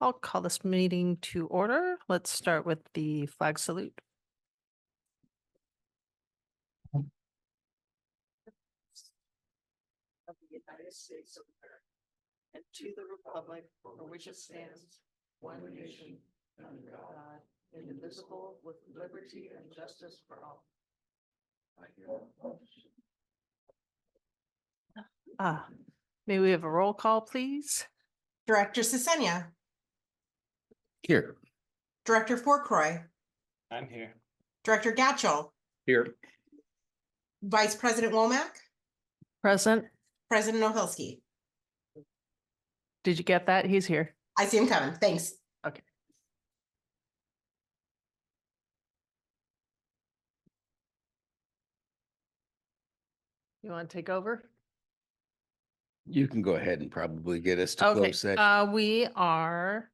I'll call this meeting to order. Let's start with the flag salute. Of the United States of America and to the republic for which it stands, one nation, under God, indivisible, with liberty and justice for all. May we have a roll call, please? Director Sisenya, Here. Director Fourcroy, I'm here. Director Gatchell, Here. Vice President Womack, Present. President Ohilsky. Did you get that? He's here. I see him coming. Thanks. Okay. You want to take over? You can go ahead and probably get us to Okay, close session. we are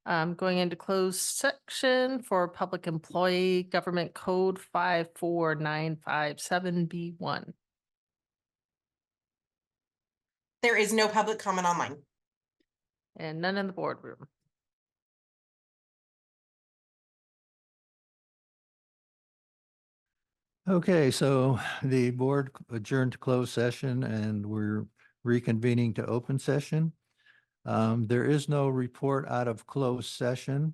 going into closed section for Public Employee Government Code 54957B1. There is no public comment online. And none in the boardroom. Okay, so the board adjourned to closed session and we're reconvening to open session. There is no report out of closed session.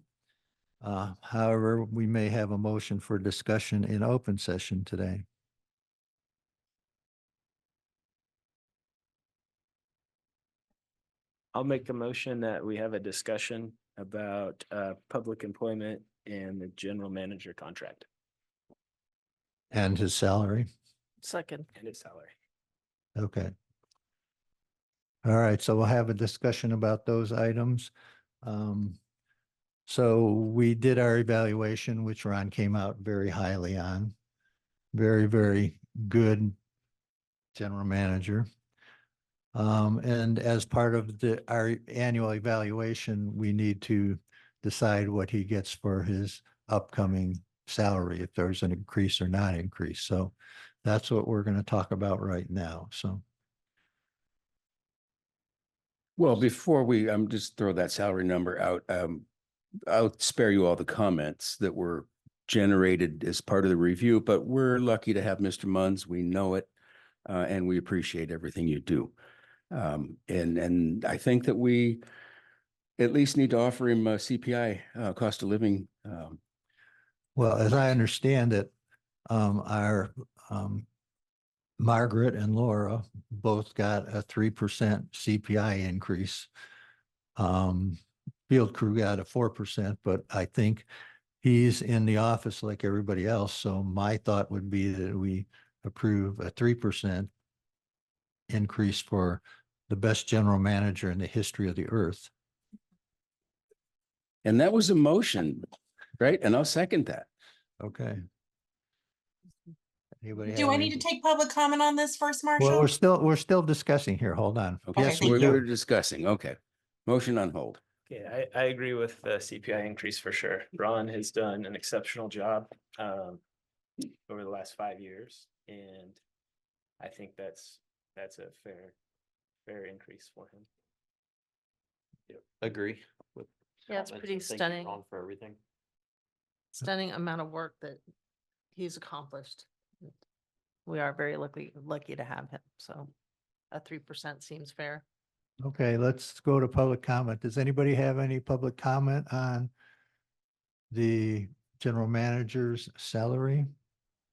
However, we may have a motion for discussion in open session today. I'll make a motion that we have a discussion about public employment and the general manager contract And his salary. Second. and his salary. Okay. All right, so we'll have a discussion about those items. So we did our evaluation, which Ron came out very highly on. Very, very good general manager. And as part of our annual evaluation, we need to decide what he gets for his upcoming salary, if there's an increase or not increase. So that's what we're going to talk about right now. So. Well, before we, just throw that salary number out, I'll spare you all the comments that were generated as part of the review, but we're lucky to have Mr. Munns. We know it, and we appreciate everything you do. And I think that we at least need to offer him a CPI, cost of living. Well, as I understand it, our Margaret and Laura both got a 3% CPI increase. Field crew got a 4%, but I think he's in the office like everybody else. So my thought would be that we approve a 3% increase for the best general manager in the history of the earth. And that was a motion, right? And I'll second that. Okay. Anybody Do have I need to any- take public comment on this first, Marshall? Well, we're still discussing here. Hold on. Okay, Okay, so thank we you. were discussing. Okay. Motion on hold. Yeah, I agree with the CPI increase for sure. Ron has done an exceptional job over the last 5 years. And I think that's a fair increase for him. Agree with. Yeah, it's comments, pretty and thank you, stunning. Ron, for everything. Stunning amount of work that he's accomplished. We are very lucky to have him. So a 3% seems fair. Okay, let's go to public comment. Does anybody have any public comment on the general manager's salary?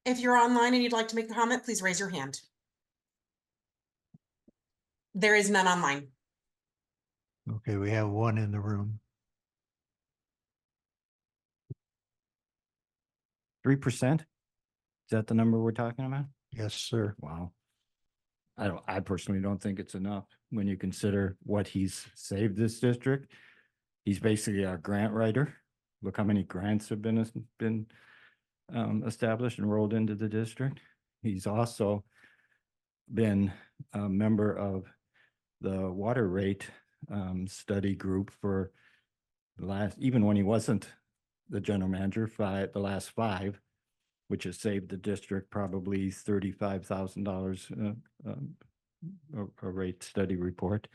If you're online and you'd like to make a comment, please raise your hand. There is none online. Okay, we have one in the room. 3%? Is that the number we're talking about? Yes, sir. Wow. I personally don't think it's enough when you consider what he's saved this district. He's basically our grant writer. Look how many grants have been established and rolled into the district. He's also been a member of the water rate study group for the last, even when he wasn't the general manager, the last 5, which has saved the district probably $35,000 a rate study report.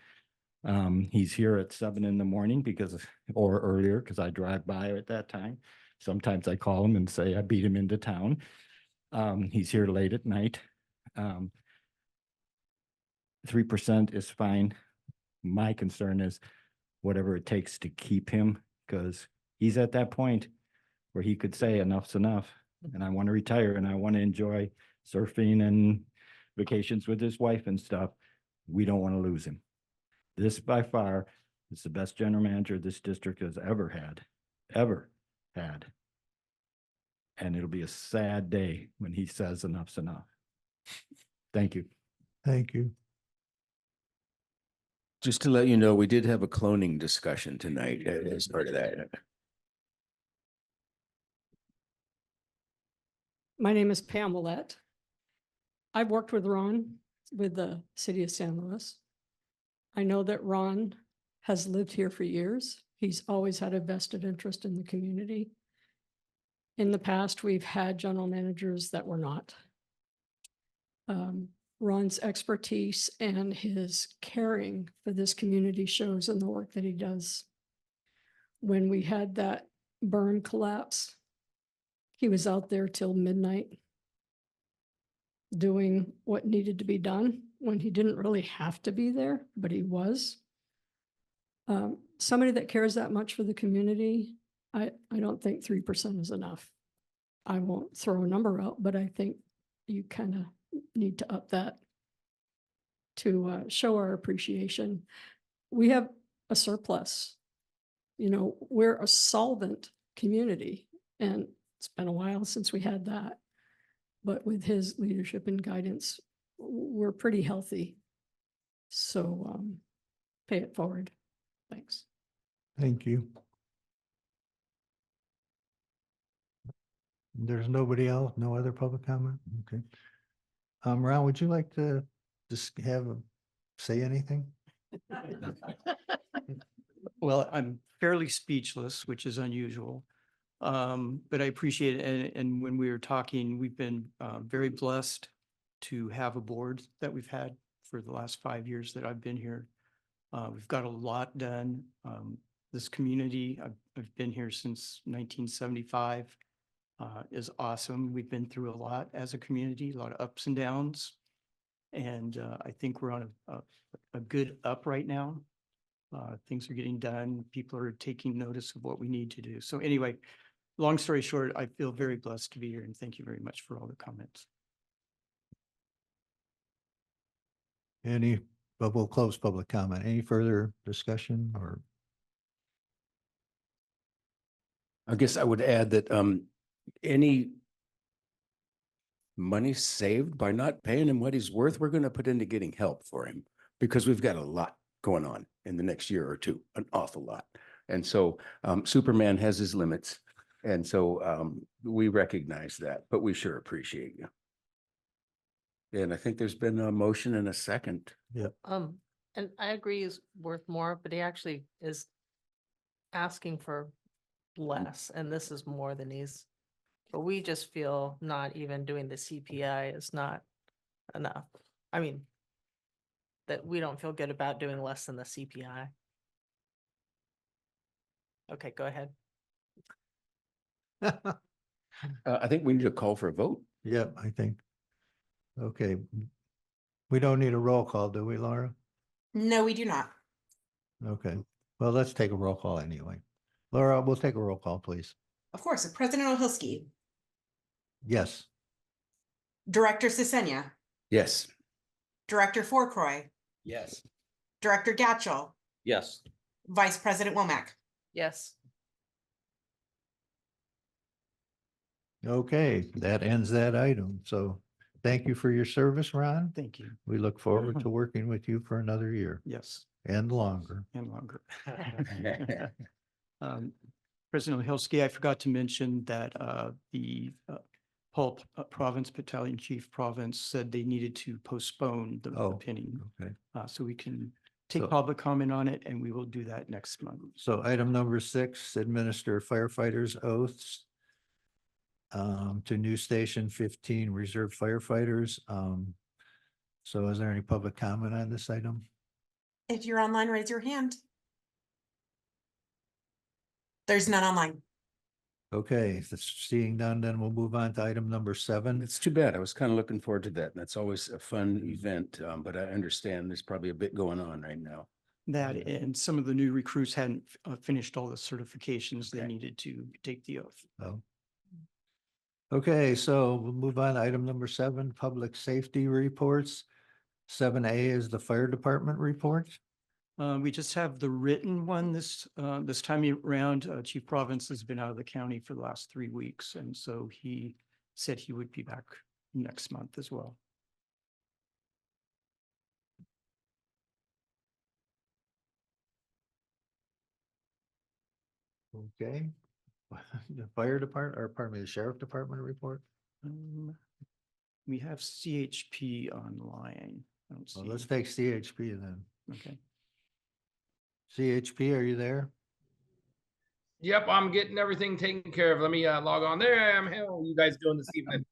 He's here at 7 in the morning or earlier, because I drive by at that time. Sometimes I call him and say I beat him into town. He's here late at night. 3% is fine. My concern is whatever it takes to keep him, because he's at that point where he could say enough's enough, and I want to retire and I want to enjoy surfing and vacations with his wife and stuff. We don't want to lose him. This by far is the best general manager this district has ever had. And it'll be a sad day when he says enough's enough. Thank you. Thank you. Just to let you know, we did have a cloning discussion tonight as part of that. My name is Pam Willett. I've worked with Ron with the city of San Luis. I know that Ron has lived here for years. He's always had a vested interest in the community. In the past, we've had general managers that were not. Ron's expertise and his caring for this community shows in the work that he does. When we had that burn collapse, he was out there till midnight doing what needed to be done when he didn't really have to be there, but he was. Somebody that cares that much for the community, I don't think 3% is enough. I won't throw a number out, but I think you kind of need to up that to show our appreciation. We have a surplus. You know, we're a solvent community, and it's been a while since we had that. But with his leadership and guidance, we're pretty healthy. So pay it forward. Thanks. Thank you. There's nobody else, no other public comment? Okay. Ron, would you like to just say anything? Well, I'm fairly speechless, which is unusual. But I appreciate it. And when we were talking, we've been very blessed to have a board that we've had for the last 5 years that I've been here. We've got a lot done. This community, I've been here since 1975, is awesome. We've been through a lot as a community, a lot of ups and downs. And I think we're on a good up right now. Things are getting done. People are taking notice of what we need to do. So anyway, long story short, I feel very blessed to be here, and thank you very much for all the comments. But we'll close public comment. Any further discussion or? I guess I would add that any money saved by not paying him what he's worth, we're going to put into getting help for him, because we've got a lot going on in the next year or two, an awful lot. And so Superman has his limits. And so we recognize that, but we sure appreciate you. And I think there's been a motion and a second. And I agree is worth more, but he actually is asking for less, and this is more than but we just feel not even doing the CPI is not enough. I mean, that we don't feel good about doing less than the CPI. Okay, go ahead. I think we need to call for a vote. Yep, I think. Okay. We don't need a roll call, do we, Laura? No, we do not. Okay. Well, let's take a roll call anyway. Laura, we'll take a roll call, please. Of course, President Ohilski, Yes. Director Sisenya, Yes. Director Fourcroy, Yes. Director Gatchell, Yes. Vice President Womack. Yes. Okay, that ends that item. So thank you for your service, Ron. Thank you. We look forward to working with you for another year Yes, and longer. and longer. President Ohilski, I forgot to mention that the Paul Province Battalion Chief Province said they needed to postpone the Oh, pinning. Okay. So we can take So- public comment on it, and we will do that next month. So item number 6, administer firefighters oaths to new station 15 reserve firefighters. So is there any public comment on this item? If you're online, raise your hand. There's none online. Okay, seeing none, then we'll move on to item number 7. It's too bad. I was kind of looking forward to that. That's always a fun event, but I understand there's probably a bit going on right now. That and some of the new recruits hadn't finished all the certifications they Okay. needed to take the oath. Oh. Okay, so we'll move on to item number 7, public safety reports. 7A is the fire department report. We just have the written one this time around. Chief Province has been out of the county for the last 3 weeks, and so he said he would be back next month as well. Okay. The fire department, or pardon me, the sheriff department report. We have CHP online. I don't Well, see. let's take CHP then. Okay. CHP, are you there? Yep, I'm getting everything taken care of. Let me log on. There I am. How are you guys doing this evening?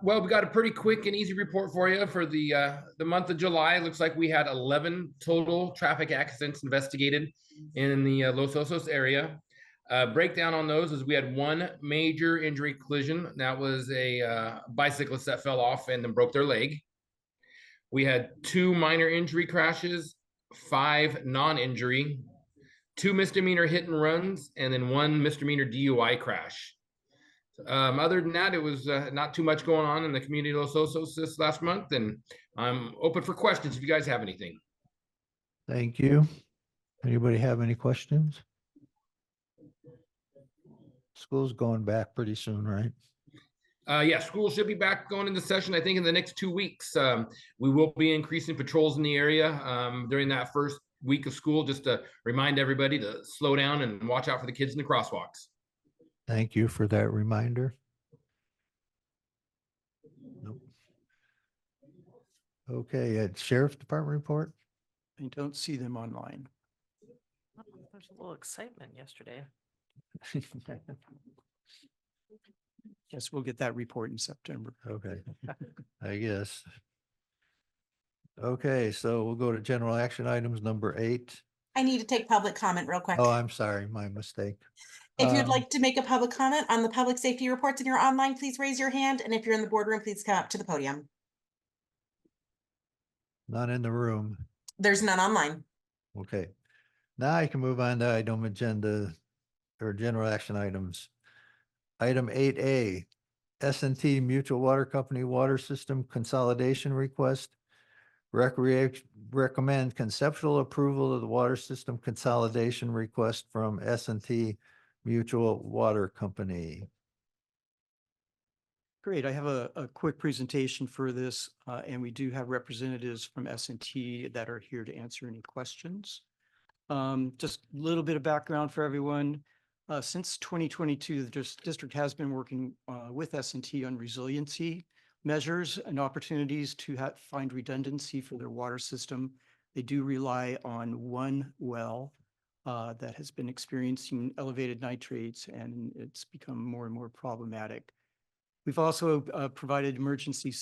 Well, we got a pretty quick and easy report for you for the month of July. It looks like we had 11 total traffic accidents investigated in the Los Osos area. Breakdown on those is we had 1 major injury collision. That was a bicyclist that fell off and then broke their leg. We had 2 minor injury crashes, 5 non-injury, 2 misdemeanor hit and runs, and then 1 misdemeanor DUI crash. Other than that, it was not too much going on in the community of Los Osos this last month, and I'm open for questions if you guys have anything. Thank you. Anybody have any questions? School's going back pretty soon, right? Yeah, school should be back going into session, I think, in the next 2 weeks. We will be increasing patrols in the area during that first week of school, just to remind everybody to slow down and watch out for the kids in the crosswalks. Thank you for that reminder. Nope. Okay, sheriff department report. I don't see them online. There's a little excitement yesterday. Guess we'll get that report in September. Okay, I guess. Okay, so we'll go to general action items number 8. I need to take public comment real quick. Oh, I'm sorry, my mistake. If you'd Um, like to make a public comment on the public safety reports and you're online, please raise your hand. And if you're in the boardroom, please come up to the podium. None in the room. There's none online. Okay. Now I can move on to item agenda or general action items. Item 8A, S&T Mutual Water Company Water System Consolidation Request. Recommend conceptual approval of the water system consolidation request from S&T Mutual Water Company. Great. I have a quick presentation for this, and we do have representatives from S&T that are here to answer any questions. Just a little bit of background for everyone. Since 2022, the district has been working with S&T on resiliency measures and opportunities to find redundancy for their water system. They do rely on one well that has been experiencing elevated nitrates, and it's become more and more problematic. We've also provided emergency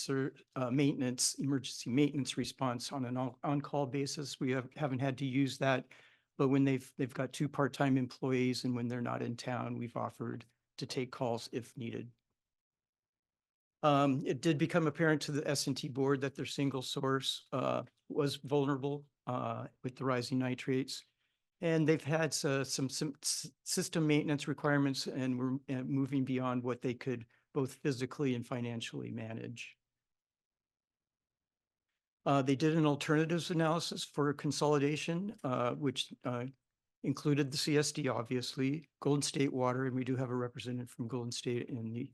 maintenance response on an on-call basis. We haven't had to use that, but when they've got 2 part-time employees and when they're not in town, we've offered to take calls if needed. It did become apparent to the S&T board that their single source was vulnerable with the rising nitrates. And they've had some system maintenance requirements, and we're moving beyond what they could both physically and financially manage. They did an alternatives analysis for consolidation, which included the CSD, obviously, Golden State Water, and we do have a representative from Golden State in the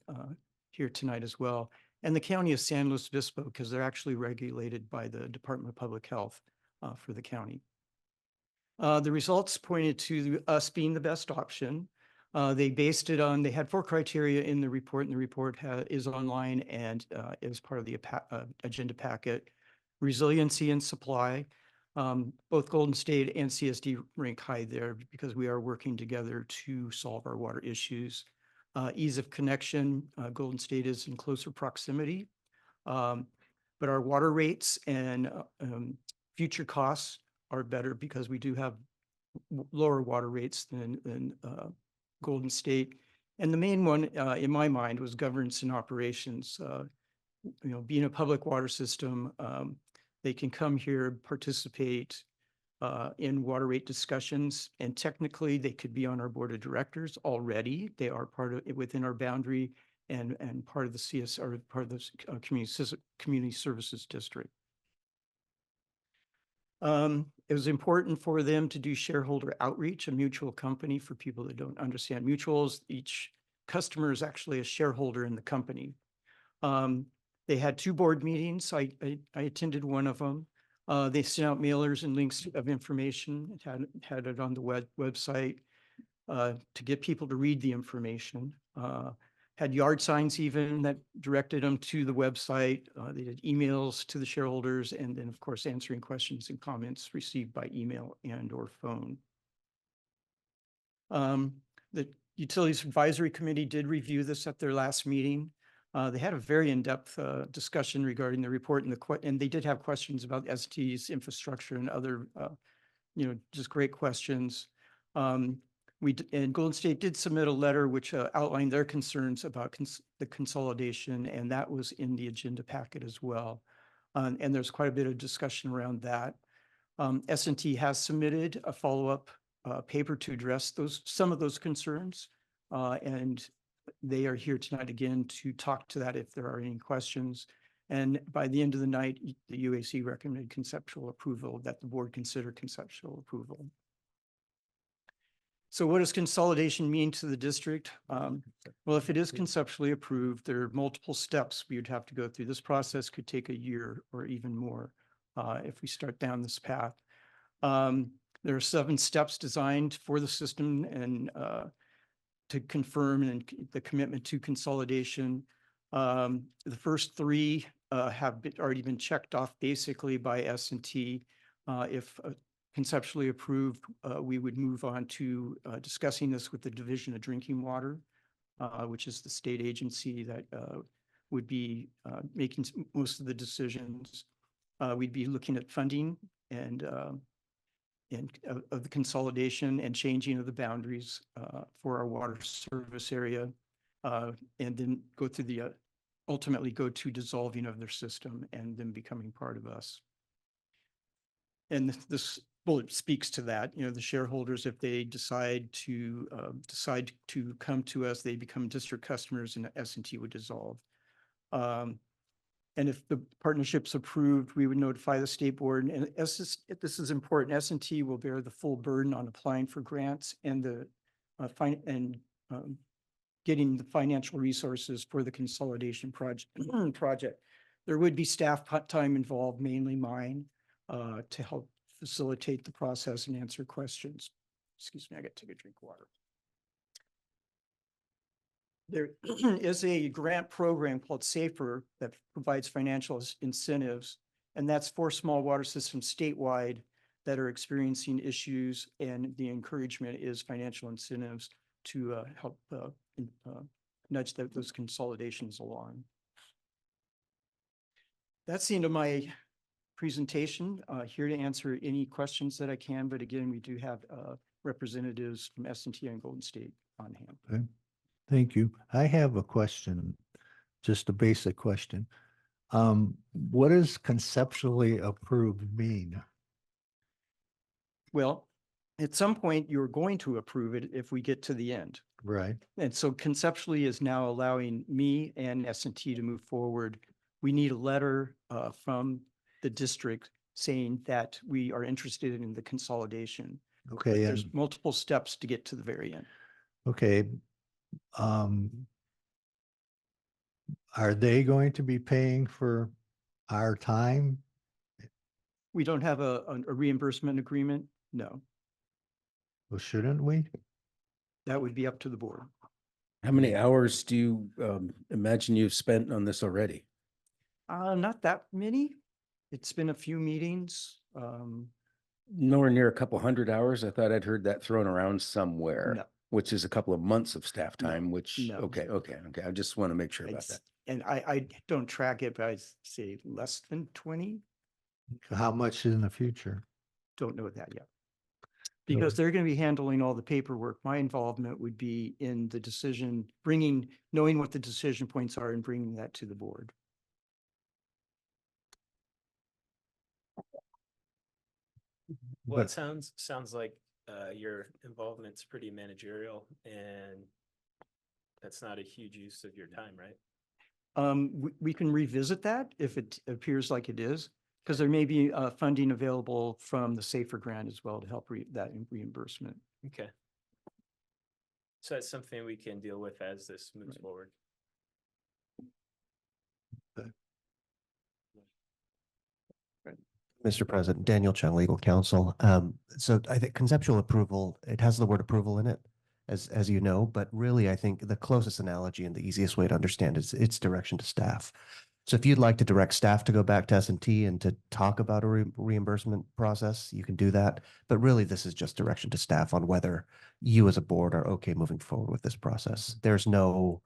here tonight as well, and the County of San Luis Obispo, because they're actually regulated by the Department of Public Health for the county. The results pointed to us being the best option. They based it on, they had 4 criteria in the report, and the report is online and is part of the agenda packet. Resiliency and supply. Both Golden State and CSD rank high there because we are working together to solve our water issues. Ease of connection. Golden State is in closer proximity. But our water rates and future costs are better because we do have lower water rates than Golden State. And the main one, in my mind, was governance and operations. Being a public water system, they can come here, participate in water rate discussions, and technically they could be on our board of directors already. They are part of within our boundary and part of the CSR, part of the community services district. It was important for them to do shareholder outreach, a mutual company. For people that don't understand mutuals, each customer is actually a shareholder in the company. They had 2 board meetings. I attended one of them. They sent out mailers and links of information, had it on the website to get people to read the information. Had yard signs even that directed them to the website. They did emails to the shareholders, and then of course answering questions and comments received by email and or phone. The Utilities Advisory Committee did review this at their last meeting. They had a very in-depth discussion regarding the report, and they did have questions about ST's infrastructure and other, just great questions. And Golden State did submit a letter which outlined their concerns about the consolidation, and that was in the agenda packet as well. And there's quite a bit of discussion around that. S&T has submitted a follow-up paper to address some of those concerns, and they are here tonight again to talk to that if there are any questions. And by the end of the night, the UAC recommended conceptual approval, that the board consider conceptual approval. So what does consolidation mean to the district? Well, if it is conceptually approved, there are multiple steps we would have to go through. This process could take a year or even more if we start down this path. There are 7 steps designed for the system and to confirm and the commitment to consolidation. The first 3 have already been checked off basically by S&T. If conceptually approved, we would move on to discussing this with the Division of Drinking Water, which is the state agency that would be making most of the decisions. We'd be looking at funding and of the consolidation and changing of the boundaries for our water service area, and then go through the ultimately go to dissolving of their system and then becoming part of us. And this bullet speaks to that. The shareholders, if they decide to come to us, they become district customers, and S&T would dissolve. And if the partnership's approved, we would notify the state board. And this is important. S&T will bear the full burden on applying for grants and getting the financial resources for the consolidation project. There would be staff time involved, mainly mine, to help facilitate the process and answer questions. Excuse me, I got to take a drink of water. There is a grant program called SAFER that provides financial incentives, and that's for small water systems statewide that are experiencing issues, and the encouragement is financial incentives to help nudge those consolidations along. That's the end of my presentation. Here to answer any questions that I can, but again, we do have representatives from S&T and Golden State on hand. Okay. Thank you. I have a question, just a basic question. What does conceptually approved mean? Well, at some point, you're going to approve it if we get to the end. Right. And so conceptually is now allowing me and S&T to move forward. We need a letter from the district saying that we are interested in the consolidation. Okay. There's multiple steps to get to the very end. Okay. Are they going to be paying for our time? We don't have a reimbursement agreement. No, Well, shouldn't we? that would be up to the board. How many hours do you imagine you've spent on this already? Not that many. It's been a few meetings. Nowhere near a couple hundred hours. I thought I'd heard that thrown around somewhere, No. which is a couple of months of staff No, time, which, no. okay. I just want to make sure about It's, that. and I don't track it, but I'd say less than 20. How much in the future? Don't know that yet. Because they're going to be handling all the paperwork. My involvement would be in the decision, knowing what the decision points are and bringing that to the board. Well, it But sounds like your involvement's pretty managerial, and that's not a huge use of your time, right? We can revisit that if it appears like it is, because there may be funding available from the SAFER grant as well to help that reimbursement. Okay. So that's something we can deal with as this moves Right. forward. Mr. President, Daniel Chung, Legal Counsel. So I think conceptual approval, it has the word approval in it, as you know, but really I think the closest analogy and the easiest way to understand is its direction to staff. So if you'd like to direct staff to go back to S&T and to talk about a reimbursement process, you can do that. But really, this is just direction to staff on whether you as a board are okay moving forward with this process. There's no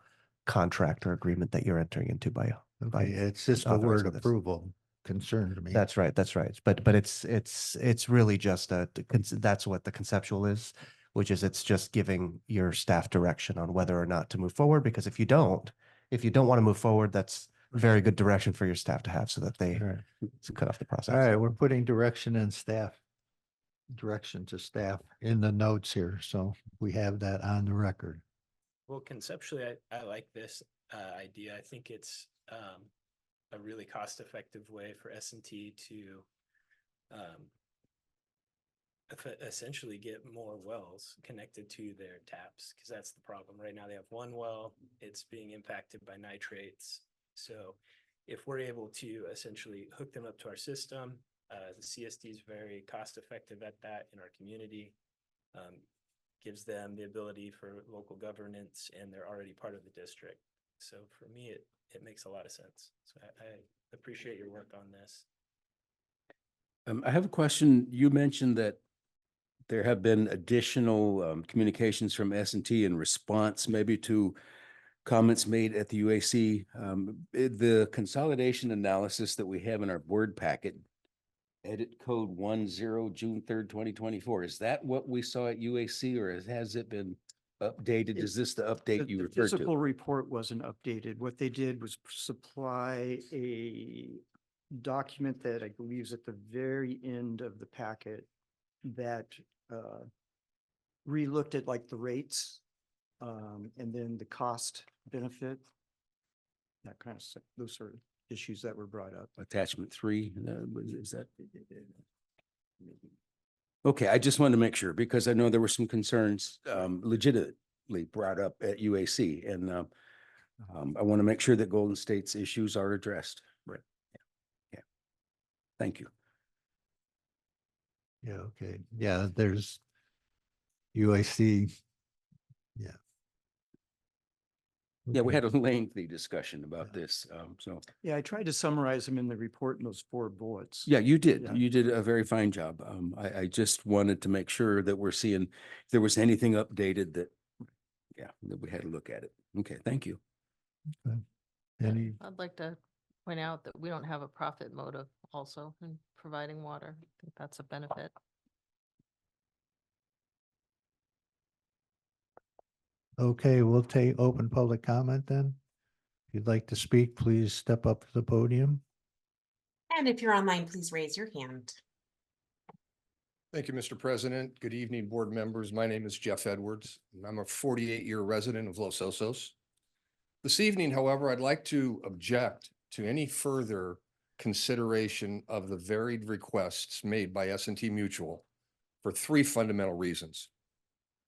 contract or agreement that you're entering into by okay, it's just the word authorizing this. approval concerned me. That's right. That's right. But it's really just that's what the conceptual is, which is it's just giving your staff direction on whether or not to move forward. Because if you don't want to move forward, that's very good direction for your staff to have so that they All right. cut off the process. All right, we're putting direction to staff in the notes here, so we have that on the record. Well, conceptually, I like this idea. I think it's a really cost-effective way for S&T to essentially get more wells connected to their taps, because that's the problem. Right now, they have one well, it's being impacted by nitrates. So if we're able to essentially hook them up to our system, the CSD is very cost-effective at that in our community. Gives them the ability for local governance, and they're already part of the district. So for me, it makes a lot of sense. So I appreciate your work on this. I have a question. You mentioned that there have been additional communications from S&T in response maybe to comments made at the UAC. The consolidation analysis that we have in our board packet, edit code 10, June 3rd, 2024. Is that what we saw at UAC, or has it been updated? Is this the update you The referred physical to? report wasn't updated. What they did was supply a document that I believe is at the very end of the packet that re-looked at like the rates and then the cost benefit, that kind of stuff, those sort of issues that were brought up. Attachment 3, is that? Okay, I just wanted to make sure because I know there were some concerns legitimately brought up at UAC, and I want to make sure that Golden State's issues are addressed. Right. Yeah. Thank you. Yeah, okay. Yeah, there's UAC. Yeah. Yeah, we Okay. had a lengthy discussion about this. So Yeah, I tried to summarize them in the report in those 4 bullets. yeah, you did. Yeah. You did a very fine job. I just wanted to make sure that we're seeing if there was anything updated that, yeah, that we had to look at it. Okay, thank you. Any, I'd like to point out that we don't have a profit motive also in providing water. I think that's a benefit. okay, we'll take open public comment then. If you'd like to speak, please step up to the podium. And if you're online, please raise your hand. Thank you, Mr. President. Good evening, board members. My name is Jeff Edwards, and I'm a 48-year resident of Los Osos. This evening, however, I'd like to object to any further consideration of the varied requests made by S&T Mutual for 3 fundamental reasons.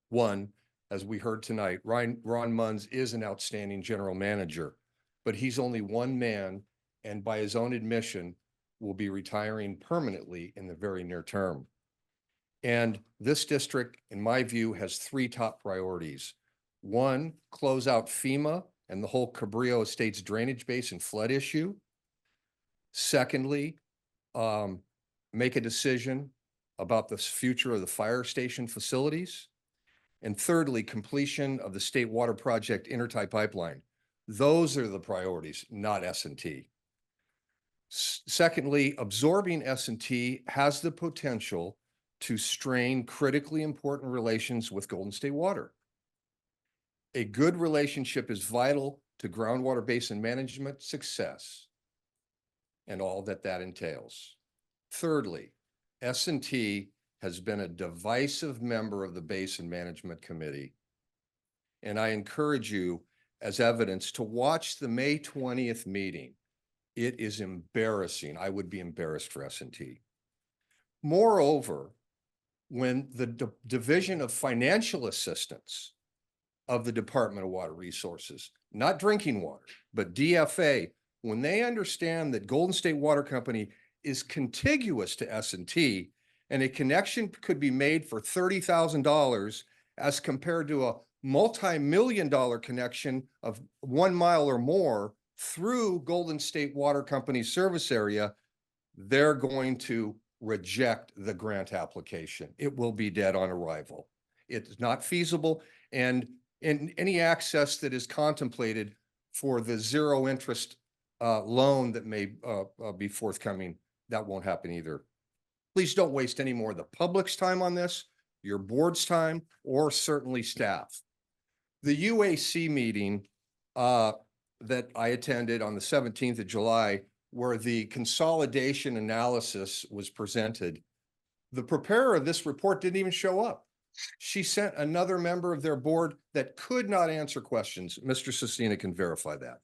One, as we heard tonight, Ron Munns is an outstanding general manager, but he's only one man, and by his own admission, will be retiring permanently in the very near term. And this district, in my view, has 3 top priorities. 1, close out FEMA and the whole Cabrillo Estates drainage basin flood issue. Secondly, make a decision about the future of the fire station facilities. And thirdly, completion of the State Water Project intertie pipeline. Those are the priorities, not S&T. Secondly, absorbing S&T has the potential to strain critically important relations with Golden State Water. A good relationship is vital to groundwater basin management success and all that that entails. Thirdly, S&T has been a divisive member of the Basin Management Committee. And I encourage you, as evidence, to watch the May 20th meeting. It is embarrassing. I would be embarrassed for S&T. Moreover, when the Division of Financial Assistance of the Department of Water Resources, not drinking water, but DFA, when they understand that Golden State Water Company is contiguous to S&T and a connection could be made for $30,000 as compared to a multi-million-dollar connection of 1 mile or more through Golden State Water Company's service area, they're going to reject the grant application. It will be dead on arrival. It's not feasible, and in any access that is contemplated for the zero interest loan that may be forthcoming, that won't happen either. Please don't waste any more of the public's time on this, your board's time, or certainly staff. The UAC meeting that I attended on the 17th of July, where the consolidation analysis was presented, the preparer of this report didn't even show up. She sent another member of their board that could not answer questions. Mr. Cecina can verify that.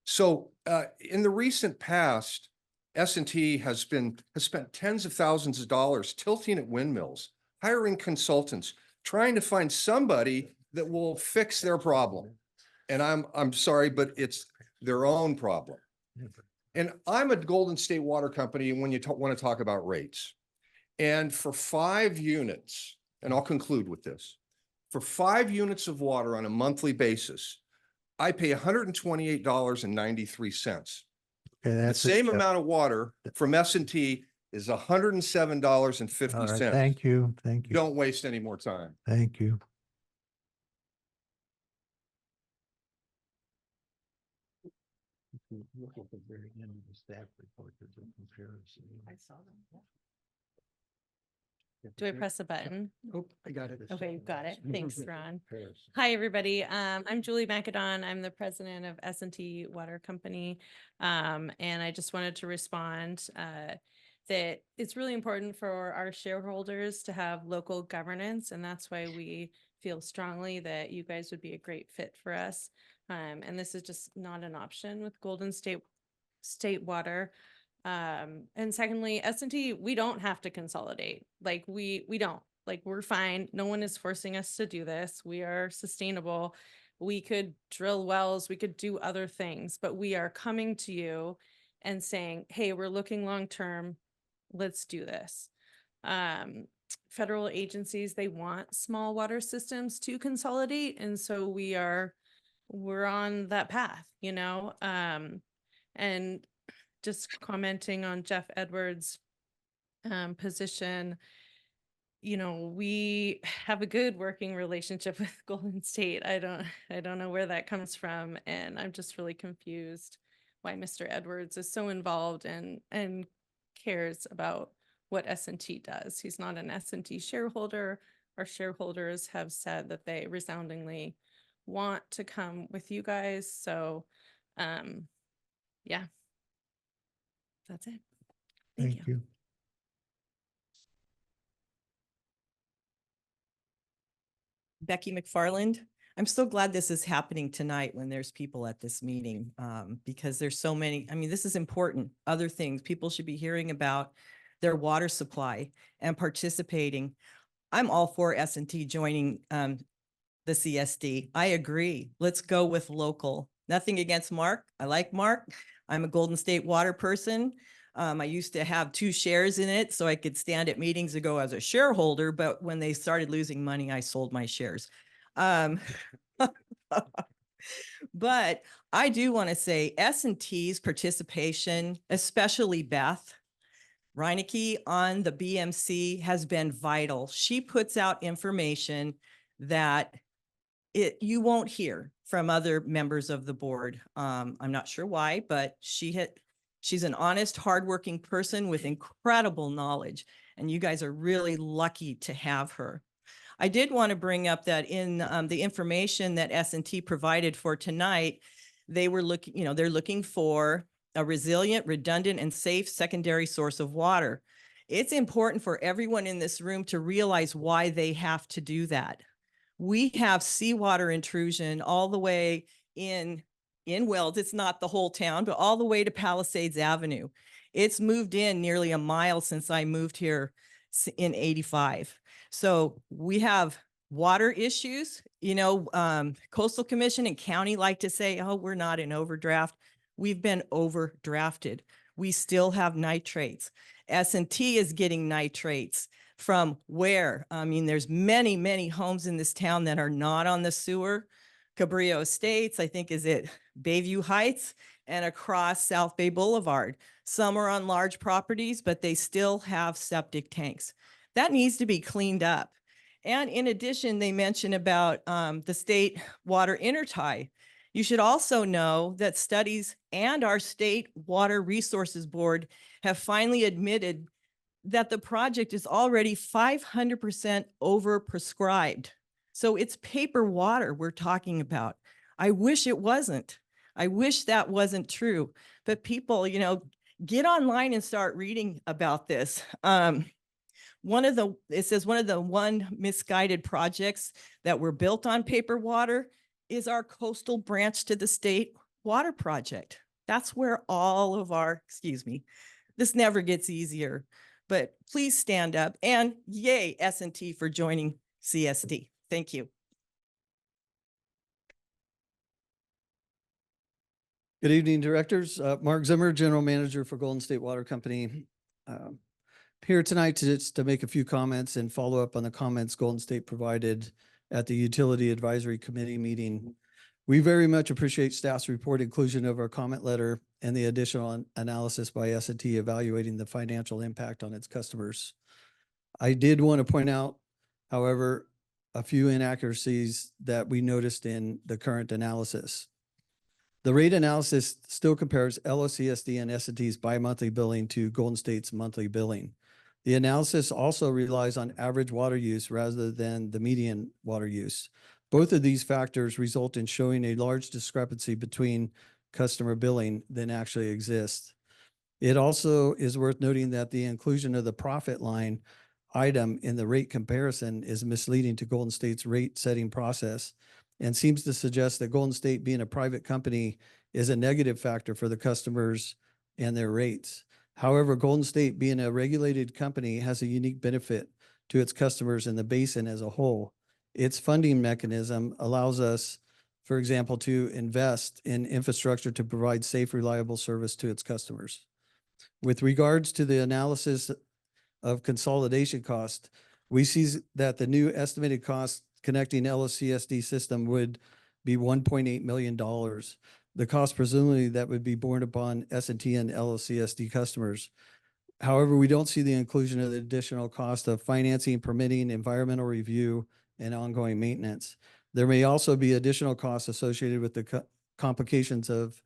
So in the recent past, S&T has spent tens of thousands of dollars tilting at windmills, hiring consultants, trying to find somebody that will fix their problem. And I'm sorry, but it's their own problem. And I'm a Golden State Water Company when you want to talk about rates. And for 5 units, and I'll conclude with this, for 5 units of water on a monthly basis, I pay $128.93. Okay, The that's it, same Jeff. amount of water from S&T is $107.50. All right, thank you, thank you, Don't waste any more time. thank you. Look at the very end of the staff report, there's a comparison. I saw them. Do I press a button? Oh, I got it. Okay, you've got it. Thanks, Ron. Comparison. Hi, everybody. I'm Julie Macedon. I'm the president of S&T Water Company. And I just wanted to respond that it's really important for our shareholders to have local governance, and that's why we feel strongly that you guys would be a great fit for us. And this is just not an option with Golden State Water. And secondly, S&T, we don't have to consolidate. Like we don't, like we're fine. No one is forcing us to do this. We are sustainable. We could drill wells, we could do other things, but we are coming to you and saying, hey, we're looking long-term. Let's do this. Federal agencies, they want small water systems to consolidate. And so we're on that path, you know, and just commenting on Jeff Edwards' position, you know, we have a good working relationship with Golden State. I don't know where that comes from. And I'm just really confused why Mr. Edwards is so involved and cares about what S&T does. He's not an S&T shareholder. Our shareholders have said that they resoundingly want to come with you guys. So, yeah. That's it. Thank you. Becky McFarland. I'm so glad this is happening tonight when there's people at this meeting, because there's so many, I mean, this is important. Other things, people should be hearing about their water supply and participating. I'm all for S&T joining the CSD. I agree. Let's go with local. Nothing against Mark. I like Mark. I'm a Golden State Water person. I used to have 2 shares in it, so I could stand at meetings and go as a shareholder, but when they started losing money, I sold my shares. But I do want to say S&T's participation, especially Beth Reinecke on the BMC, has been vital. She puts out information that you won't hear from other members of the board. I'm not sure why, but she's an honest, hardworking person with incredible knowledge, and you guys are really lucky to have her. I did want to bring up that in the information that S&T provided for tonight, they were looking, they're looking for a resilient, redundant, and safe secondary source of water. It's important for everyone in this room to realize why they have to do that. We have seawater intrusion all the way in Wells. It's not the whole town, but all the way to Palisades Avenue. It's moved in nearly a mile since I moved here in '85. So we have water issues. Coastal Commission and county like to say, oh, we're not in overdraft. We've been overdrafted. We still have nitrates. S&T is getting nitrates from where? I mean, there's many, many homes in this town that are not on the sewer. Cabrillo Estates, I think, is it Bayview Heights and across South Bay Boulevard. Some are on large properties, but they still have septic tanks. That needs to be cleaned up. And in addition, they mention about the state water intertie. You should also know that studies and our state water resources board have finally admitted that the project is already 500% overprescribed. So it's paper water we're talking about. I wish it wasn't. I wish that wasn't true. But people, get online and start reading about this. It says one of the misguided projects that were built on paper water is our coastal branch to the state water project. That's where all of our, this never gets easier, but please stand up and yay S&T for joining CSD. Thank you. Good evening, directors. Mark Zimmer, General Manager for Golden State Water Company. Here tonight to make a few comments and follow up on the comments Golden State provided at the Utility Advisory Committee meeting. We very much appreciate staff's report inclusion of our comment letter and the additional analysis by S&T evaluating the financial impact on its customers. I did want to point out, however, a few inaccuracies that we noticed in the current analysis. The rate analysis still compares LOCSD and S&T's bi-monthly billing to Golden State's monthly billing. The analysis also relies on average water use rather than the median water use. Both of these factors result in showing a large discrepancy between customer billing than actually exists. It also is worth noting that the inclusion of the profit line item in the rate comparison is misleading to Golden State's rate setting process and seems to suggest that Golden State, being a private company, is a negative factor for the customers and their rates. However, Golden State, being a regulated company, has a unique benefit to its customers in the basin as a whole. Its funding mechanism allows us, for example, to invest in infrastructure to provide safe, reliable service to its customers. With regards to the analysis of consolidation cost, we see that the new estimated cost connecting LOCSD system would be $1.8 million. The cost presumably that would be borne upon S&T and LOCSD customers. However, we don't see the inclusion of the additional cost of financing, permitting, environmental review, and ongoing maintenance. There may also be additional costs associated with the complications of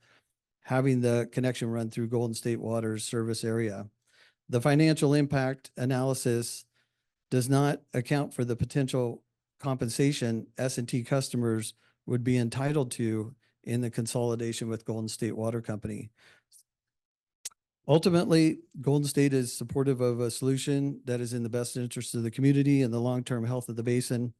having the connection run through Golden State Water's service area. The financial impact analysis does not account for the potential compensation S&T customers would be entitled to in the consolidation with Golden State Water Company. Ultimately, Golden State is supportive of a solution that is in the best interest of the community and the long-term health of the basin.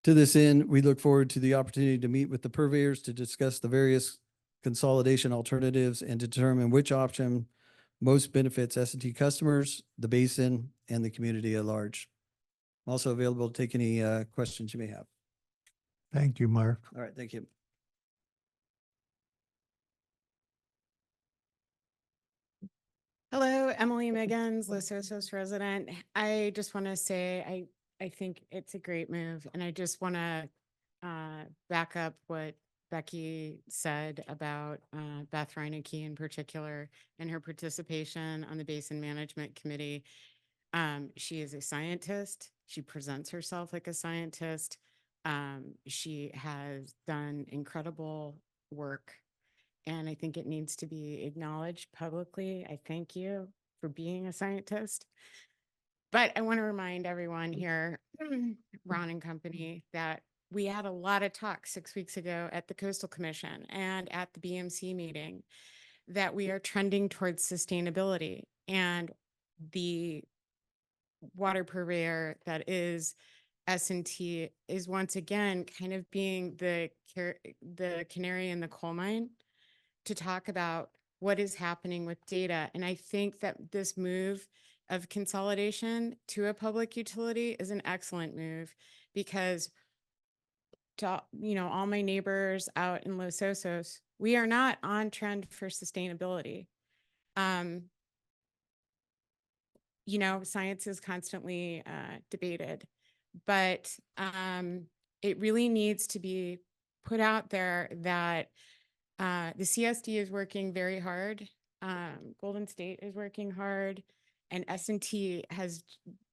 To this end, we look forward to the opportunity to meet with the purveyors to discuss the various consolidation alternatives and determine which option most benefits S&T customers, the basin, and the community at large. I'm also available to take any questions you may have. Thank you, Mark. All right, thank you. Hello, Emily Miggins, Los Osos resident. I just want to say I think it's a great move, and I just want to back up what Becky said about Beth Reineke in particular and her participation on the Basin Management Committee. She is a scientist. She presents herself like a scientist. She has done incredible work, and I think it needs to be acknowledged publicly. I thank you for being a scientist. But I want to remind everyone here, Ron and company, that we had a lot of talk 6 weeks ago at the Coastal Commission and at the BMC meeting that we are trending towards sustainability, and the water purveyor that is S&T is once again kind of being the canary in the coal mine to talk about what is happening with data. And I think that this move of consolidation to a public utility is an excellent move, because all my neighbors out in Los Osos, we are not on trend for sustainability. Science is constantly debated, but it really needs to be put out there that the CSD is working very hard. Golden State is working hard, and S&T has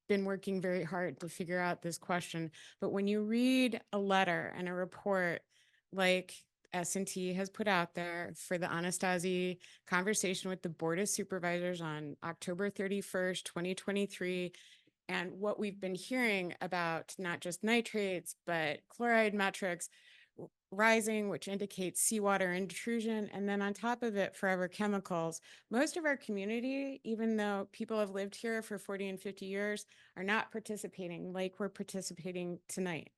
been working very hard to figure out this question. But when you read a letter and a report like S&T has put out there for the Anastasi conversation with the Board of Supervisors on October 31st, 2023, and what we've been hearing about not just nitrates, but chloride metrics rising, which indicates seawater intrusion. And then on top of it, forever chemicals. Most of our community, even though people have lived here for 40 and 50 years, are not participating like we're participating tonight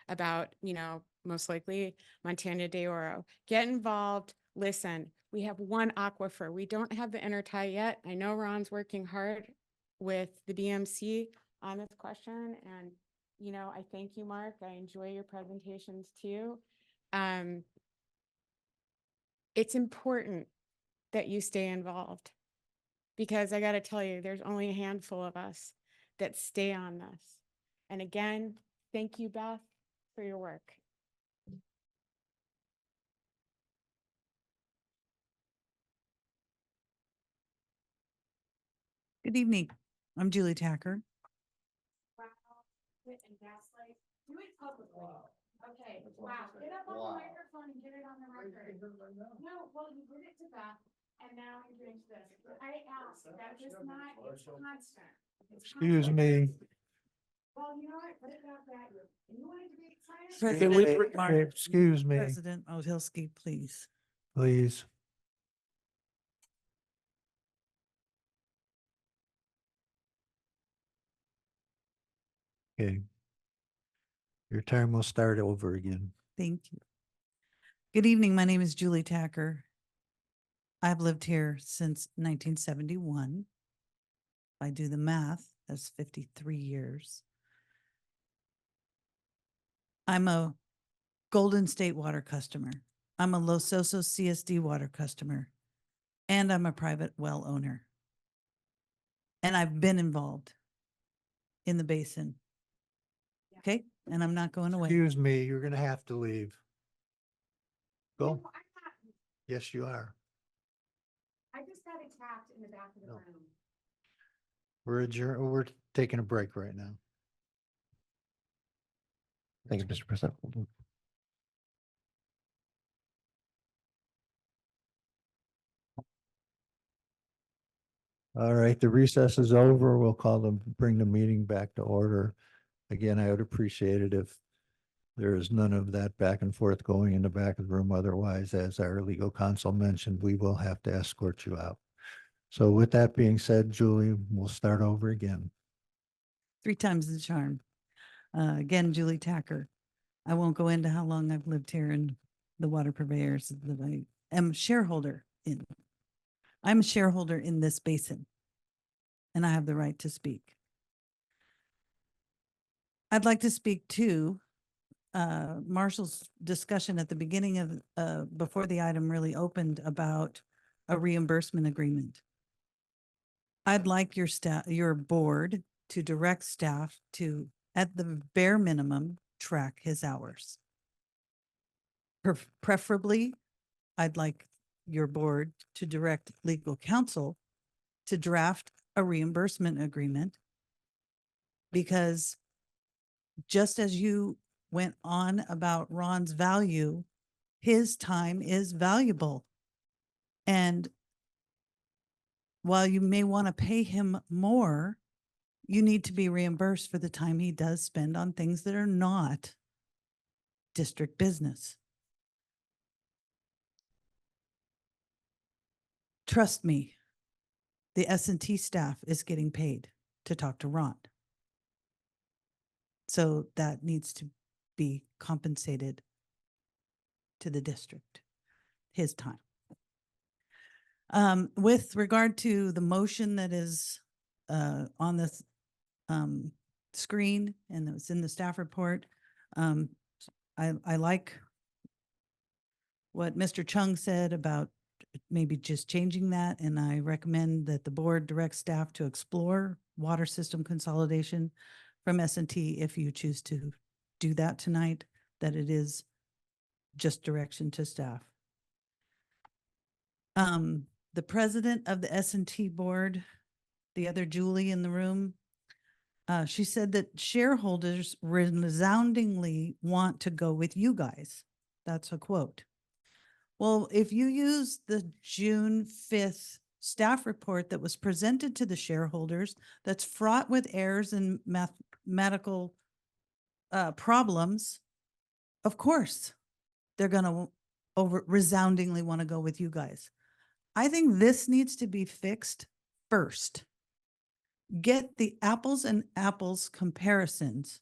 about, most likely Montana de Oro. Get involved, listen. We have one aquifer. We don't have the intertie yet. I know Ron's working hard with the BMC on this question. And, I thank you, Mark. I enjoy your presentations too. It's important that you stay involved, because I got to tell you, there's only a handful of us that stay on this. And again, thank you, Beth, for your work. Good evening. I'm Julie Tacker. Do it publicly. Okay, wow, get up on the microphone and get it on the record. No, well, you did it to Beth, and now you're doing this. I asked, that is not, it's constant. Excuse me. Well, you know what, what about that? You wanted to be science? Excuse me, President Odilsky, please. please. Okay. Your time will start over again. Thank you. Good evening. My name is Julie Tacker. I've lived here since 1971. If I do the math, that's 53 years. I'm a Golden State water customer. I'm a Los Osos CSD water customer, and I'm a private well owner. And I've been involved in the basin. Okay, and I'm not going away. Excuse me, you're gonna have to leave. No, Go. I'm not. Yes, you are. I just got attacked in the back of the No. room. We're taking a break right now. Thanks, Mr. President. All right, the recess is over. We'll bring the meeting back to order. Again, I would appreciate it if there is none of that back and forth going in the back of the room. Otherwise, as our legal counsel mentioned, we will have to escort you out. So with that being said, Julie, we'll start over again. 3 times the charm. Again, Julie Tacker. I won't go into how long I've lived here and the water purveyors that I am a shareholder in. I'm a shareholder in this basin, and I have the right to speak. I'd like to speak to Marshall's discussion at the beginning of, before the item really opened, about a reimbursement agreement. I'd like your board to direct staff to, at the bare minimum, track his hours. Preferably, I'd like your board to direct legal counsel to draft a reimbursement agreement, because just as you went on about Ron's value, his time is valuable. And while you may want to pay him more, you need to be reimbursed for the time he does spend on things that are not district business. Trust me, the S&T staff is getting paid to talk to Ron. So that needs to be compensated to the district, his time. With regard to the motion that is on the screen and it's in the staff report, I like what Mr. Chung said about maybe just changing that, and I recommend that the board direct staff to explore water system consolidation from S&T if you choose to do that tonight, that it is just direction to staff. The president of the S&T board, the other Julie in the room, she said that shareholders resoundingly want to go with you guys. That's a quote. Well, if you use the June 5th staff report that was presented to the shareholders, that's fraught with errors and mathematical problems, of course, they're going to resoundingly want to go with you guys. I think this needs to be fixed first. Get the apples and apples comparisons.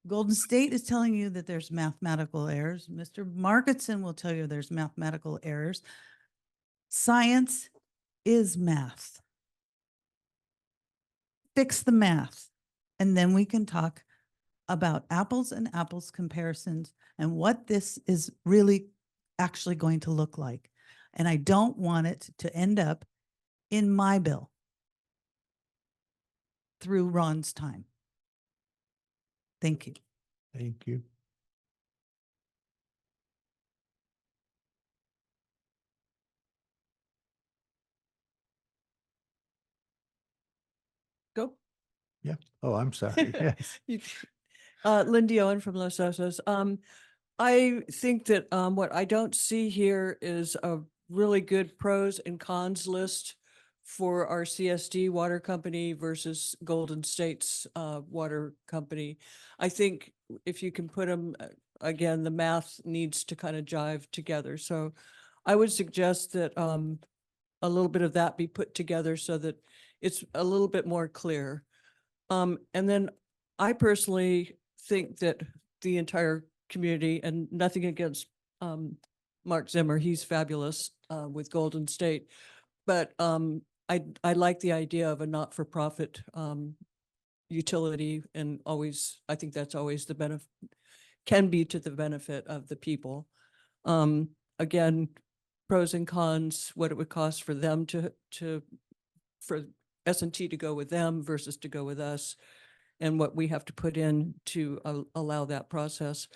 Golden State is telling you that there's mathematical errors. Mr. Marketson will tell you there's mathematical errors. Science is math. Fix the math, and then we can talk about apples and apples comparisons and what this is really actually going to look like. And I don't want it to end up in my bill through Ron's time. Thank you. Thank you. Go. Yeah. Oh, I'm sorry. Yes. Lindy Owen from Los Osos. I think that what I don't see here is a really good pros and cons list for our CSD water company versus Golden State's water company. I think if you can put them, again, the math needs to kind of jive together. So I would suggest that a little bit of that be put together so that it's a little bit more clear. And then I personally think that the entire community, and nothing against Mark Zimmer, he's fabulous with Golden State, but I like the idea of a not-for-profit utility, and always, I think that's always the benefit, can be to the benefit of the people. Again, pros and cons, what it would cost for them for S&T to go with them versus to go with us, and what we have to put in to allow that process.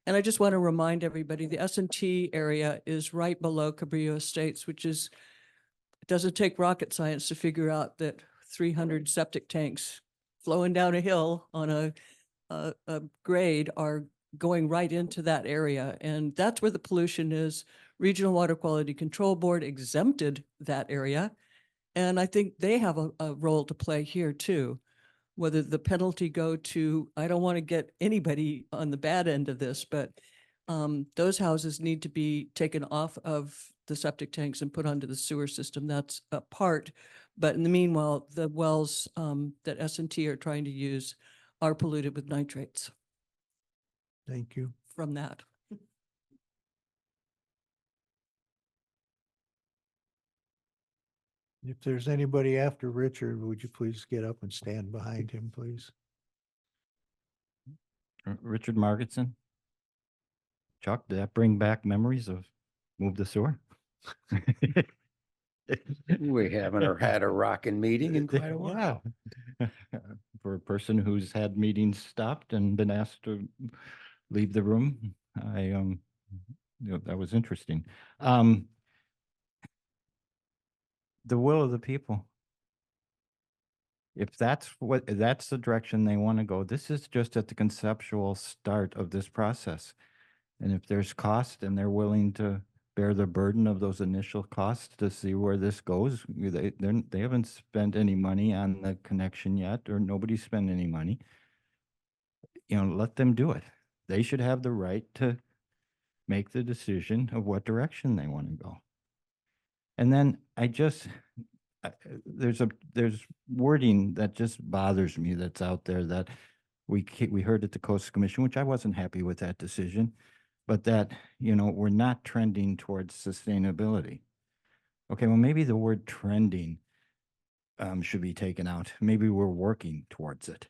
And I just want to remind everybody, the S&T area is right below Cabrillo Estates, which is, it doesn't take rocket science to figure out that 300 septic tanks flowing down a hill on a grade are going right into that area. And that's where the pollution is. Regional Water Quality Control Board exempted that area. And I think they have a role to play here too. Whether the penalty go to, I don't want to get anybody on the bad end of this, but those houses need to be taken off of the septic tanks and put onto the sewer system. That's a part. But in the meanwhile, the wells that S&T are trying to use are polluted with nitrates. Thank you. From that. If there's anybody after Richard, would you please get up and stand behind him, please? Richard Margetson. Chuck, did that bring back memories of Move the Sewer? We haven't had a rocking meeting in quite a while. For a person who's had meetings stopped and been asked to leave the room, that was interesting. The will of the people. If that's the direction they want to go, this is just at the conceptual start of this process. And if there's cost and they're willing to bear the burden of those initial costs to see where this goes, they haven't spent any money on the connection yet, or nobody's spent any money. Let them do it. They should have the right to make the decision of what direction they want to go. And then there's wording that just bothers me that's out there that we heard at the Coastal Commission, which I wasn't happy with that decision, but that, we're not trending towards sustainability. Okay, well, maybe the word trending should be taken out. Maybe we're working towards it.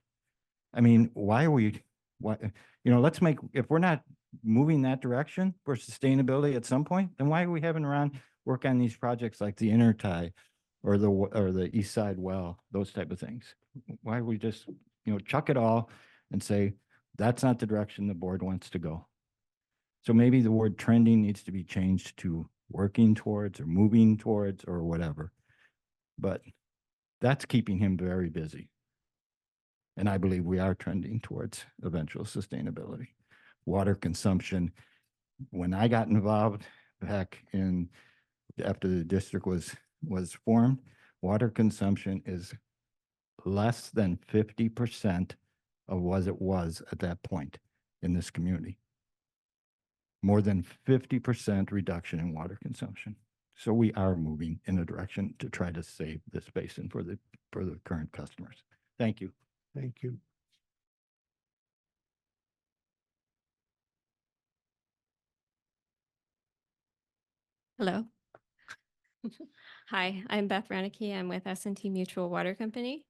I mean, if we're not moving that direction for sustainability at some point, then why are we having Ron work on these projects like the intertie or the East Side Well, those type of things? Why are we just, chuck it all and say, that's not the direction the board wants to go? So maybe the word trending needs to be changed to working towards or moving towards or whatever. But that's keeping him very busy. And I believe we are trending towards eventual sustainability. Water consumption, when I got involved back after the district was formed, water consumption is less than 50% of what it was at that point in this community. More than 50% reduction in water consumption. So we are moving in a direction to try to save this basin for the current customers. Thank you. Thank you. Hello. Hi, I'm Beth Renicky. I'm with S&T Mutual Water Company.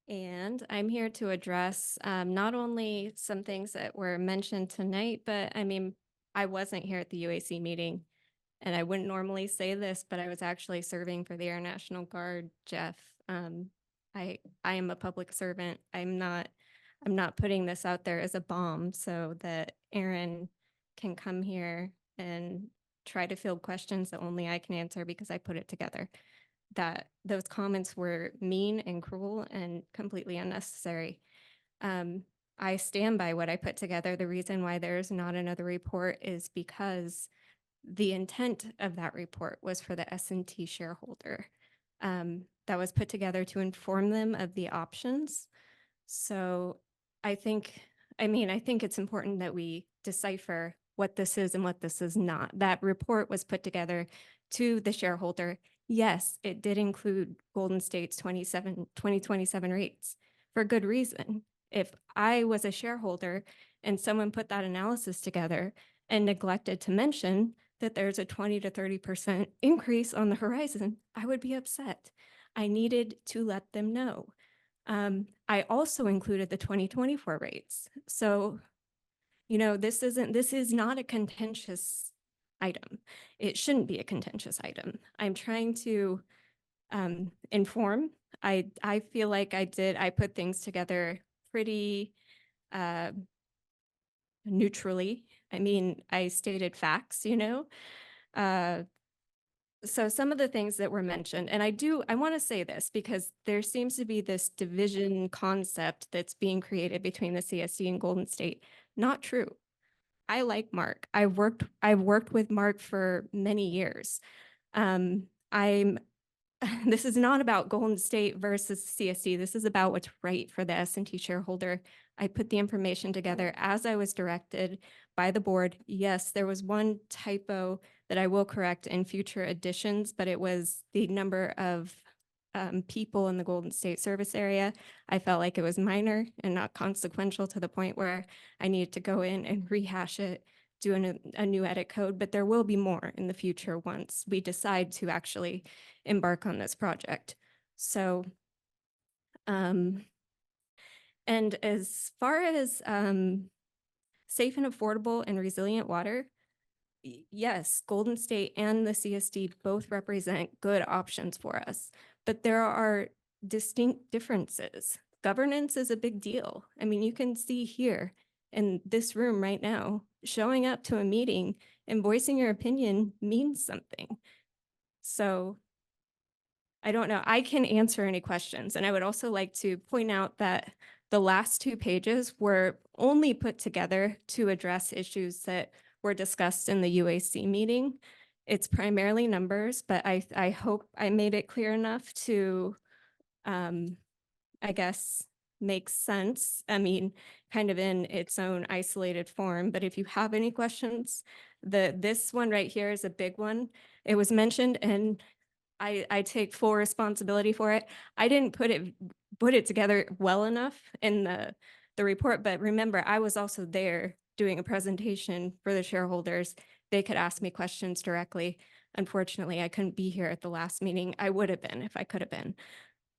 And I'm here to address not only some things that were mentioned tonight, but I mean, I wasn't here at the UAC meeting, and I wouldn't normally say this, but I was actually serving for the Air National Guard, Jeff. I am a public servant. I'm not putting this out there as a bomb so that Aaron can come here and try to field questions that only I can answer because I put it together. That those comments were mean and cruel and completely unnecessary. I stand by what I put together. The reason why there's not another report is because the intent of that report was for the S&T shareholder. That was put together to inform them of the options. So I think it's important that we decipher what this is and what this is not. That report was put together to the shareholder. Yes, it did include Golden State's 2027 rates for good reason. If I was a shareholder and someone put that analysis together and neglected to mention that there's a 20 to 30% increase on the horizon, I would be upset. I needed to let them know. I also included the 2024 rates. So, this is not a contentious item. It shouldn't be a contentious item. I'm trying to inform. I feel like I put things together pretty neutrally. I mean, I stated facts, So some of the things that were mentioned, and I want to say this because there seems to be this division concept that's being created between the CSD and Golden State. Not true. I like Mark. I've worked with Mark for many years. This is not about Golden State versus CSD. This is about what's right for the S&T shareholder. I put the information together as I was directed by the board. Yes, there was one typo that I will correct in future editions, but it was the number of people in the Golden State service area. I felt like it was minor and not consequential to the point where I needed to go in and rehash it, do a new edit code, but there will be more in the future once we decide to actually embark on this project. So, and as far as safe and affordable and resilient water, yes, Golden State and the CSD both represent good options for us, but there are distinct differences. Governance is a big deal. I mean, you can see here in this room right now, showing up to a meeting and voicing your opinion means something. So I don't know. I can answer any questions. And I would also like to point out that the last 2 pages were only put together to address issues that were discussed in the UAC meeting. It's primarily numbers, but I hope I made it clear enough to, I guess, make sense. I mean, kind of in its own isolated form, but if you have any questions, this one right here is a big one. It was mentioned and I take full responsibility for it. I didn't put it together well enough in the report, but remember, I was also there doing a presentation for the shareholders. They could ask me questions directly. Unfortunately, I couldn't be here at the last meeting. I would have been if I could have been.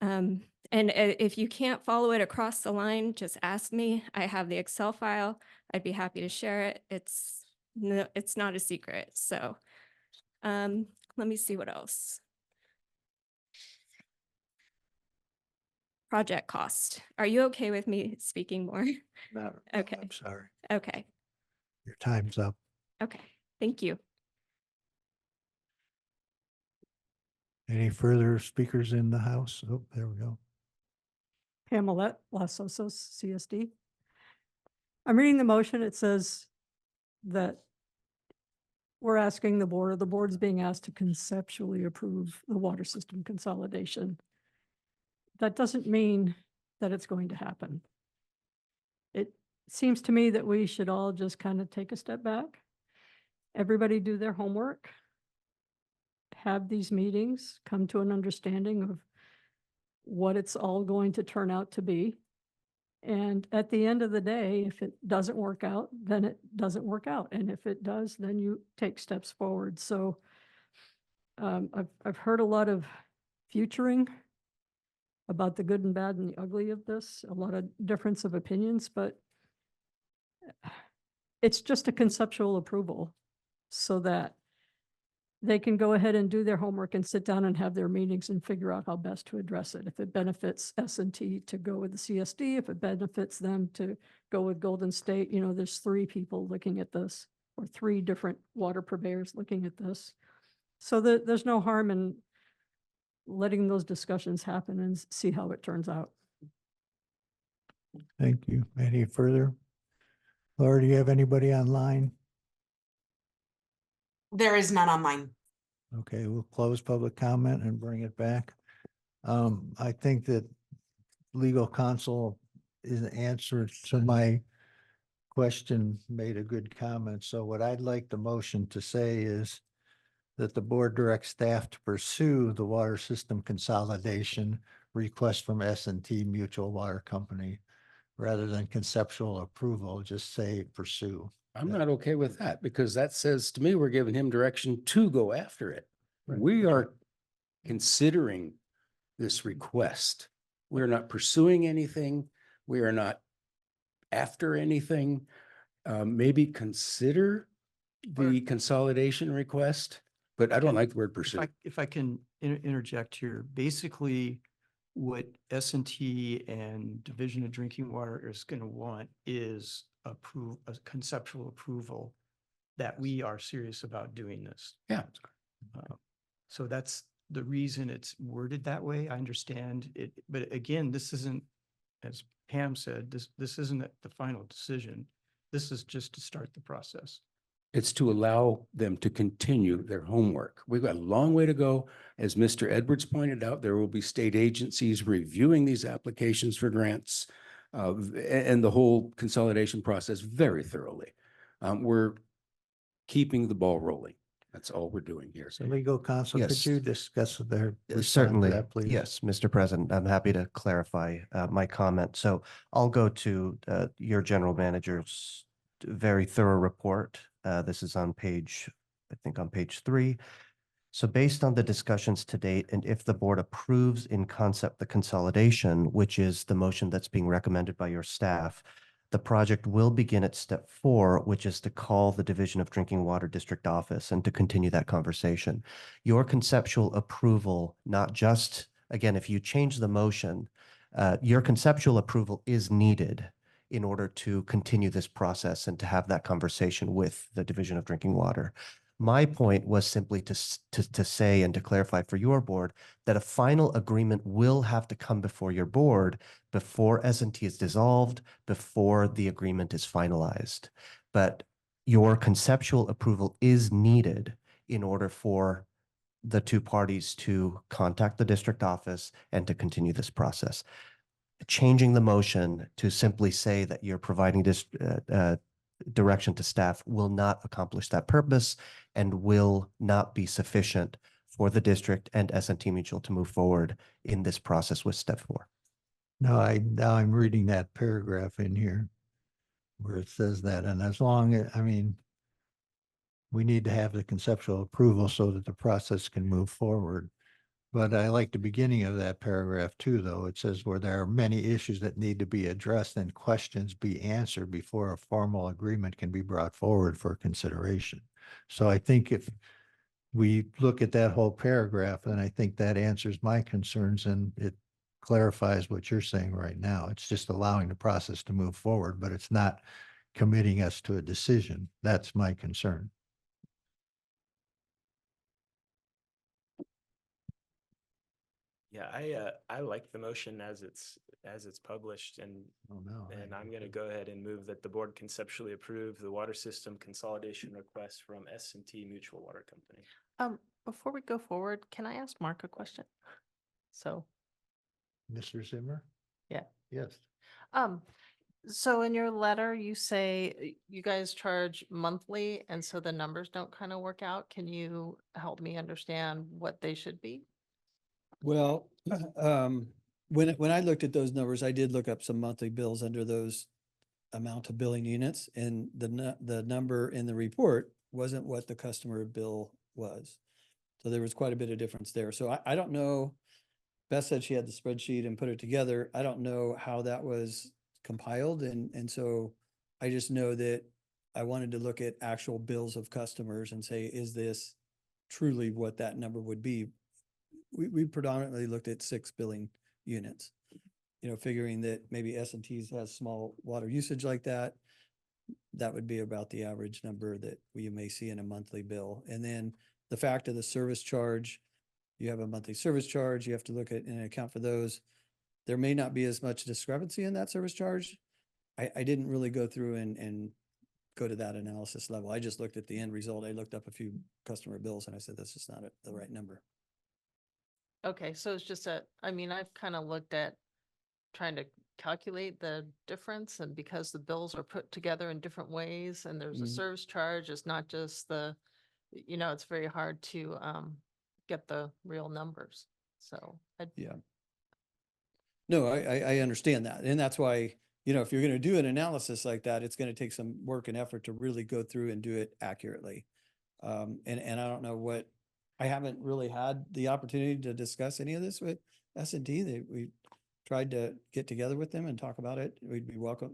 And if you can't follow it across the line, just ask me. I have the Excel file. I'd be happy to share it. It's not a secret. So let me see what else. Project cost. Are you okay with me speaking more? No, Okay. I'm sorry. Okay. Your time's up. Okay. Thank you. Any further speakers in the house? Oh, there we go. Pamela, Los Osos, CSD. I'm reading the motion. It says that we're asking the board, or the board's being asked to conceptually approve the water system consolidation. That doesn't mean that it's going to happen. It seems to me that we should all just kind of take a step back. Everybody do their homework. Have these meetings, come to an understanding of what it's all going to turn out to be. And at the end of the day, if it doesn't work out, then it doesn't work out. And if it does, then you take steps forward. So I've heard a lot of futuring about the good and bad and the ugly of this, a lot of difference of opinions, but it's just a conceptual approval so that they can go ahead and do their homework and sit down and have their meetings and figure out how best to address it. If it benefits S&T to go with the CSD, if it benefits them to go with Golden State, you know, there's 3 people looking at this, or 3 different water purveyors looking at this. So there's no harm in letting those discussions happen and see how it turns out. Thank you. Any further? Laura, do you have anybody online? There is none online. Okay, we'll close public comment and bring it back. I think that legal counsel is an answer to my question, made a good comment. So what I'd like the motion to say is that the board directs staff to pursue the water system consolidation request from S&T Mutual Water Company, rather than conceptual approval, just say pursue. I'm not okay with that because that says to me, we're giving him direction to go after it. Right. We are considering this request. We're not pursuing anything. We are not after anything. Maybe consider the consolidation request, but I don't like the word pursue. If I can interject here, basically what S&T and Division of Drinking Water is going to want is a conceptual approval that we are serious about doing this. Yeah. So that's the reason it's worded that way. I understand it, but again, this isn't, as Pam said, this isn't the final decision. This is just to start the process. It's to allow them to continue their homework. We've got a long way to go. As Mr. Edwards pointed out, there will be state agencies reviewing these applications for grants and the whole consolidation process very thoroughly. We're keeping the ball rolling. That's all we're doing here. So legal counsel, could Yes. you discuss their? respond to Certainly, that, please? yes, Mr. President, I'm happy to clarify my comment. So I'll go to your general manager's very thorough report. This is on page, I think on page 3. So based on the discussions to date, and if the board approves in concept the consolidation, which is the motion that's being recommended by your staff, the project will begin at step 4, which is to call the Division of Drinking Water District Office and to continue that conversation. Your conceptual approval, not just, again, if you change the motion, your conceptual approval is needed in order to continue this process and to have that conversation with the Division of Drinking Water. My point was simply to say and to clarify for your board that a final agreement will have to come before your board before S&T is dissolved, before the agreement is finalized. But your conceptual approval is needed in order for the two parties to contact the district office and to continue this process. Changing the motion to simply say that you're providing this direction to staff will not accomplish that purpose and will not be sufficient for the district and S&T Mutual to move forward in this process with step 4. Now I'm reading that paragraph in here where it says that, and as long as, I mean, we need to have the conceptual approval so that the process can move forward. But I like the beginning of that paragraph too, though. It says where there are many issues that need to be addressed and questions be answered before a formal agreement can be brought forward for consideration. So I think if we look at that whole paragraph, then I think that answers my concerns and it clarifies what you're saying right now. It's just allowing the process to move forward, but it's not committing us to a decision. That's my concern. Yeah, I like the motion as it's published, and Oh, no. I'm gonna go ahead and move that the board conceptually approve the water system consolidation request from S&T Mutual Water Company. Before we go forward, can I ask Mark a question? So, Mr. Zimmer? yeah. Yes. So in your letter, you say you guys charge monthly, and so the numbers don't kind of work out. Can you help me understand what they should be? Well, when I looked at those numbers, I did look up some monthly bills under those amount of billing units, and the number in the report wasn't what the customer bill was. So there was quite a bit of difference there. So I don't know. Beth said she had the spreadsheet and put it together. I don't know how that was compiled, and so I just know that I wanted to look at actual bills of customers and say, is this truly what that number would be? We predominantly looked at 6 billing units, figuring that maybe S&T's has small water usage like that. That would be about the average number that we may see in a monthly bill. And then the fact of the service charge, you have a monthly service charge, you have to look at and account for those. There may not be as much discrepancy in that service charge. I didn't really go through and go to that analysis level. I just looked at the end result. I looked up a few customer bills and I said, this is not the right number. Okay, so it's just I've kind of looked at trying to calculate the difference, and because the bills are put together in different ways and there's a service charge, it's not just it's very hard to get the real numbers. So yeah. No, I understand that. And that's why, if you're going to do an analysis like that, it's going to take some work and effort to really go through and do it accurately. And I don't know I haven't really had the opportunity to discuss any of this with S&T. We tried to get together with them and talk about it. We'd be welcome,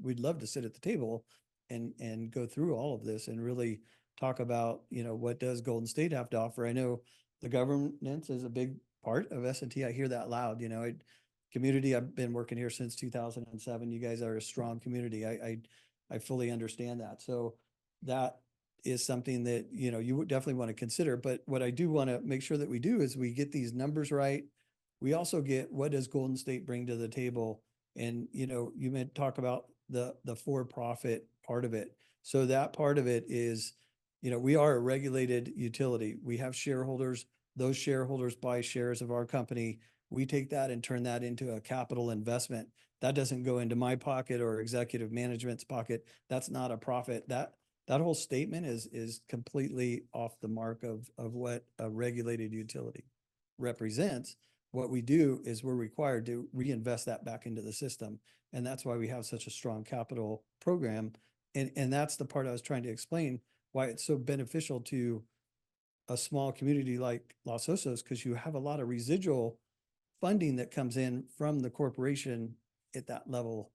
we'd love to sit at the table and go through all of this and really talk about, what does Golden State have to offer? I know the governance is a big part of S&T. I hear that loud, community. I've been working here since 2007. You guys are a strong community. I fully understand that. So that is something that, you would definitely want to consider. But what I do want to make sure that we do is we get these numbers right. We also get, what does Golden State bring to the table? And, you meant talk about the for-profit part of it. So that part of it is, we are a regulated utility. We have shareholders. Those shareholders buy shares of our company. We take that and turn that into a capital investment. That doesn't go into my pocket or executive management's pocket. That's not a profit. That whole statement is completely off the mark of what a regulated utility represents. What we do is we're required to reinvest that back into the system. And that's why we have such a strong capital program. And that's the part I was trying to explain why it's so beneficial to a small community like Los Osos, because you have a lot of residual funding that comes in from the corporation at that level.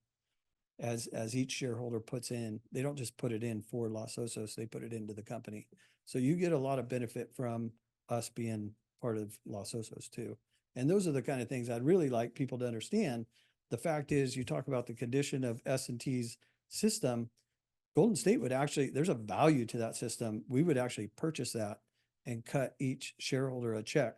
As each shareholder puts in, they don't just put it in for Los Osos, they put it into the company. So you get a lot of benefit from us being part of Los Osos too. And those are the kind of things I'd really like people to understand. The fact is, you talk about the condition of S&T's system. Golden State would actually, there's a value to that system. We would actually purchase that and cut each shareholder a check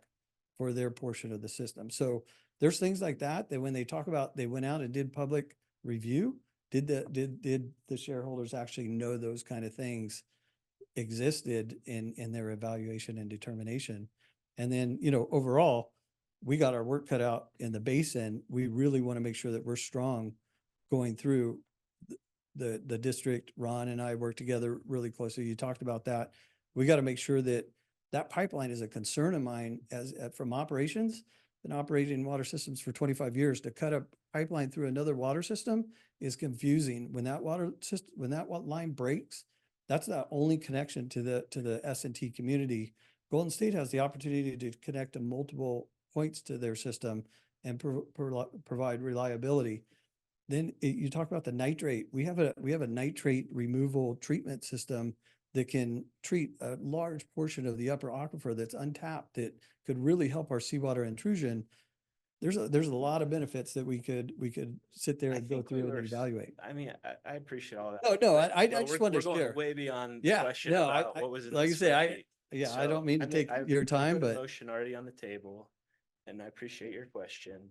for their portion of the system. So there's things like that, that when they talk about, they went out and did public review, did the shareholders actually know those kind of things existed in their evaluation and determination? And then, you know, overall, we got our work cut out in the basin. We really want to make sure that we're strong going through the district. Ron and I work together really closely. You talked about that. We got to make sure that that pipeline is a concern of mine as from operations. Been operating water systems for 25 years. To cut a pipeline through another water system is confusing. When that water system, when that line breaks, that's the only connection to the S&T community. Golden State has the opportunity to connect to multiple points to their system and provide reliability. Then you talk about the nitrate. We have a nitrate removal treatment system that can treat a large portion of the upper aquifer that's untapped, that could really help our seawater intrusion. There's a lot of benefits that we could sit there and go through and evaluate. I mean, I appreciate all that. No, but- I but just we're- wanted we're to going share. Way beyond the Yeah, question no, about what was in like the I say, spreadsheet. I don't mean to take your time, put a but motion already on the table, and I appreciate your question.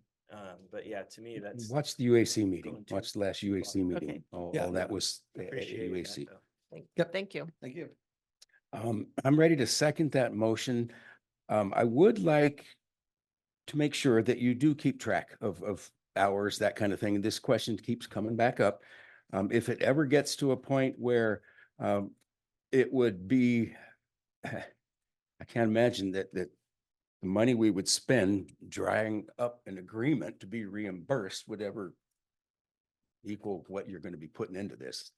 But yeah, to me, that's. Watch the UAC meeting. going too Watch the last UAC far. meeting. Okay. All that was at Appreciate that, UAC. though. Thank you. thank you. I'm ready to second that motion. I would like to make sure that you do keep track of hours, that kind of thing. This question keeps coming back up. If it ever gets to a point where it would be, I can't imagine that the money we would spend drying up an agreement to be reimbursed would ever equal what you're going to be putting into this.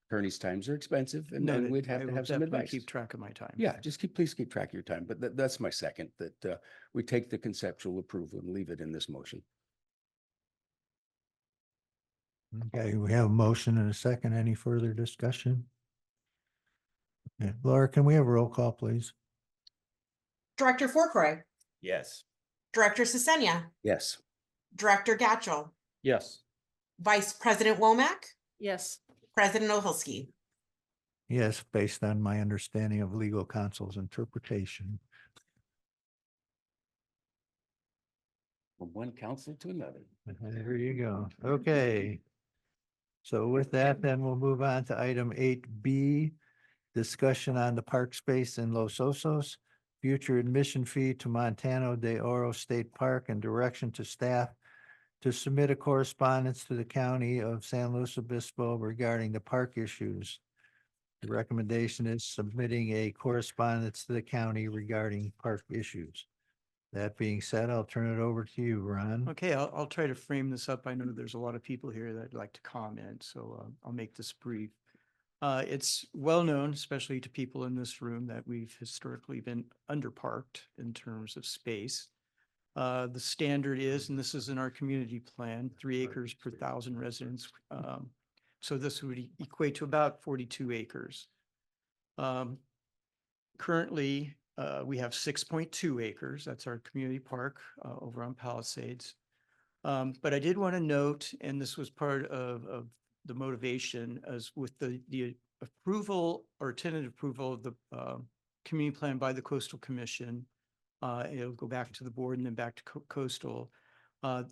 Attorney's times are expensive, and Noted. we'd have I to will have some definitely advice. Keep track of my time. Yeah, just please keep track of your time. But that's my second, that we take the conceptual approval and leave it in this motion. Okay, we have a motion and a second. Any further discussion? Okay, Laura, can we have a roll call, please? Director Forcroy, Yes. Director Sisenia, Yes. Director Gatchell, Yes. Vice President Womack, Yes. President Ohelski. Yes, based on my understanding of legal counsel's interpretation. From one council to another. There you go. Okay. So with that, then we'll move on to item 8B, discussion on the park space in Los Osos, future admission fee to Montano de Oro State Park, and direction to staff to submit a correspondence to the county of San Luis Obispo regarding the park issues. The recommendation is submitting a correspondence to the county regarding park issues. That being said, I'll turn it over to you, Ron. Okay, I'll try to frame this up. I know there's a lot of people here that'd like to comment, so I'll make this brief. It's well known, especially to people in this room, that we've historically been underparked in terms of space. The standard is, and this is in our community plan, 3 acres per 1,000 residents. So this would equate to about 42 acres. Currently, we have 6.2 acres. That's our community park over on Palisades. But I did want to note, and this was part of the motivation, as with the approval or tentative approval of the community plan by the Coastal Commission. It'll go back to the board and then back to Coastal.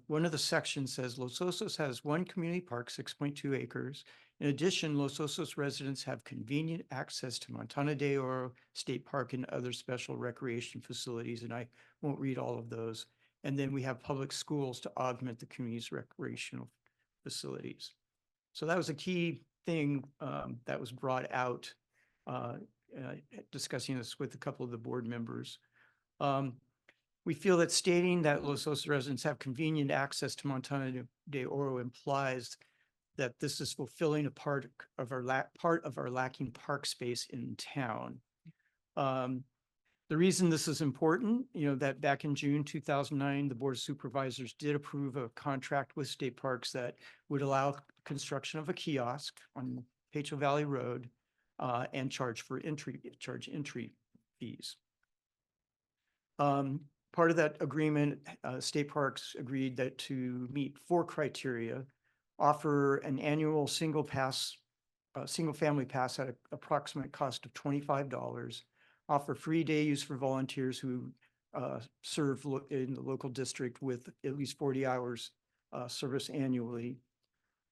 One of the sections says Los Osos has 1 community park, 6.2 acres. In addition, Los Osos residents have convenient access to Montana de Oro State Park and other special recreation facilities, and I won't read all of those. And then we have public schools to augment the community's recreational facilities. So that was a key thing that was brought out discussing this with a couple of the board members. We feel that stating that Los Osos residents have convenient access to Montana de Oro implies that this is fulfilling a part of our lacking park space in town. The reason this is important, that back in June 2009, the Board of Supervisors did approve a contract with state parks that would allow construction of a kiosk on Pacho Valley Road and charge entry fees. Part of that agreement, state parks agreed that to meet 4 criteria, offer an annual single pass a single-family pass at an approximate cost of $25. Offer free day use for volunteers who serve in the local district with at least 40 hours service annually.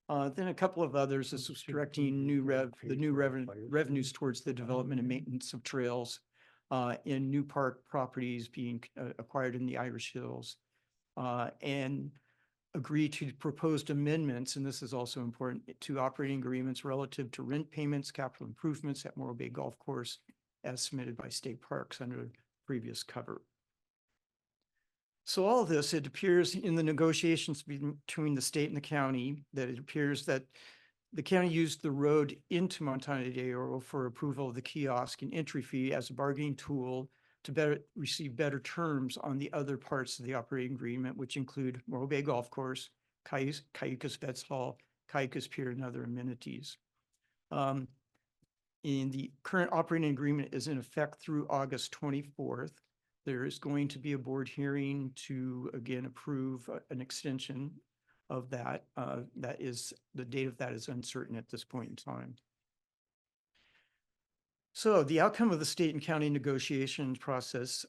Then a couple of others, this was directing the new revenues towards the development and maintenance of trails in new park properties being acquired in the Irish Hills. And agree to proposed amendments, and this is also important, to operating agreements relative to rent payments, capital improvements at Morro Bay Golf Course as submitted by state parks under previous cover. So all of this, it appears in the negotiations between the state and the county that it appears that the county used the road into Montana de Oro for approval of the kiosk and entry fee as a bargaining tool to receive better terms on the other parts of the operating agreement, which include Morro Bay Golf Course, Cayucas Vets Hall, Cayucas Pier, and other amenities. In the current operating agreement is in effect through August 24th. There is going to be a board hearing to again approve an extension of that. That is, the date of that is uncertain at this point in time. So the outcome of the state and county negotiations process,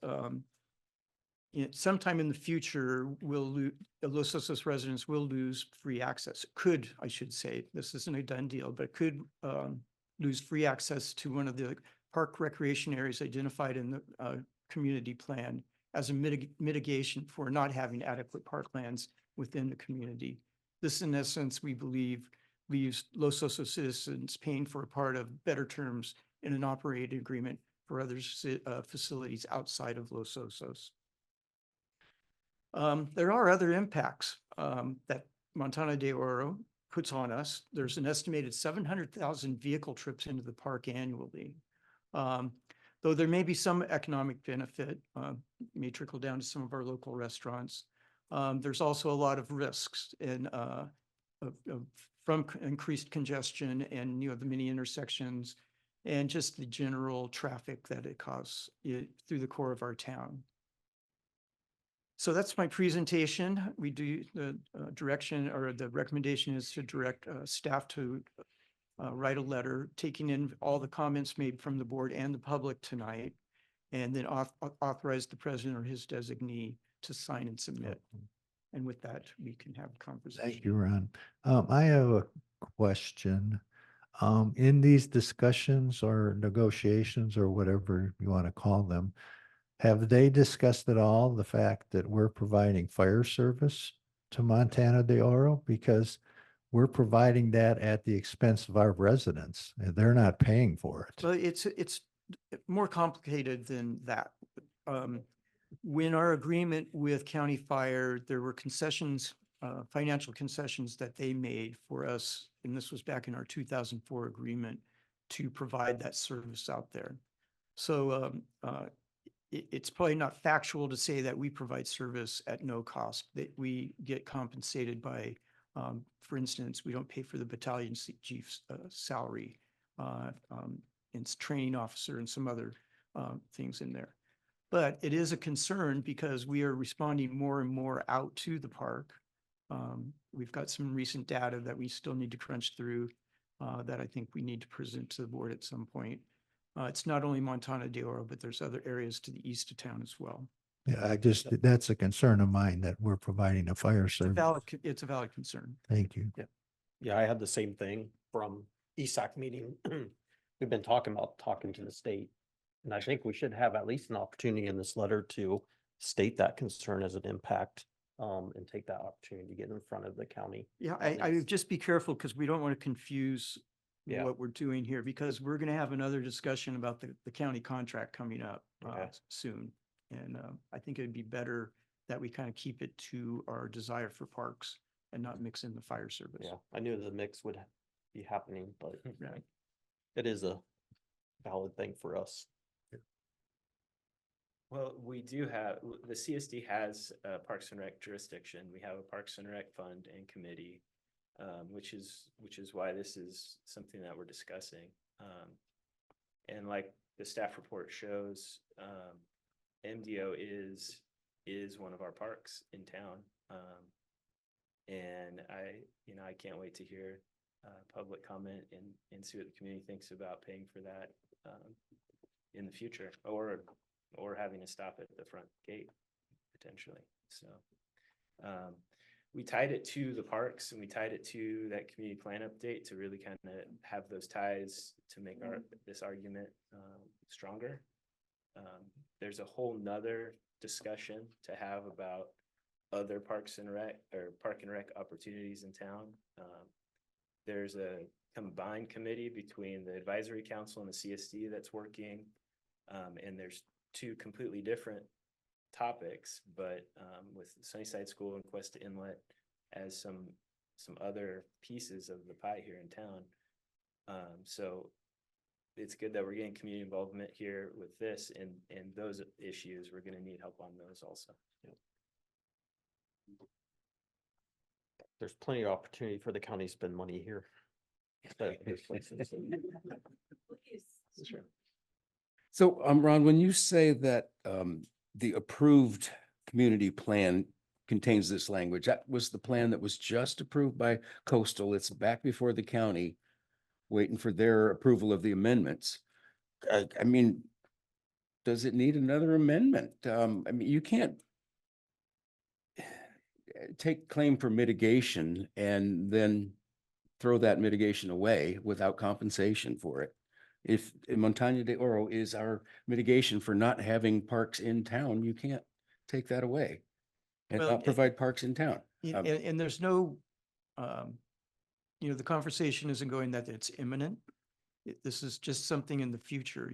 sometime in the future, Los Osos residents will lose free access. Could, I should say, this isn't a done deal, but could lose free access to one of the park recreation areas identified in the community plan as a mitigation for not having adequate parklands within the community. This, in essence, we believe, leaves Los Osos citizens paying for a part of better terms in an operating agreement for other facilities outside of Los Osos. There are other impacts that Montana de Oro puts on us. There's an estimated 700,000 vehicle trips into the park annually. Though there may be some economic benefit, may trickle down to some of our local restaurants. There's also a lot of risks from increased congestion and the many intersections and just the general traffic that it causes through the core of our town. So that's my presentation. We do the direction, or the recommendation is to direct staff to write a letter taking in all the comments made from the board and the public tonight, and then authorize the president or his designee to sign and submit. And with that, we can have a conversation. Thank you, Ron. I have a question. In these discussions or negotiations or whatever you want to call them, have they discussed at all the fact that we're providing fire service to Montana de Oro? Because we're providing that at the expense of our residents, and they're not paying for it. Well, it's more complicated than that. When our agreement with County Fire, there were concessions, financial concessions that they made for us, and this was back in our 2004 agreement to provide that service out there. So it's probably not factual to say that we provide service at no cost, that we get compensated by, for instance, we don't pay for the battalion chief's salary, and training officer and some other things in there. But it is a concern because we are responding more and more out to the park. We've got some recent data that we still need to crunch through that I think we need to present to the board at some point. It's not only Montana de Oro, but there's other areas to the east of town as well. Yeah, that's a concern of mine that we're providing a fire service. It's a valid concern. Thank you. Yeah, I had the same thing from ESAC meeting. We've been talking to the state. And I think we should have at least an opportunity in this letter to state that concern as an impact, and take that opportunity to get in front of the county. Yeah, I would just be careful because we don't want to confuse what we're doing here, because we're going to have another discussion about the county contract coming up soon. And I think it'd be better that we kind of keep it to our desire for parks and not mix in the fire service. Yeah, I knew the mix would be happening, but it is a valid thing for us. Well, we do have, the CSD has a Parks and Rec jurisdiction. We have a Parks and Rec fund and committee, which is why this is something that we're discussing. And like the staff report shows, MDO is one of our parks in town. And I can't wait to hear public comment and see what the community thinks about paying for that in the future, or having to stop at the front gate potentially. So we tied it to the parks, and we tied it to that community plan update to really kind of have those ties to make this argument stronger. There's a whole nother discussion to have about other parks and rec or park and rec opportunities in town. There's a combined committee between the advisory council and the CSD that's working. And there's two completely different topics, but with Sunnyside School and Questa Inlet as some other pieces of the pie here in town. So it's good that we're getting community involvement here with this, and those issues, we're going to need help on those also. There's plenty of opportunity for the county to spend money here. Sure. So, Ron, when you say that the approved community plan contains this language, that was the plan that was just approved by Coastal. It's back before the county, waiting for their approval of the amendments. I mean, does it need another amendment? I mean, you can't take claim for mitigation and then throw that mitigation away without compensation for it. If Montaña de Oro is our mitigation for not having parks in town, you can't take that away and Well, not provide parks in town. And there's no, the conversation isn't going that it's imminent. This is just something in the future,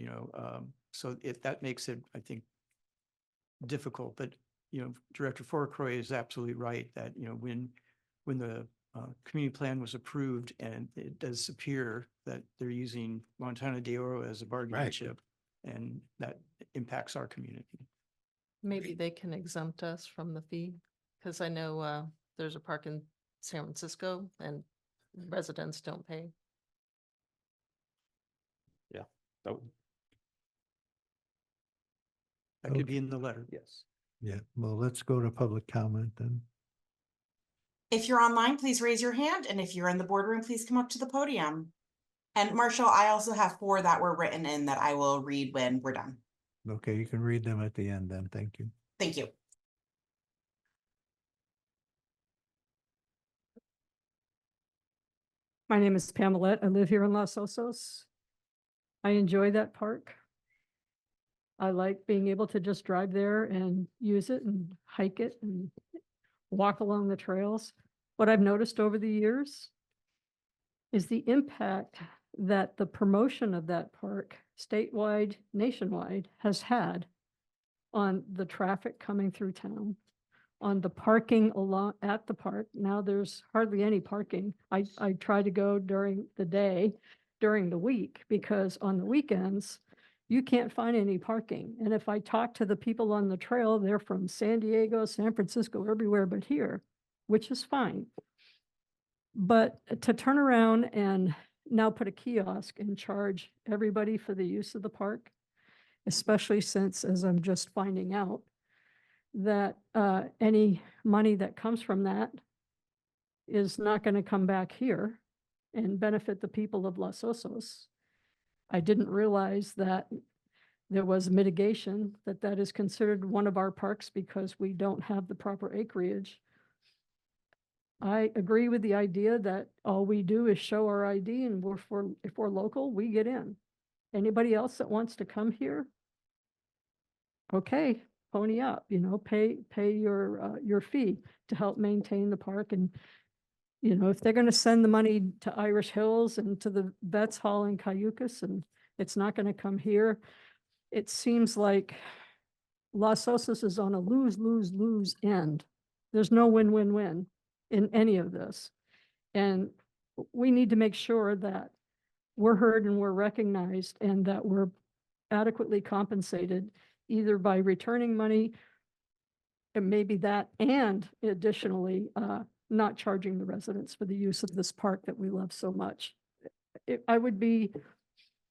so that makes it, I think, difficult. But, Director Fourcroy is absolutely right that, when the community plan was approved, and it does appear that they're using Montana de Oro as a bargaining chip, and that impacts our community. Maybe they can exempt us from the fee, because I know there's a park in San Francisco and residents don't pay. Yeah, that would. That could be in the letter. Yes. Yeah, well, let's go to public comment then. If you're online, please raise your hand. And if you're in the boardroom, please come up to the podium. And Marshall, I also have 4 that were written in that I will read when we're done. Okay, you can read them at the end then. Thank you. Thank you. My name is Pamela. I live here in Los Osos. I enjoy that park. I like being able to just drive there and use it and hike it and walk along the trails. What I've noticed over the years is the impact that the promotion of that park, statewide, nationwide, has had on the traffic coming through town, on the parking along at the park. Now there's hardly any parking. I try to go during the day, during the week, because on the weekends, you can't find any parking. And if I talk to the people on the trail, they're from San Diego, San Francisco, everywhere but here, which is fine. But to turn around and now put a kiosk and charge everybody for the use of the park, especially since, as I'm just finding out, that any money that comes from that is not going to come back here and benefit the people of Los Osos. I didn't realize that there was mitigation, that is considered one of our parks because we don't have the proper acreage. I agree with the idea that all we do is show our ID, and if we're local, we get in. Anybody else that wants to come here, okay, pony up, pay your fee to help maintain the park. And if they're going to send the money to Irish Hills and to the Vets Hall in Cayucas, and it's not going to come here, it seems like Los Osos is on a lose end. There's no win-win-win in any of this. And we need to make sure that we're heard and we're recognized, and that we're adequately compensated, either by returning money, and maybe that, and additionally, not charging the residents for the use of this park that we love so much. I would be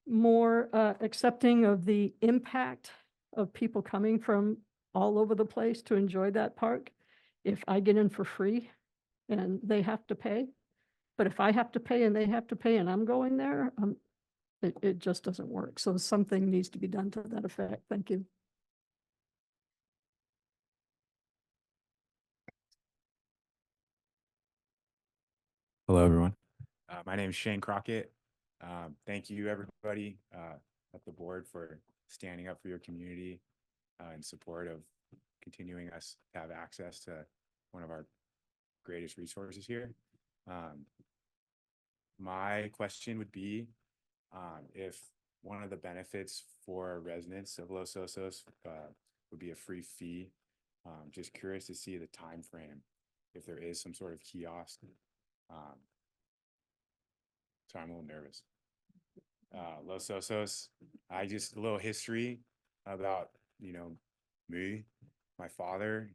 more accepting of the impact of people coming from all over the place to enjoy that park if I get in for free and they have to pay. But if I have to pay and they have to pay and I'm going there, it just doesn't work. So something needs to be done to that effect. Thank you. Hello, everyone. My name is Shane Crockett. Thank you, everybody at the board for standing up for your community in support of continuing us to have access to one of our greatest resources here. My question would be if one of the benefits for residents of Los Osos would be a free fee. Just curious to see the time frame, if there is some sort of kiosk. So I'm a little nervous. Los Osos, a little history about, me, my father,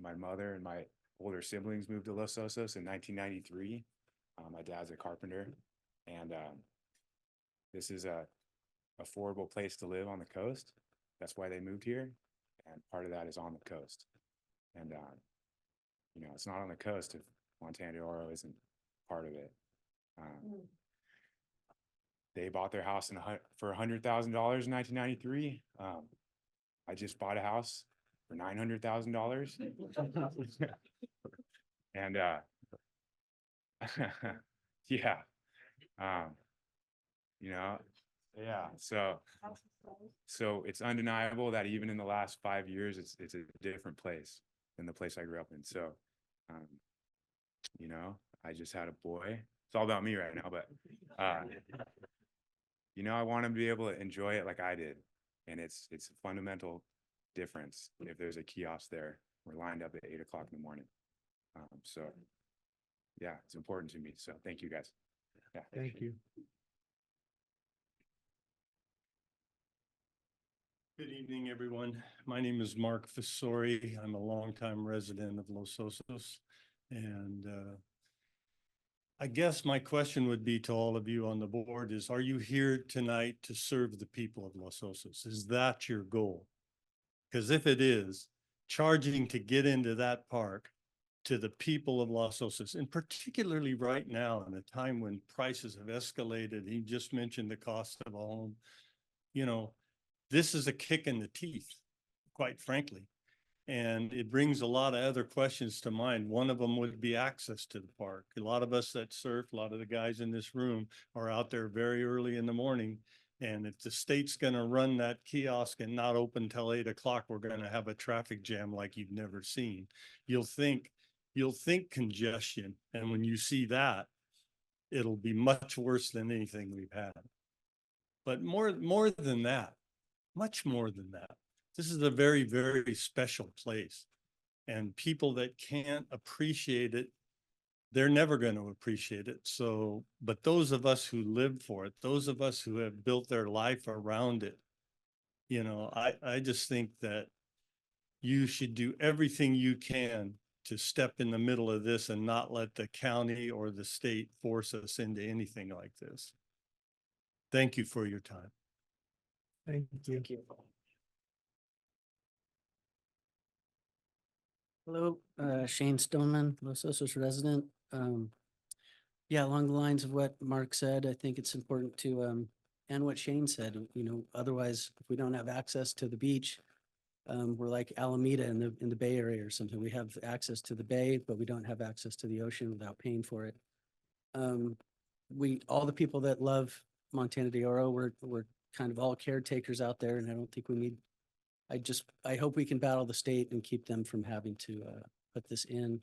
my mother and my older siblings moved to Los Osos in 1993. My dad's a carpenter, and this is a affordable place to live on the coast. That's why they moved here, and part of that is on the coast. And it's not on the coast if Montana de Oro isn't part of it. They bought their house for $100,000 in 1993. I just bought a house for $900,000. And yeah, yeah. So it's undeniable that even in the last 5 years, it's a different place than the place I grew up in. So, I just had a boy. It's all about me right now, but I want him to be able to enjoy it like I did. And it's a fundamental difference if there's a kiosk there. We're lined up at 8 o'clock in the morning. So yeah, it's important to me. So thank you guys. Yeah. Thank you. Good evening, everyone. My name is Mark Fessori. I'm a longtime resident of Los Osos. And I guess my question would be to all of you on the board is, are you here tonight to serve the people of Los Osos? Is that your goal? Because if it is, charging to get into that park to the people of Los Osos, and particularly right now in a time when prices have escalated, he just mentioned the cost of a home, this is a kick in the teeth, quite frankly. And it brings a lot of other questions to mind. One of them would be access to the park. A lot of us that surf, a lot of the guys in this room are out there very early in the morning. And if the state's going to run that kiosk and not open till 8 o'clock, we're going to have a traffic jam like you've never seen. You'll think congestion. And when you see that, it'll be much worse than anything we've had. But more than that, much more than that. This is a very, very special place, and people that can't appreciate it, they're never going to appreciate it. So, but those of us who live for it, those of us who have built their life around it, I just think that you should do everything you can to step in the middle of this and not let the county or the state force us into anything like this. Thank you for your time. Thank you. Hello, Shane Stoneman, Los Osos resident. Yeah, along the lines of what Mark said, I think it's important to, and what Shane said, otherwise, if we don't have access to the beach, we're like Alameda in the Bay Area or something. We have access to the bay, but we don't have access to the ocean without paying for it. All the people that love Montana de Oro, we're kind of all caretakers out there, and I don't think we need. I hope we can battle the state and keep them from having to put this in.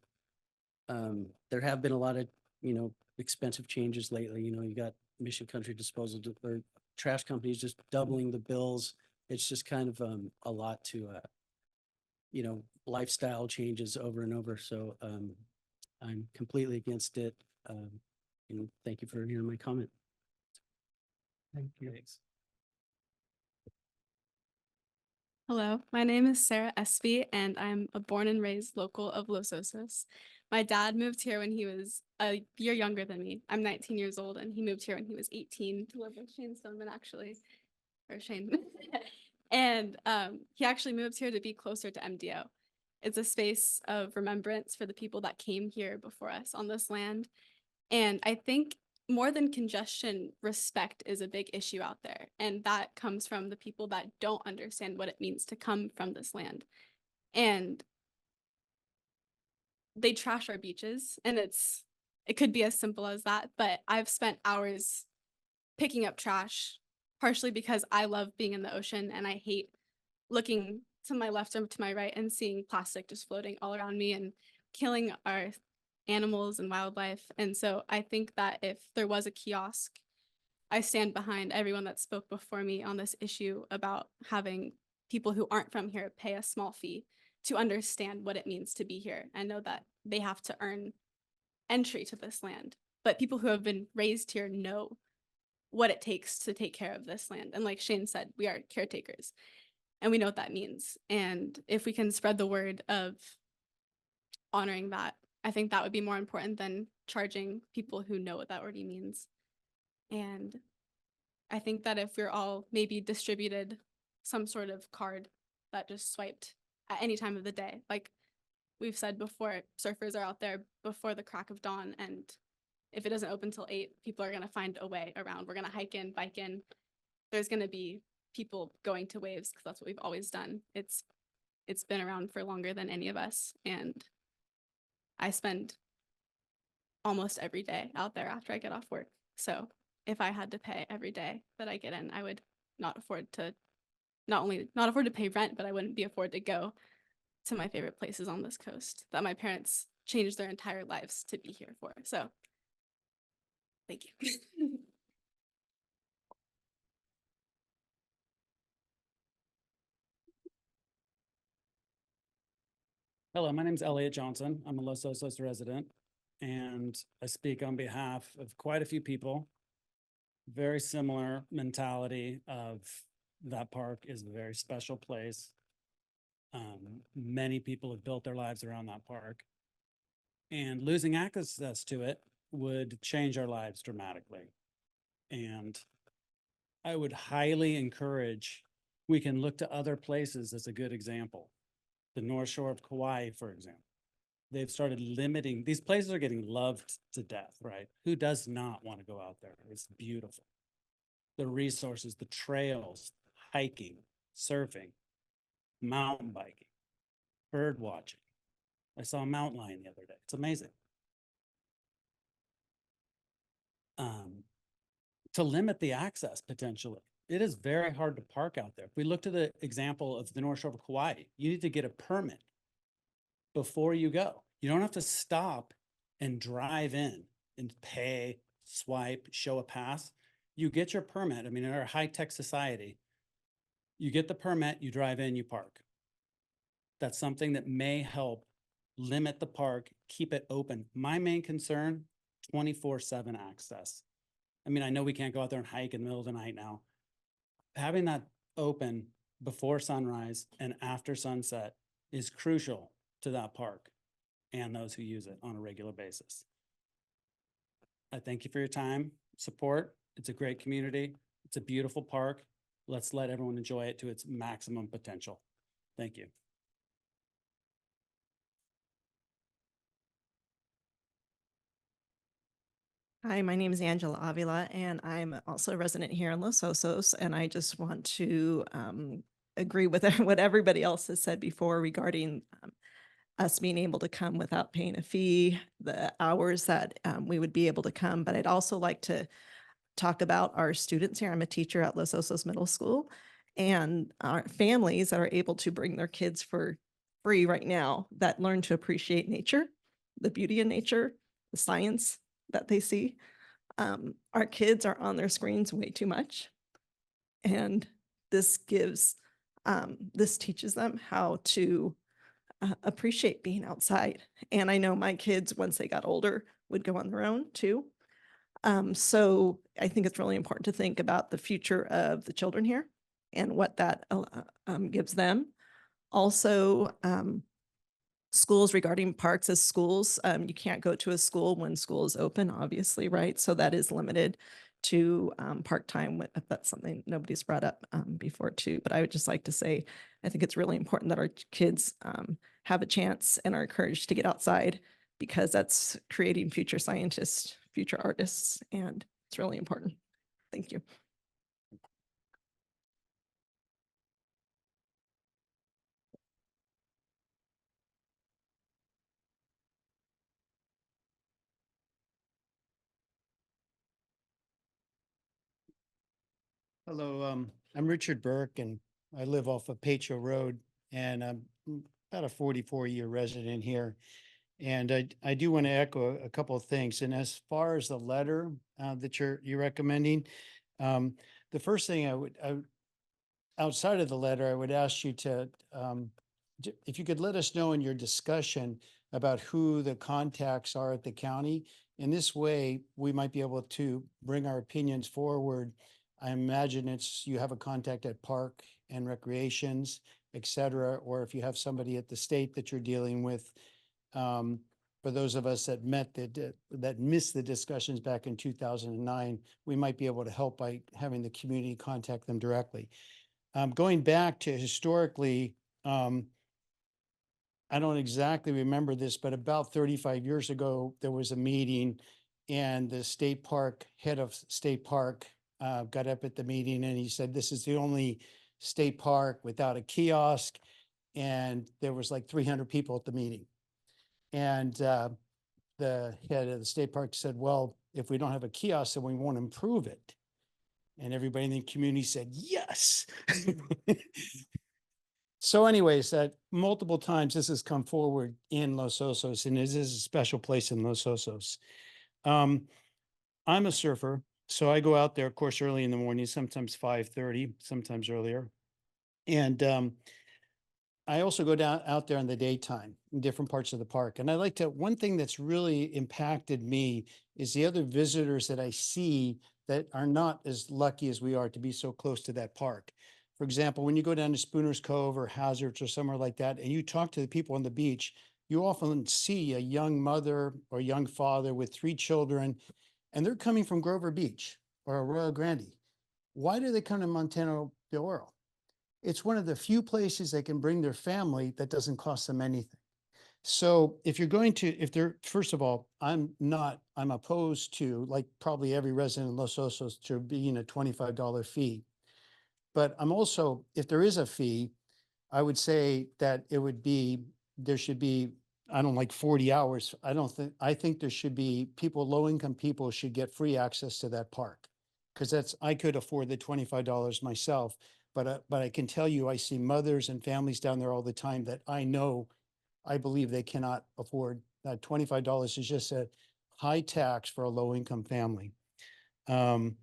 There have been a lot of, expensive changes lately. You got Mission Country Disposal or trash companies just doubling the bills. It's just kind of a lot to, lifestyle changes over and over. So I'm completely against it. Thank you for hearing my comment. Thank you. Thanks. Hello, my name is Sarah Espy, and I'm a born and raised local of Los Osos. My dad moved here when he was a year younger than me. I'm 19 years old, and he moved here when he was 18 to live with Shane Stoneman, actually, or Shane. And he actually moved here to be closer to MDO. It's a space of remembrance for the people that came here before us on this land. And I think more than congestion, respect is a big issue out there. And that comes from the people that don't understand what it means to come from this land. And they trash our beaches, and it could be as simple as that, but I've spent hours picking up trash, partially because I love being in the ocean and I hate looking to my left or to my right and seeing plastic just floating all around me and killing our animals and wildlife. And so I think that if there was a kiosk, I stand behind everyone that spoke before me on this issue about having people who aren't from here pay a small fee to understand what it means to be here and know that they have to earn entry to this land. But people who have been raised here know what it takes to take care of this land. And like Shane said, we are caretakers and we know what that means. And if we can spread the word of honoring that, I think that would be more important than charging people who know what that already means. And I think that if we're all maybe distributed some sort of card that just swiped at any time of the day, like we've said before, surfers are out there before the crack of dawn, and if it doesn't open till 8, people are going to find a way around. We're going to hike in, bike in. There's going to be people going to waves because that's what we've always done. It's been around for longer than any of us, and I spend almost every day out there after I get off work. So if I had to pay every day that I get in, I would not only not afford to pay rent, but I wouldn't be afford to go to my favorite places on this coast that my parents changed their entire lives to be here for. So thank you. Hello, my name is Elliot Johnson. I'm a Los Osos resident, and I speak on behalf of quite a few people. Very similar mentality of that park is a very special place. Many people have built their lives around that park, and losing access to it would change our lives dramatically. And I would highly encourage, we can look to other places as a good example. The North Shore of Kauai, for example. They've started limiting, these places are getting loved to death, right? Who does not want to go out there? It's beautiful. The resources, the trails, hiking, surfing, mountain biking, bird watching. I saw a mountain lion the other day. It's amazing. To limit the access potentially, it is very hard to park out there. If we look to the example of the North Shore of Kauai, you need to get a permit before you go. You don't have to stop and drive in and pay, swipe, show a pass. You get your permit. I mean, in our high-tech society, you get the permit, you drive in, you park. That's something that may help limit the park, keep it open. My main concern, 24/7 access. I mean, I know we can't go out there and hike in the middle of the night now. Having that open before sunrise and after sunset is crucial to that park and those who use it on a regular basis. I thank you for your time, support. It's a great community. It's a beautiful park. Let's let everyone enjoy it to its maximum potential. Thank you. Hi, my name is Angela Avila, and I'm also a resident here in Los Osos, and I just want to agree with what everybody else has said before regarding us being able to come without paying a fee, the hours that we would be able to come. But I'd also like to talk about our students here. I'm a teacher at Los Osos Middle School, and our families that are able to bring their kids for free right now that learn to appreciate nature, the beauty of nature, the science that they see. Our kids are on their screens way too much. And this teaches them how to appreciate being outside. And I know my kids, once they got older, would go on their own too. So I think it's really important to think about the future of the children here and what that gives them. Also, schools regarding parks as schools, you can't go to a school when school is open, obviously, right? So that is limited to park time. If that's something nobody's brought up before too. But I would just like to say, I think it's really important that our kids have a chance and are encouraged to get outside, because that's creating future scientists, future artists, and it's really important. Thank you. Hello, I'm Richard Burke and I live off of Pacho Road and I'm about a 44-year resident here. And I do want to echo a couple of things. And as far as the letter that you're recommending, the first thing outside of the letter, I would ask you to, if you could let us know in your discussion about who the contacts are at the county. In this way, we might be able to bring our opinions forward. I imagine you have a contact at Park and Recreations, et cetera, or if you have somebody at the state that you're dealing with. For those of us that that missed the discussions back in 2009, we might be able to help by having the community contact them directly. Going back to historically, I don't exactly remember this, but about 35 years ago, there was a meeting and the state park, head of state park, got up at the meeting and he said, this is the only state park without a kiosk. And there was like 300 people at the meeting. And the head of the state park said, well, if we don't have a kiosk, then we won't improve it. And everybody in the community said, yes. So anyways, multiple times this has come forward in Los Osos, and this is a special place in Los Osos. I'm a surfer, so I go out there, of course, early in the morning, sometimes 5:30, sometimes earlier. And I also go out there in the daytime in different parts of the park. And I like to, one thing that's really impacted me is the other visitors that I see that are not as lucky as we are to be so close to that park. For example, when you go down to Spooner's Cove or Hazards or somewhere like that, and you talk to the people on the beach, you often see a young mother or young father with 3 children, and they're coming from Grover Beach or Arroyo Grande. Why do they come to Montana de Oro? It's one of the few places they can bring their family that doesn't cost them anything. So if you're going to, first of all, I'm opposed to, like probably every resident in Los Osos, to being a $25 fee. But I'm also, if there is a fee, I would say that there should be, I don't like 40 hours. I think there should be low income people should get free access to that park. Because I could afford the $25 myself, but I can tell you, I see mothers and families down there all the time that I believe they cannot afford. That $25 is just a high tax for a low income family. And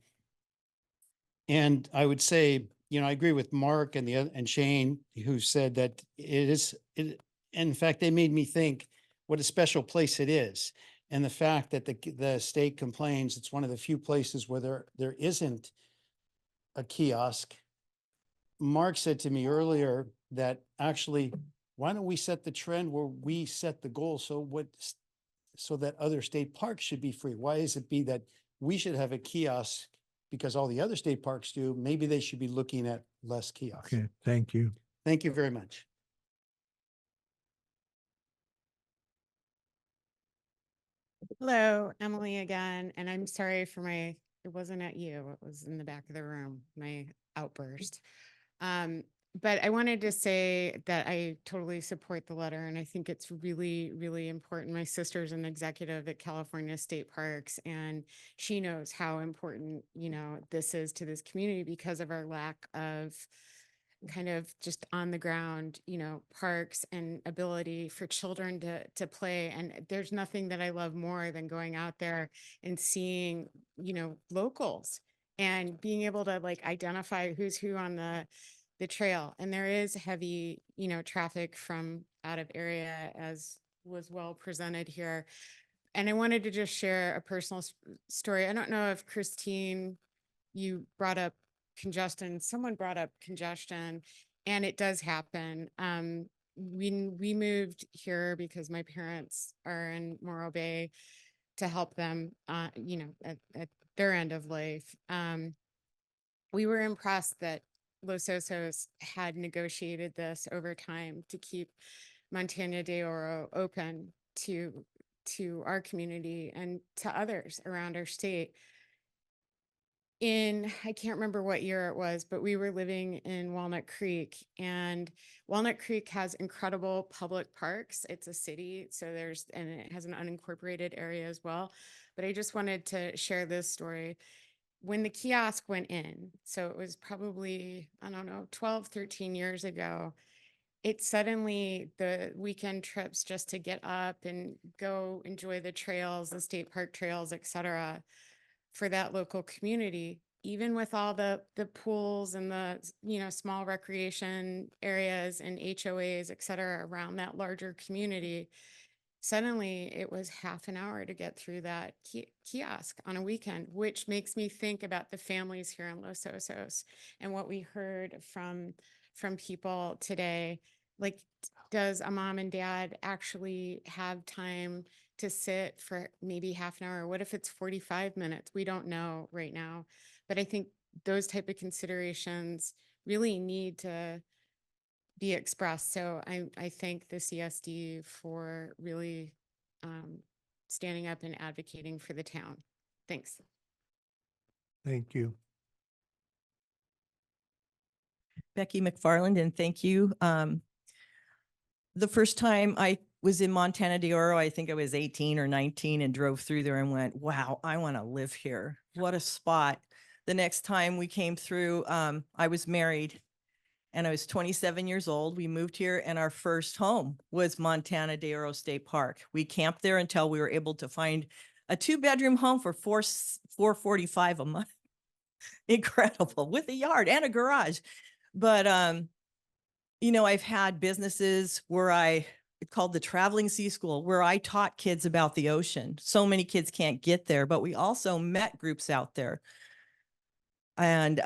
I would say, I agree with Mark and Shane, who said that in fact, they made me think what a special place it is. And the fact that the state complains, it's one of the few places where there isn't a kiosk. Mark said to me earlier that actually, why don't we set the trend where we set the goal so that other state parks should be free? Why is it be that we should have a kiosk because all the other state parks do? Maybe they should be looking at less kiosks. Okay, thank you. Thank you very much. Hello, Emily again, and I'm sorry for it wasn't at you, it was in the back of the room, my outburst. But I wanted to say that I totally support the letter and I think it's really, really important. My sister's an executive at California State Parks and she knows how important, this is to this community because of our lack of kind of just on the ground, parks and ability for children to play. And there's nothing that I love more than going out there and seeing, locals and being able to like identify who's who on the trail. And there is heavy, traffic from out of area, as was well presented here. And I wanted to just share a personal story. I don't know if Christine, you brought up congestion, someone brought up congestion, and it does happen. We moved here because my parents are in Morro Bay to help them, at their end of life. We were impressed that Los Osos had negotiated this over time to keep Montana de Oro open to to our community and to others around our state. I can't remember what year it was, but we were living in Walnut Creek, and Walnut Creek has incredible public parks. It's a city, so and it has an unincorporated area as well. But I just wanted to share this story. When the kiosk went in, so it was probably, I don't know, 12, 13 years ago, it suddenly, the weekend trips just to get up and go enjoy the trails, the state park trails, et cetera, for that local community, even with all the pools and the, small recreation areas and HOAs, et cetera, around that larger community, suddenly it was half an hour to get through that kiosk on a weekend, which makes me think about the families here in Los Osos and what we heard from people today. Like, does a mom and dad actually have time to sit for maybe half an hour? What if it's 45 minutes? We don't know right now. But I think those type of considerations really need to be expressed. So I thank the CSD for really standing up and advocating for the town. Thanks. Thank you. Becky McFarland, and thank you. The first time I was in Montana de Oro, I think I was 18 or 19 and drove through there and went, wow, I want to live here. What a spot. The next time we came through, I was married and I was 27 years old. We moved here and our first home was Montana de Oro State Park. We camped there until we were able to find a 2-bedroom home for $445 a month. Incredible, with a yard and a garage. But, I've had businesses where called the Traveling Sea School, where I taught kids about the ocean. So many kids can't get there, but we also met groups out there. And,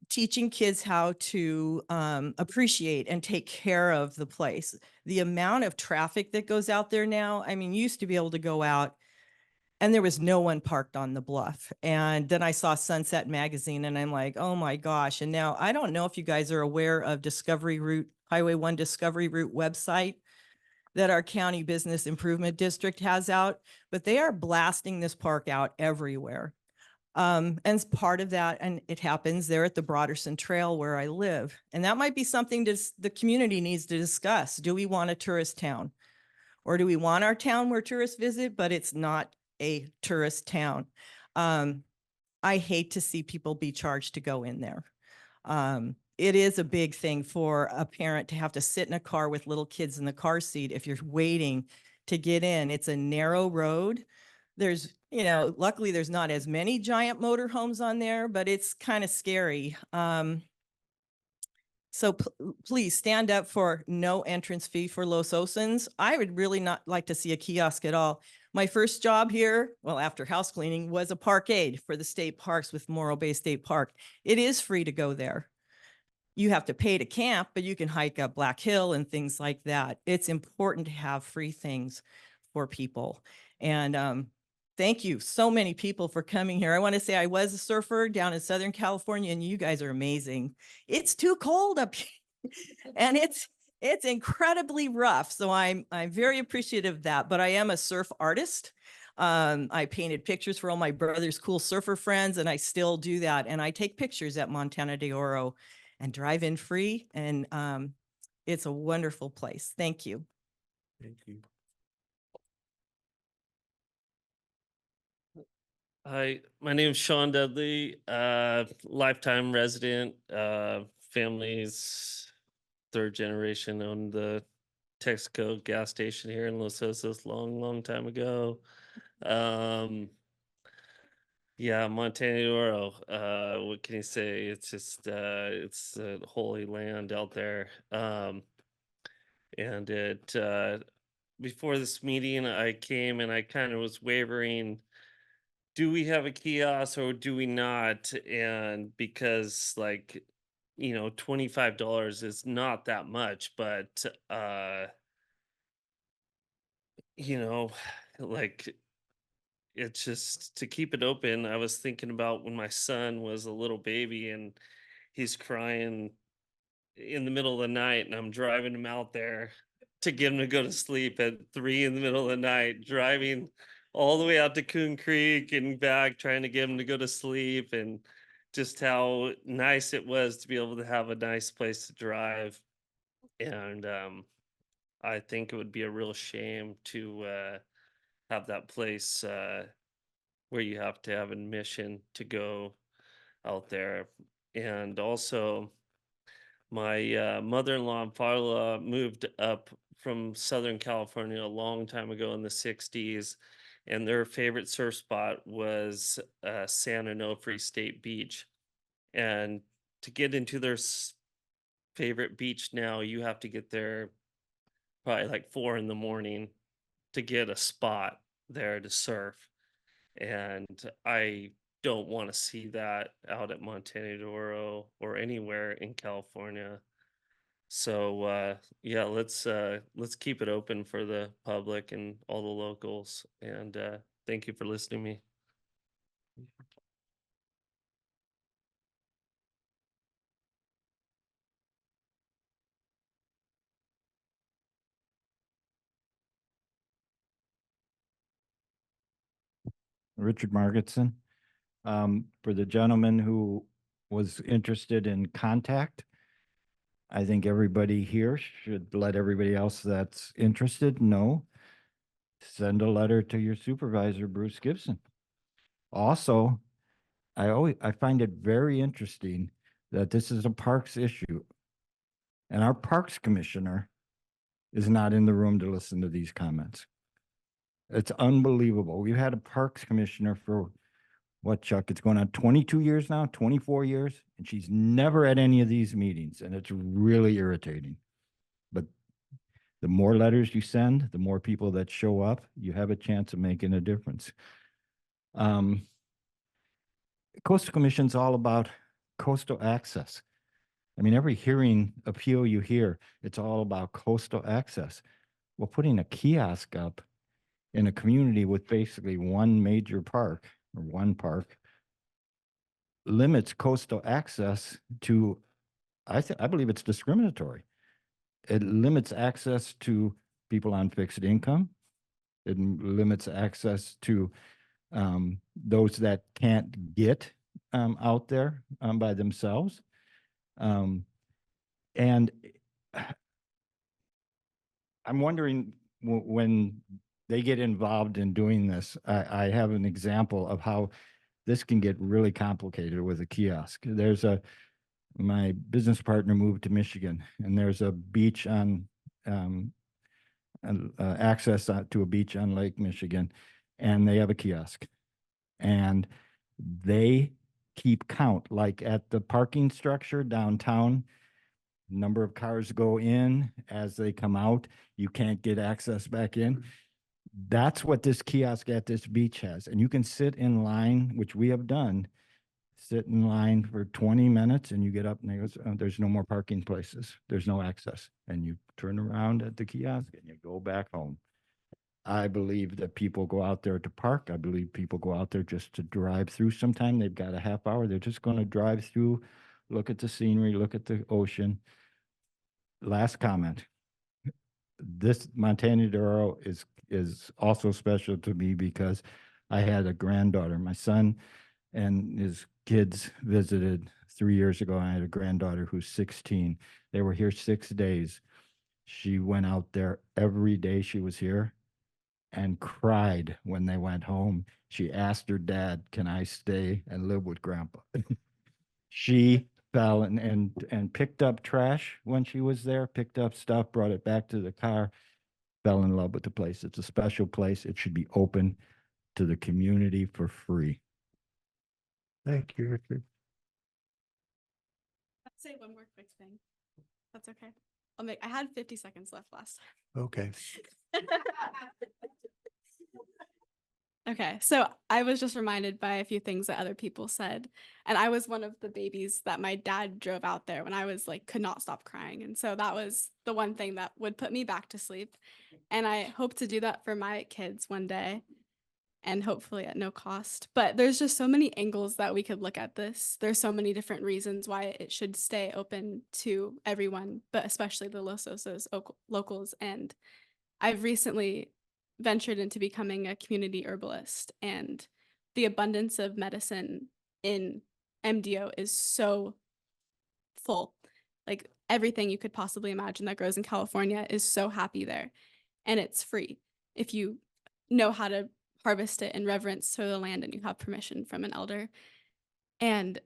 teaching kids how to appreciate and take care of the place. The amount of traffic that goes out there now, I mean, you used to be able to go out and there was no one parked on the bluff. And then I saw Sunset Magazine and I'm like, oh my gosh. And now I don't know if you guys are aware of Highway 1 Discovery Route website that our county business improvement district has out, but they are blasting this park out everywhere. And as part of that, and it happens there at the Broderson Trail where I live. And that might be something the community needs to discuss. Do we want a tourist town? Or do we want our town where tourists visit, but it's not a tourist town? I hate to see people be charged to go in there. It is a big thing for a parent to have to sit in a car with little kids in the car seat if you're waiting to get in. It's a narrow road. There's, luckily there's not as many giant motorhomes on there, but it's kind of scary. So please stand up for no entrance fee for Los Osons. I would really not like to see a kiosk at all. My first job here, well, after house cleaning, was a park aide for the state parks with Morro Bay State Park. It is free to go there. You have to pay to camp, but you can hike up Black Hill and things like that. It's important to have free things for people. And thank you so many people for coming here. I want to say I was a surfer down in Southern California and you guys are amazing. It's too cold up here and it's incredibly rough. So I'm very appreciative of that, but I am a surf artist. I painted pictures for all my brother's cool surfer friends and I still do that. And I take pictures at Montana de Oro and drive in free. And it's a wonderful place. Thank you. Thank you. Hi, my name is Sean Dudley, lifetime resident, family's 3rd generation owned the Texaco gas station here in Los Osos long time ago. Yeah, Montana de Oro, what can you say? It's just, it's a holy land out there. And before this meeting, I came and I kind of was wavering, do we have a kiosk or do we not? And because $25 is not that much, but like it's just to keep it open. I was thinking about when my son was a little baby and he's crying in the middle of the night and I'm driving him out there to get him to go to sleep at 3 in the middle of the night, driving all the way out to Coon Creek and back, trying to get him to go to sleep, and just how nice it was to be able to have a nice place to drive. And I think it would be a real shame to have that place where you have to have admission to go out there. And also, my mother-in-law and father-in-law moved up from Southern California a long time ago in the 60s, and their favorite surf spot was San Onofre State Beach. And to get into their favorite beach now, you have to get there probably like 4 in the morning to get a spot there to surf. And I don't want to see that out at Montana Doro or anywhere in California. So yeah, let's keep it open for the public and all the locals. And thank you for listening to me. Richard Margetson. For the gentleman who was interested in contact, I think everybody here should let everybody else that's interested know. Send a letter to your supervisor, Bruce Gibson. Also, I find it very interesting that this is a parks issue, and our parks commissioner is not in the room to listen to these comments. It's unbelievable. We've had a parks commissioner for what, Chuck? It's going on 22 years now, 24 years, and she's never at any of these meetings, and it's really irritating. But the more letters you send, the more people that show up, you have a chance of making a difference. Coastal Commission's all about coastal access. I mean, every hearing appeal you hear, it's all about coastal access. Well, putting a kiosk up in a community with basically one major park or one park limits coastal access to, I believe it's discriminatory. It limits access to people on fixed income. It limits access to those that can't get out there by themselves. And I'm wondering when they get involved in doing this, I have an example of how this can get really complicated with a kiosk. My business partner moved to Michigan, and there's a beach on access to a beach on Lake Michigan, and they have a kiosk, and they keep count, like at the parking structure downtown. Number of cars go in, as they come out, you can't get access back in. That's what this kiosk at this beach has. And you can sit in line, which we have done, sit in line for 20 minutes, and you get up and they go, "Oh, there's no more parking places. There's no access." And you turn around at the kiosk and you go back home. I believe that people go out there to park. I believe people go out there just to drive through sometime. They've got a half hour. They're just going to drive through, look at the scenery, look at the ocean. Last comment. This Montana Doro is also special to me because I had a granddaughter. My son and his kids visited 3 years ago. I had a granddaughter who's 16. They were here 6 days. She went out there every day she was here and cried when they went home. She asked her dad, "Can I stay and live with Grandpa?" She fell and picked up trash when she was there, picked up stuff, brought it back to the car, fell in love with the place. It's a special place. It should be open to the community for free. Thank you, Richard. I'll say one more quick thing. That's okay. I had 50 seconds left last Okay. time. Okay, so I was just reminded by a few things that other people said. And I was one of the babies that my dad drove out there when I was like, could not stop crying. And so that was the one thing that would put me back to sleep. And I hope to do that for my kids one day. and hopefully at no cost. But there's just so many angles that we could look at this. There's so many different reasons why it should stay open to everyone, but especially the Los Osos locals. And I've recently ventured into becoming a community herbalist, and the abundance of medicine in MDO is so full. Like everything you could possibly imagine that grows in California is so happy there, and it's free if you know how to harvest it in reverence to the land and you have permission from an elder. And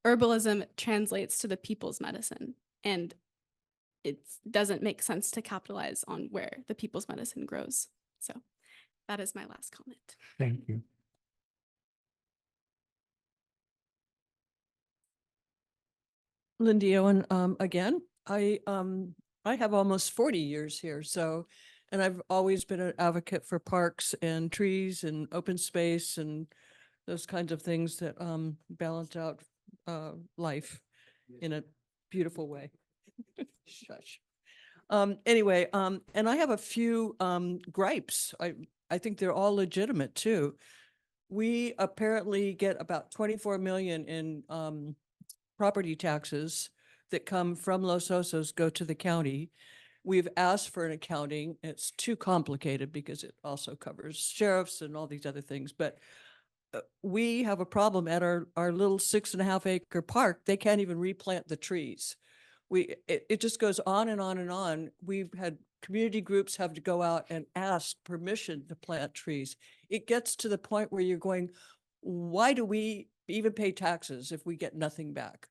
herbalism translates to the people's medicine, and it doesn't make sense to capitalize on where the people's medicine grows. So that is my last comment. Thank you. Lindy Owen, again, I have almost 40 years here, so, and I've always been an advocate for parks and trees and open space and those kinds of things that balance out life in a beautiful way. Shush. Anyway, and I have a few gripes. I think they're all legitimate too. We apparently get about 24 million in property taxes that come from Los Osos go to the county. We've asked for an accounting. It's too complicated because it also covers sheriffs and all these other things. But we have a problem at our little 6.5 acre park. They can't even replant the trees. It just goes on and on and on. We've had community groups have to go out and ask permission to plant trees. It gets to the point where you're going, why do we even pay taxes if we get nothing back?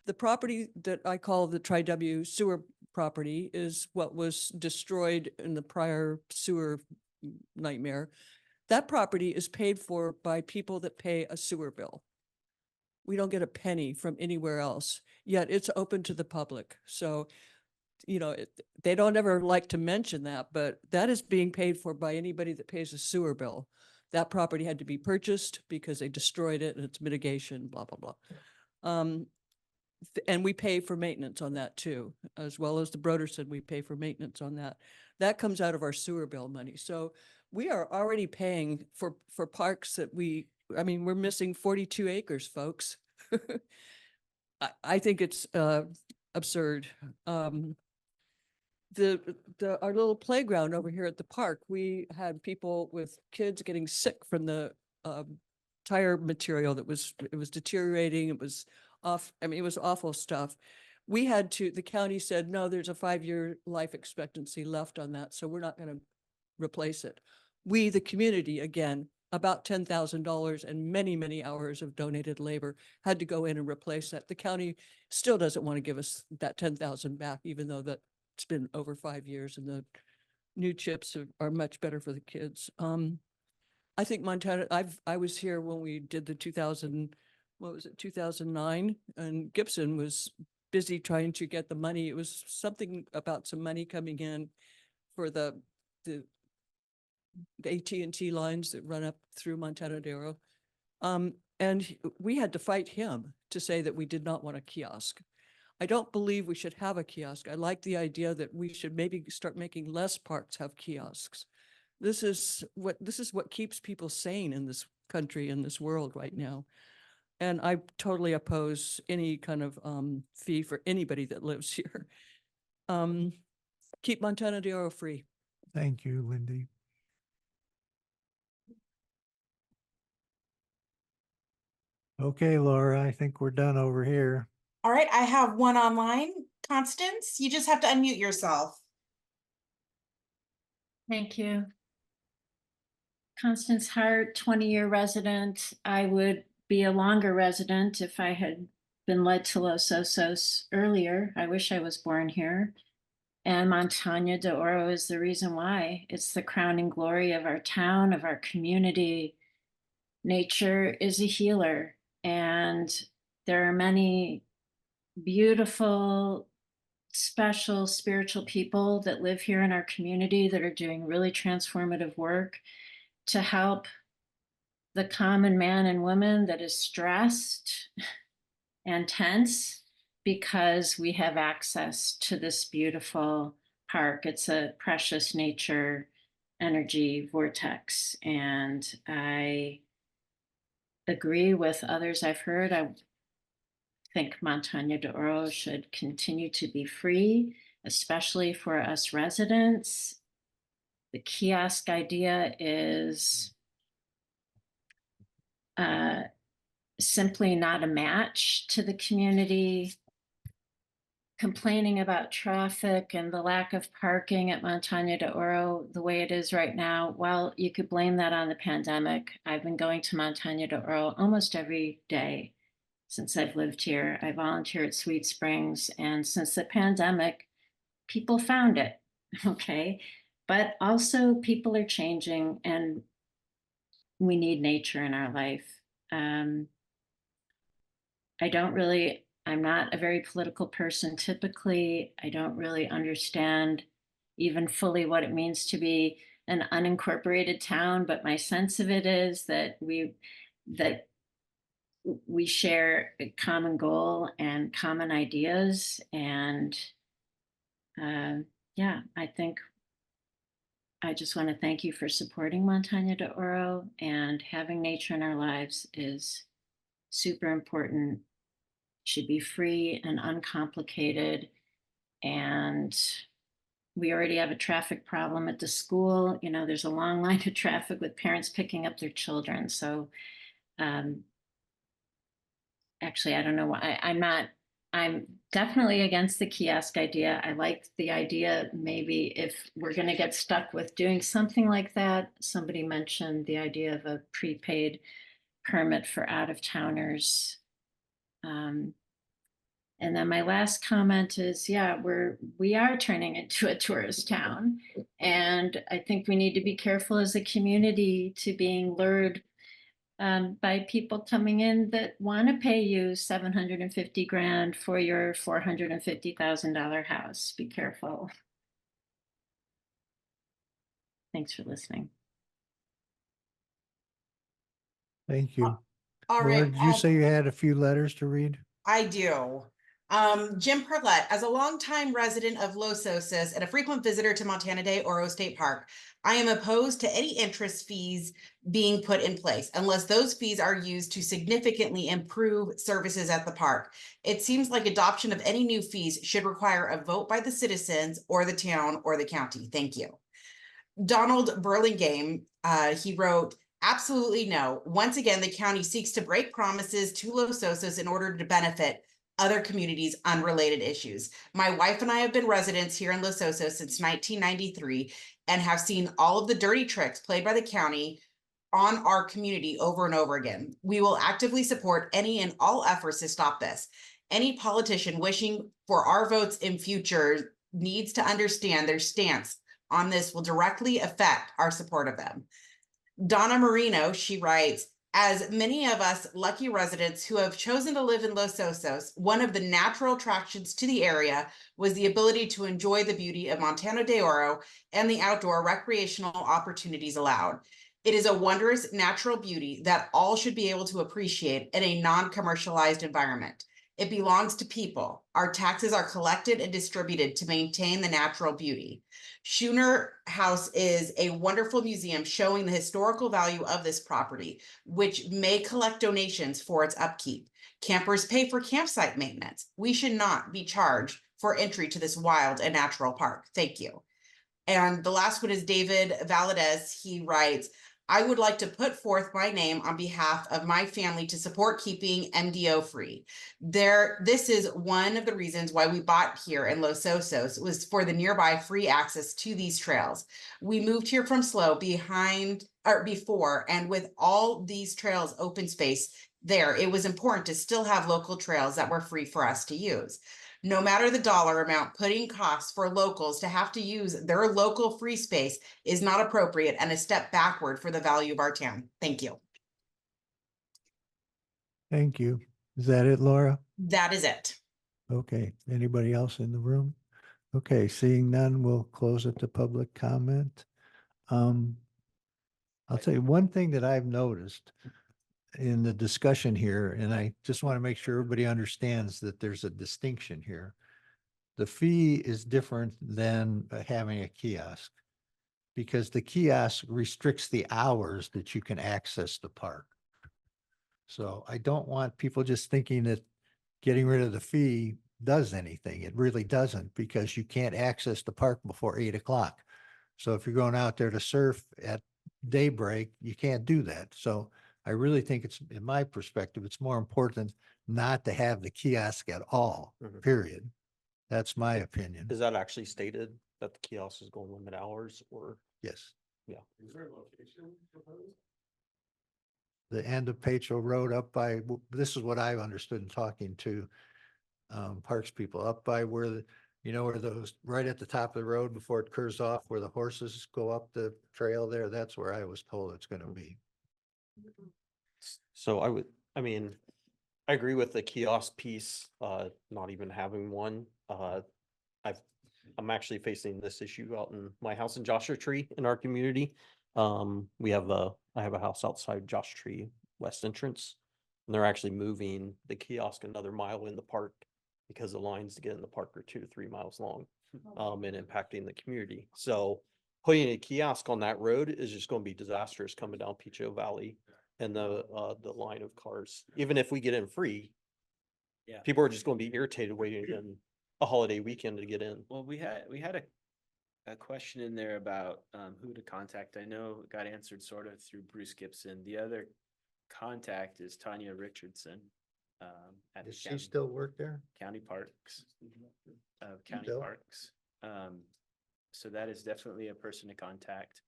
The property that I call the Tri-W sewer property is what was destroyed in the prior sewer nightmare. That property is paid for by people that pay a sewer bill. We don't get a penny from anywhere else, yet it's open to the public. So, you know, they don't ever like to mention that, but that is being paid for by anybody that pays a sewer bill. That property had to be purchased because they destroyed it and it's mitigation, blah, blah, blah. And we pay for maintenance on that too, as well as the Broderson, we pay for maintenance on that. That comes out of our sewer bill money. So we are already paying for parks that we're missing 42 acres, folks. I think it's absurd. Our little playground over here at the park, we had people with kids getting sick from the tire material it was deteriorating. It was off. I mean, it was awful stuff. The county said, no, there's a 5-year life expectancy left on that, so we're not going to replace it. We, the community, again, about $10,000 and many, many hours of donated labor had to go in and replace that. The county still doesn't want to give us that 10,000 back, even though that it's been over 5 years and the new chips are much better for the kids. I think Montana, I was here when we did the 2009, and Gibson was busy trying to get the money. It was something about some money coming in for the AT&T lines that run up through Montana Dero. And we had to fight him to say that we did not want a kiosk. I don't believe we should have a kiosk. I like the idea that we should maybe start making less parks have kiosks. This is what keeps people sane in this country, in this world right now. And I totally oppose any kind of fee for anybody that lives here. Keep Montana Dero free. Thank you, Lindy. Okay, Laura, I think we're done over here. All right, I have one online. Constance, you just have to unmute yourself. Thank you. Constance Hart, 20-year resident. I would be a longer resident if I had been led to Los Osos earlier. I wish I was born here. And Montaña de Oro is the reason why. It's the crowning glory of our town, of our community. Nature is a healer, and there are many beautiful, special spiritual people that live here in our community that are doing really transformative work to help the common man and woman that is stressed and tense because we have access to this beautiful park. It's a precious nature energy vortex. And I agree with others I've heard. I think Montaña de Oro should continue to be free, especially for us residents. The kiosk idea is simply not a match to the community. Complaining about traffic and the lack of parking at Montaña de Oro the way it is right now, well, you could blame that on the pandemic. I've been going to Montaña de Oro almost every day since I've lived here. I volunteer at Sweet Springs, and since the pandemic, people found it, okay? But also people are changing and we need nature in our life. I'm not a very political person typically. I don't really understand even fully what it means to be an unincorporated town, but my sense of it is that we share a common goal and common ideas. And yeah, I think I just want to thank you for supporting Montaña de Oro, and having nature in our lives is super important. Should be free and uncomplicated. And we already have a traffic problem at the school. You know, there's a long line of traffic with parents picking up their children. So actually, I don't know why I'm definitely against the kiosk idea. I like the idea, maybe if we're going to get stuck with doing something like that. Somebody mentioned the idea of a prepaid permit for out-of-towners. And then my last comment is, yeah, we are turning into a tourist town. And I think we need to be careful as a community to being lured by people coming in that want to pay you 750 grand for your $450,000 house. Be careful. Thanks for listening. Thank you. All Laura, right. did you say you had a few letters to read? I do. Jim Perlett, as a longtime resident of Los Osos and a frequent visitor to Montaña de Oro State Park, I am opposed to any interest fees being put in place unless those fees are used to significantly improve services at the park. It seems like adoption of any new fees should require a vote by the citizens or the town or the county. Thank you. Donald Burlingame, he wrote, absolutely no. Once again, the county seeks to break promises to Los Osos in order to benefit other communities' unrelated issues. My wife and I have been residents here in Los Osos since 1993 and have seen all of the dirty tricks played by the county on our community over and over again. We will actively support any and all efforts to stop this. Any politician wishing for our votes in future needs to understand their stance on this will directly affect our support of them. Donna Marino, she writes, as many of us lucky residents who have chosen to live in Los Osos, one of the natural attractions to the area was the ability to enjoy the beauty of Montaña de Oro and the outdoor recreational opportunities allowed. It is a wondrous natural beauty that all should be able to appreciate in a non-commercialized environment. It belongs to people. Our taxes are collected and distributed to maintain the natural beauty. Schooner House is a wonderful museum showing the historical value of this property, which may collect donations for its upkeep. Campers pay for campsite maintenance. We should not be charged for entry to this wild and natural park. Thank you. And the last one is David Valadez. He writes, I would like to put forth my name on behalf of my family to support keeping MDO free. This is one of the reasons why we bought here in Los Osos, was for the nearby free access to these trails. We moved here from SLO before, and with all these trails open space there, it was important to still have local trails that were free for us to use. No matter the dollar amount, putting costs for locals to have to use their local free space is not appropriate and a step backward for the value of our town. Thank you. Thank you. Is that it, Laura? That is it. Okay. Anybody else in the room? Okay, seeing none, we'll close it to public comment. I'll tell you one thing that I've noticed in the discussion here, and I just want to make sure everybody understands that there's a distinction here. The fee is different than having a kiosk. because the kiosk restricts the hours that you can access the park. So I don't want people just thinking that getting rid of the fee does anything. It really doesn't, because you can't access the park before 8 o'clock. So if you're going out there to surf at daybreak, you can't do that. So I really think it's, in my perspective, it's more important not to have the kiosk at all, period. That's my opinion. Is that actually stated that the kiosk is going to limit hours or? Yes. Yeah. Is there a location proposed? The end of Petro Road up by, this is what I understood in talking to parks people, up by where the, you know, where those, right at the top of the road before it curves off, where the horses go up the trail there, that's where I was told it's gonna be. So I mean, I agree with the kiosk piece, not even having one. I'm actually facing this issue out in my house in Joshua Tree in our community. I have a house outside Joshua Tree West entrance. And they're actually moving the kiosk another mile in the park because the lines to get in the park are 2 to 3 miles long, and impacting the community. So putting a kiosk on that road is just going to be disastrous coming down Picho Valley and the line of cars. Even if we get in free, Yeah. people are just going to be irritated waiting in a holiday weekend to get in. Well, we had a question in there about who to contact. I know it got answered sort of through Bruce Gibson. The other contact is Tanya Richardson. At the Does she county, still work there? county parks, county Still? parks. So that is definitely a person to contact.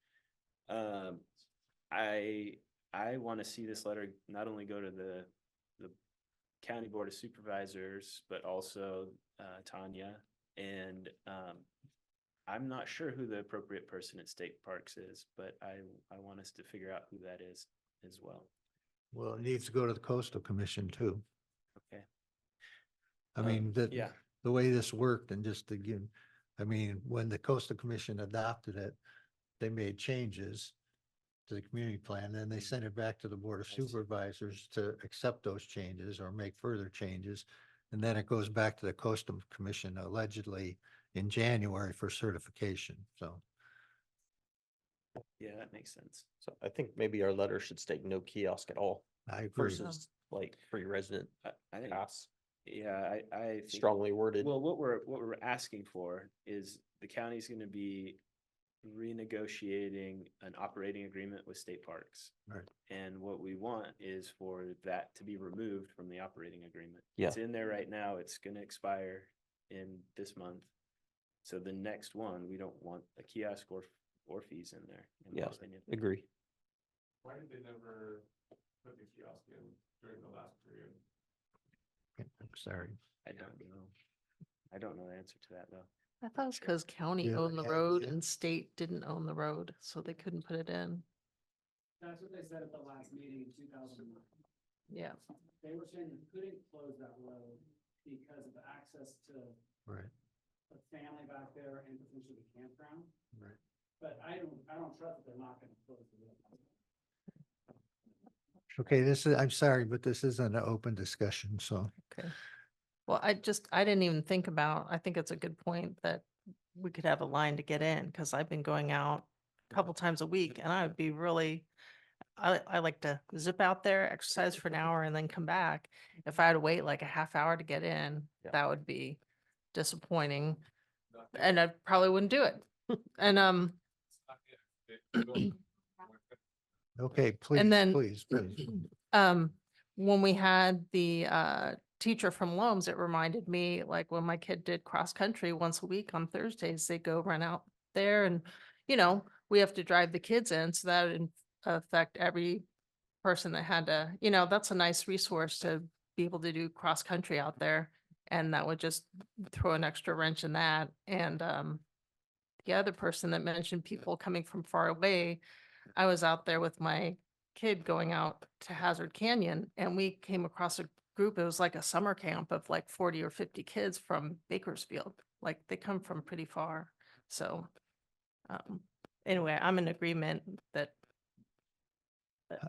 I want to see this letter not only go to the County Board of Supervisors, but also Tanya. And I'm not sure who the appropriate person at State Parks is, but I want us to figure out who that is as well. Well, it needs to go to the Coastal Commission too. Okay. I mean, yeah. the way this worked, and just to give, I mean, when the Coastal Commission adopted it, they made changes to the community plan, then they sent it back to the Board of Supervisors to accept those changes or make further changes. And then it goes back to the Coastal Commission allegedly in January for certification, so. Yeah, that makes sense. So I think maybe our letter should state no kiosk at all I agree. versus like free resident I think, pass. yeah, I think, Strongly worded. well, what we're asking for is the county's going to be renegotiating an operating agreement with state parks. Right. And what we want is for that to be removed from the operating agreement. Yeah. It's in there right now. It's going to expire in this month. So the next one, we don't want a kiosk or fees in there, in my Yeah, opinion. agree. Why did they never put the kiosk in during the last period? I'm sorry. I don't know. I don't know the answer to that though. I thought it was because county Yeah, owned the yeah, road yeah. and state didn't own the road, so they couldn't put it in. That's what they said at the last meeting in 2009. Yeah. They were saying you couldn't close that road because of access to Right, the family back there and potentially the campground. right. But I don't trust that they're not gonna close the road. Okay, I'm sorry, but this isn't an open discussion, so. Okay. Well, I didn't even think about, I think it's a good point that we could have a line to get in, because I've been going out a couple times a week and I would be really, I like to zip out there, exercise for an hour and then come back. If I had to wait like a half hour to get in, Yeah. that would be disappointing. And I probably wouldn't do it. And, Okay, please, and then, please, please. when we had the, teacher from Loams, it reminded me, like when my kid did cross country once a week on Thursdays, they go run out there and, you know, we have to drive the kids in, so that would affect every person that had to, you know, that's a nice resource to be able to do cross country out there. And that would just throw an extra wrench in that. And, the other person that mentioned people coming from far away, I was out there with my kid going out to Hazard Canyon and we came across a group. It was like a summer camp of like 40 or 50 kids from Bakersfield. Like they come from pretty far. So, anyway, I'm in agreement that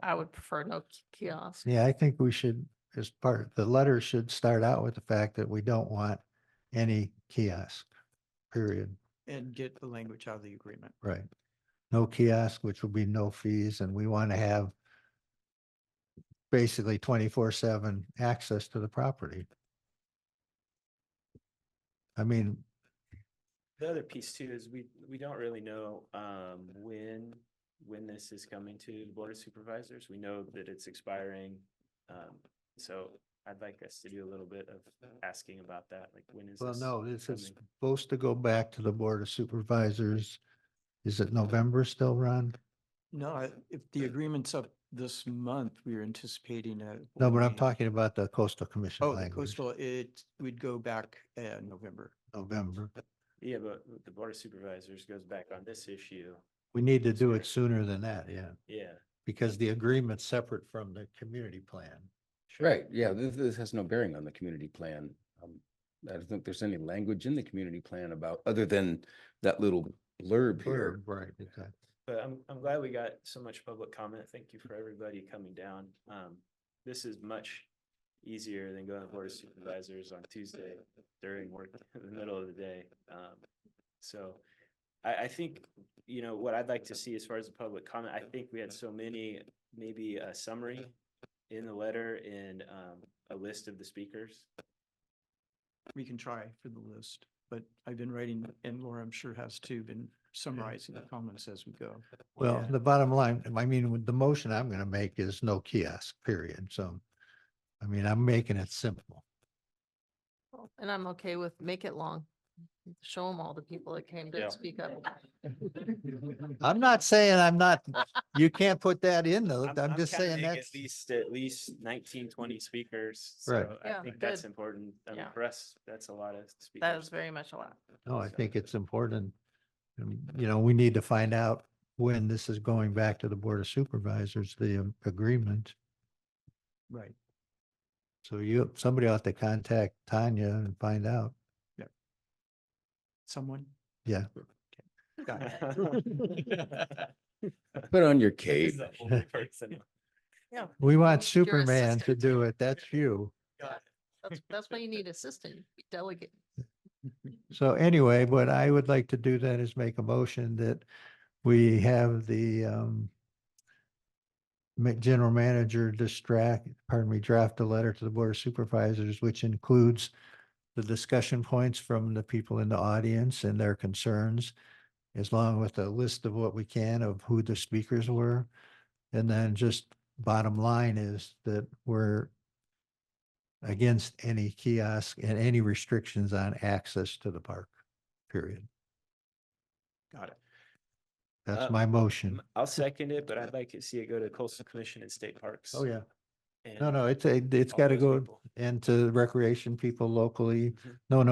I would prefer no kiosk. Yeah, I think we should, as part, the letter should start out with the fact that we don't want any kiosk, period. And get the language out of the agreement. Right. no kiosk, which will be no fees, and we want to have basically 24/7 access to the property. I mean, The other piece too is we don't really know when this is coming to the Board of Supervisors. We know that it's expiring. So I'd like us to do a little bit of asking about that, like when is well, this? no, this is coming? supposed to go back to the Board of Supervisors. Is it November still, Ron? No, if the agreement's up this month, we are anticipating a. No, board but I'm meeting. talking about the coastal commission Oh, the language, coastal, we'd go back November. November. Yeah, but the Board of Supervisors goes back on this issue. We need to do it sooner than that, yeah, Yeah. because the agreement's separate from the community plan. Right, yeah, this has no bearing on the community plan. I don't think there's any language in the community plan about, other than that little blurb here. Right, exactly. But I'm glad we got so much public comment. Thank you for everybody coming down. This is much easier than going to Board of Supervisors on Tuesday during work in the middle of the day. So I think, you know, what I'd like to see as far as the public comment, I think we had so many, maybe a summary in the letter and a list of the speakers. We can try for the list, but I've been writing, and Laura, I'm sure has too, been summarizing the comments as we go. Well, Yeah. the bottom line, I mean, with the motion I'm gonna make is no kiosk, period. So, I mean, I'm making it simple. And I'm okay with make it long. Show them all the people that came to Yeah. speak up. I'm not saying I'm not, you can't put that in though. I'm just saying counting that's. at least 19, 20 speakers. Right. So I Yeah, think that's good. important. I mean, Yeah. for us, that's a lot of speakers. That is very much a lot. No, I think it's important. You know, we need to find out when this is going back to the Board of Supervisors, the agreement. Right. So somebody ought to contact Tanya and find out. Someone? Yeah. Got it. Put on your cape. He's the only person. Yeah. We want Your Superman to assistant. do it. That's you. That's why you need assistant, delegate. So anyway, what I would like to do then is make a motion that we have the general manager draft a letter to the Board of Supervisors, which includes the discussion points from the people in the audience and their concerns, as long with a list of what we can of who the speakers were. And then just bottom line is that we're against any kiosk and any restrictions on access to the park, period. Got it. That's my motion. I'll second it, but I'd like to see it go to Coastal Commission and State Parks. Oh, yeah. And No, it's all got to those go people. into recreation people locally. Mhm. No,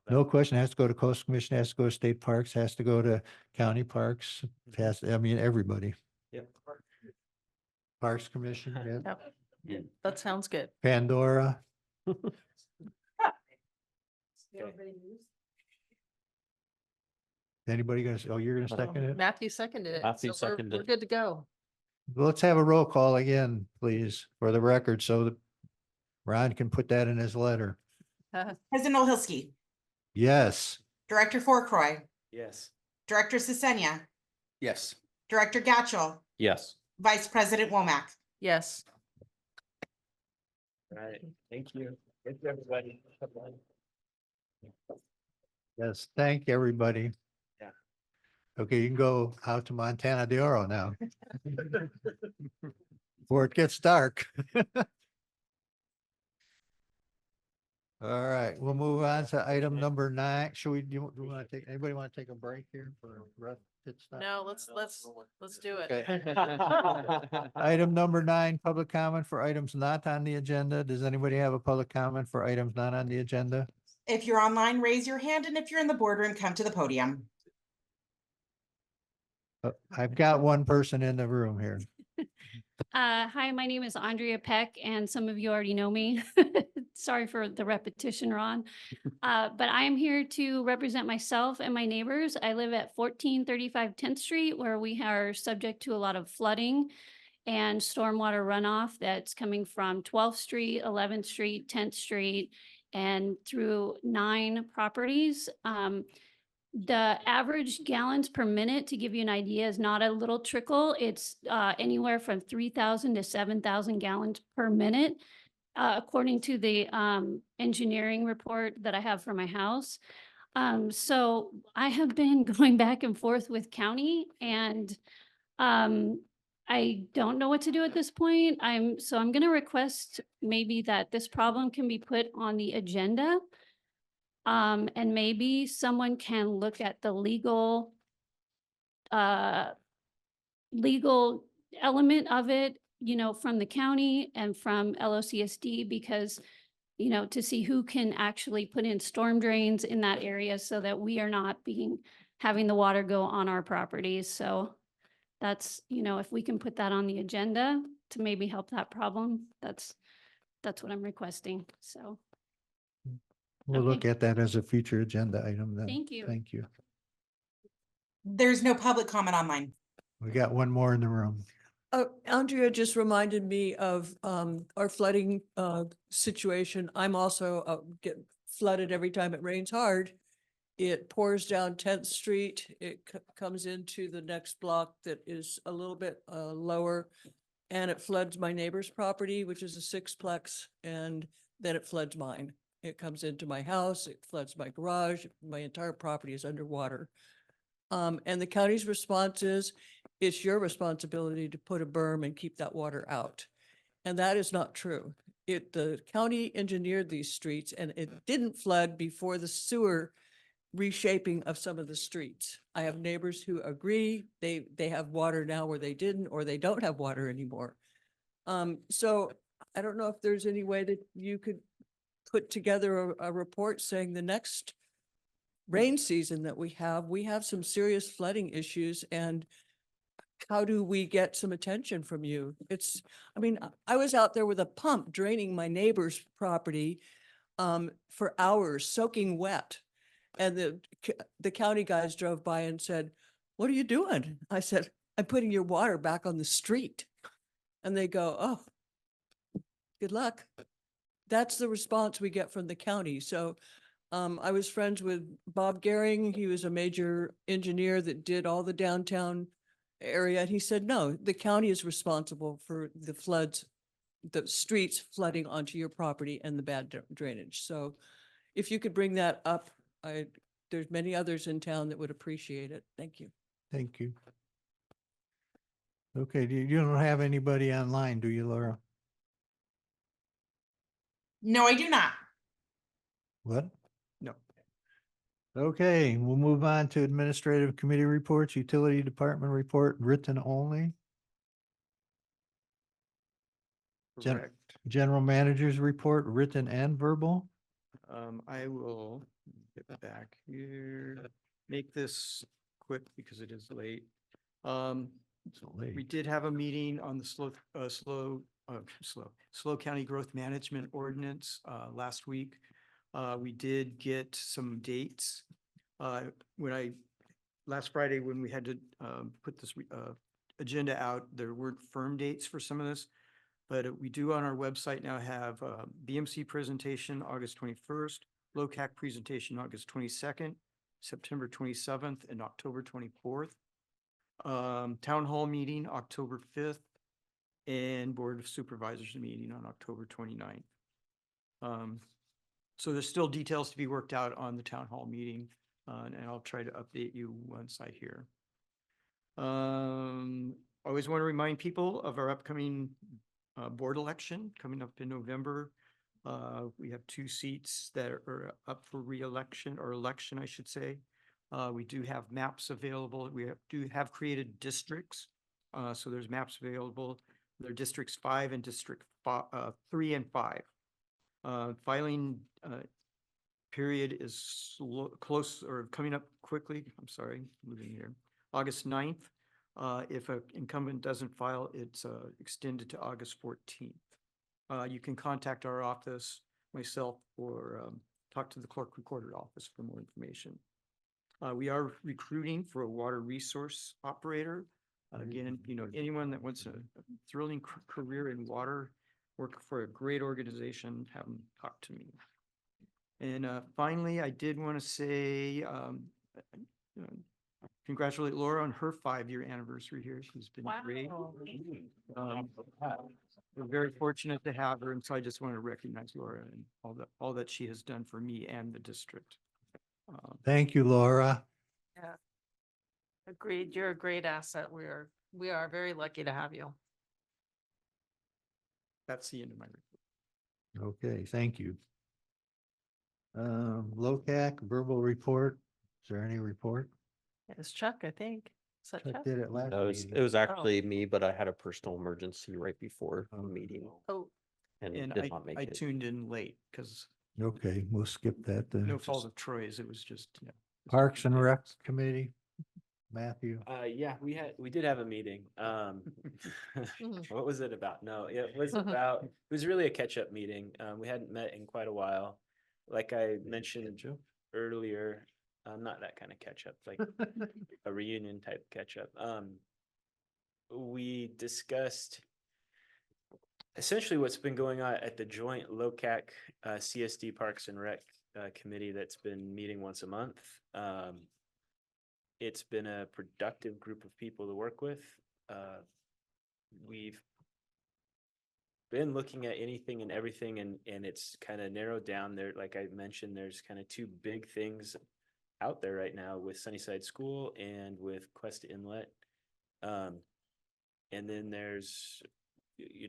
no question, has to go to Coastal Commission, has to go to state parks, has to go to county parks, I mean, everybody. Yep. Parks Commission, yeah. Yep. That sounds good. Pandora. Anybody gonna, you're gonna second it? Matthew seconded it. Matthew so we're seconded. good to go. Let's have a roll call again, please, for the record, so that Ron can put that in his letter. President Olhilsky, Yes. Director Forcroy, Yes. Director Sisenia, Yes. Director Gatchell, Yes. Vice President Womack. Yes. All right. Thank you. Thank you, everybody. Yes, thank everybody. Yeah. Okay, you can go out to Montana de Oro now. Before it gets dark. All right, we'll move on to item number 9. Should we, do you want to take, anybody want to take a break here for a breath? Pit stop? No, let's do it. Okay. Item number 9, public comment for items not on the agenda. Does anybody have a public comment for items not on the agenda? If you're online, raise your hand, and if you're in the boardroom, come to the podium. I've got one person in the room here. Hi, my name is Andrea Peck, and some of you already know me. Sorry for the repetition, Ron. But I am here to represent myself and my neighbors. I live at 1435 10th Street, where we are subject to a lot of flooding and stormwater runoff that's coming from 12th Street, 11th Street, 10th Street, and through 9 properties. the average gallons per minute, to give you an idea, is not a little trickle. It's anywhere from 3,000 to 7,000 gallons per minute, according to the engineering report that I have for my house. So I have been going back and forth with county, and I don't know what to do at this point. I'm going to request maybe that this problem can be put on the agenda. And maybe someone can look at the legal element of it, you know, from the county and from LOCSD, because, you know, to see who can actually put in storm drains in that area so that we are not having the water go on our properties. So that's, you know, if we can put that on the agenda to maybe help that problem, that's what I'm requesting. So. We'll look Okay. at that as a future agenda item then. Thank you. Thank you. There's no public comment online. We got one more in the room. Andrea just reminded me of our flooding situation. I'm also get flooded every time it rains hard. It pours down 10th Street. It comes into the next block that is a little bit lower, and it floods my neighbor's property, which is a sixplex, and then it floods mine. It comes into my house, it floods my garage, my entire property is underwater. And the county's response is, it's your responsibility to put a berm and keep that water out. And that is not true. The county engineered these streets, and it didn't flood before the sewer reshaping of some of the streets. I have neighbors who agree they have water now where they didn't, or they don't have water anymore. So I don't know if there's any way that you could put together a report saying the next rain season that we have some serious flooding issues, and how do we get some attention from you? I mean, I was out there with a pump draining my neighbor's property for hours, soaking wet. And the county guys drove by and said, "What are you doing?" I said, "I'm putting your water back on the street." And they go, "Oh, good luck." That's the response we get from the county. So I was friends with Bob Gehring. He was a major engineer that did all the downtown area. And he said, no, the county is responsible for the floods, the streets flooding onto your property and the bad drainage. So if you could bring that up, there's many others in town that would appreciate it. Thank you. Thank you. Okay, you don't have anybody online, do you, Laura? No, I do not. What? No. Okay, we'll move on to administrative committee reports, utility department report, written only. Correct. General manager's report, written and verbal. I will get back here, make this quick because it is late. We did have a meeting on the Slow County Growth Management Ordinance last week. We did get some dates. Last Friday, when we had to put this agenda out, there weren't firm dates for some of this, but we do on our website now have BMC presentation August 21st, LOCAC presentation August 22nd, September 27th, and October 24th. Town hall meeting October 5th, and Board of Supervisors meeting on October 29th. So there's still details to be worked out on the town hall meeting, and I'll try to update you once I hear. Always want to remind people of our upcoming board election coming up in November. We have 2 seats that are up for re-election, or election, I should say. We do have maps available. We do have created districts. So there's maps available. They're districts 5 and district 3 and 5. Filing period is close or coming up quickly. I'm sorry, moving here. August 9th. If an incumbent doesn't file, it's extended to August 14th. You can contact our office, myself, or talk to the clerk recorder office for more information. We are recruiting for a water resource operator. Again, anyone that wants a thrilling career in water, work for a great organization, have them talk to me. And finally, I did want to say congratulate Laura on her 5-year anniversary here. She's been great. Um, We're very fortunate to have her, and so I just want to recognize Laura and all that she has done for me and the district. Thank you, Laura. Yeah. Agreed. You're a great asset. We are very lucky to have you. That's the end of my report. Okay, thank you. LoCac verbal report. Is there any report? It's Chuck, I think. Is that Chuck Chuck? did it last No, it meeting. was actually me, but I had a personal emergency right before the meeting Oh, and And did not make I it. tuned in late because Okay, we'll skip that then. no fault of Troy's. It was just, yeah. Parks and Rec Committee, Matthew. Yeah, we did have a meeting. What was it about? No, it was about, it was really a catch-up meeting. We hadn't met in quite a while. Like I mentioned earlier, not that kind of catch-up, like a reunion type catch-up. We discussed essentially what's been going on at the joint LoCac CSD Parks and Rec committee that's been meeting once a month. It's been a productive group of people to work with. We've been looking at anything and everything, and it's kind of narrowed down there. Like I mentioned, there's kind of two big things out there right now with Sunnyside School and with Quest Inlet. And then there's,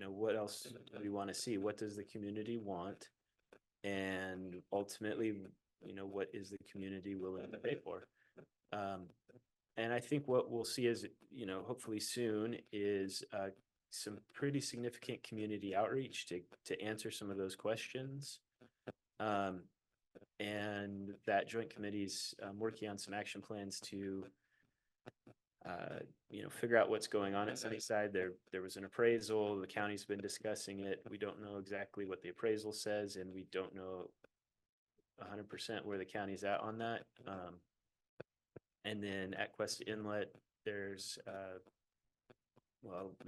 what else do we want to see? What does the community want? And ultimately, what is the community willing to pay for? And I think what we'll see is, hopefully soon is some pretty significant community outreach to answer some of those questions. And that joint committee's working on some action plans to figure out what's going on at Sunnyside. There was an appraisal. The county's been discussing it. We don't know exactly what the appraisal says, and we don't know 100% where the county's at on that. And then at Quest Inlet, there's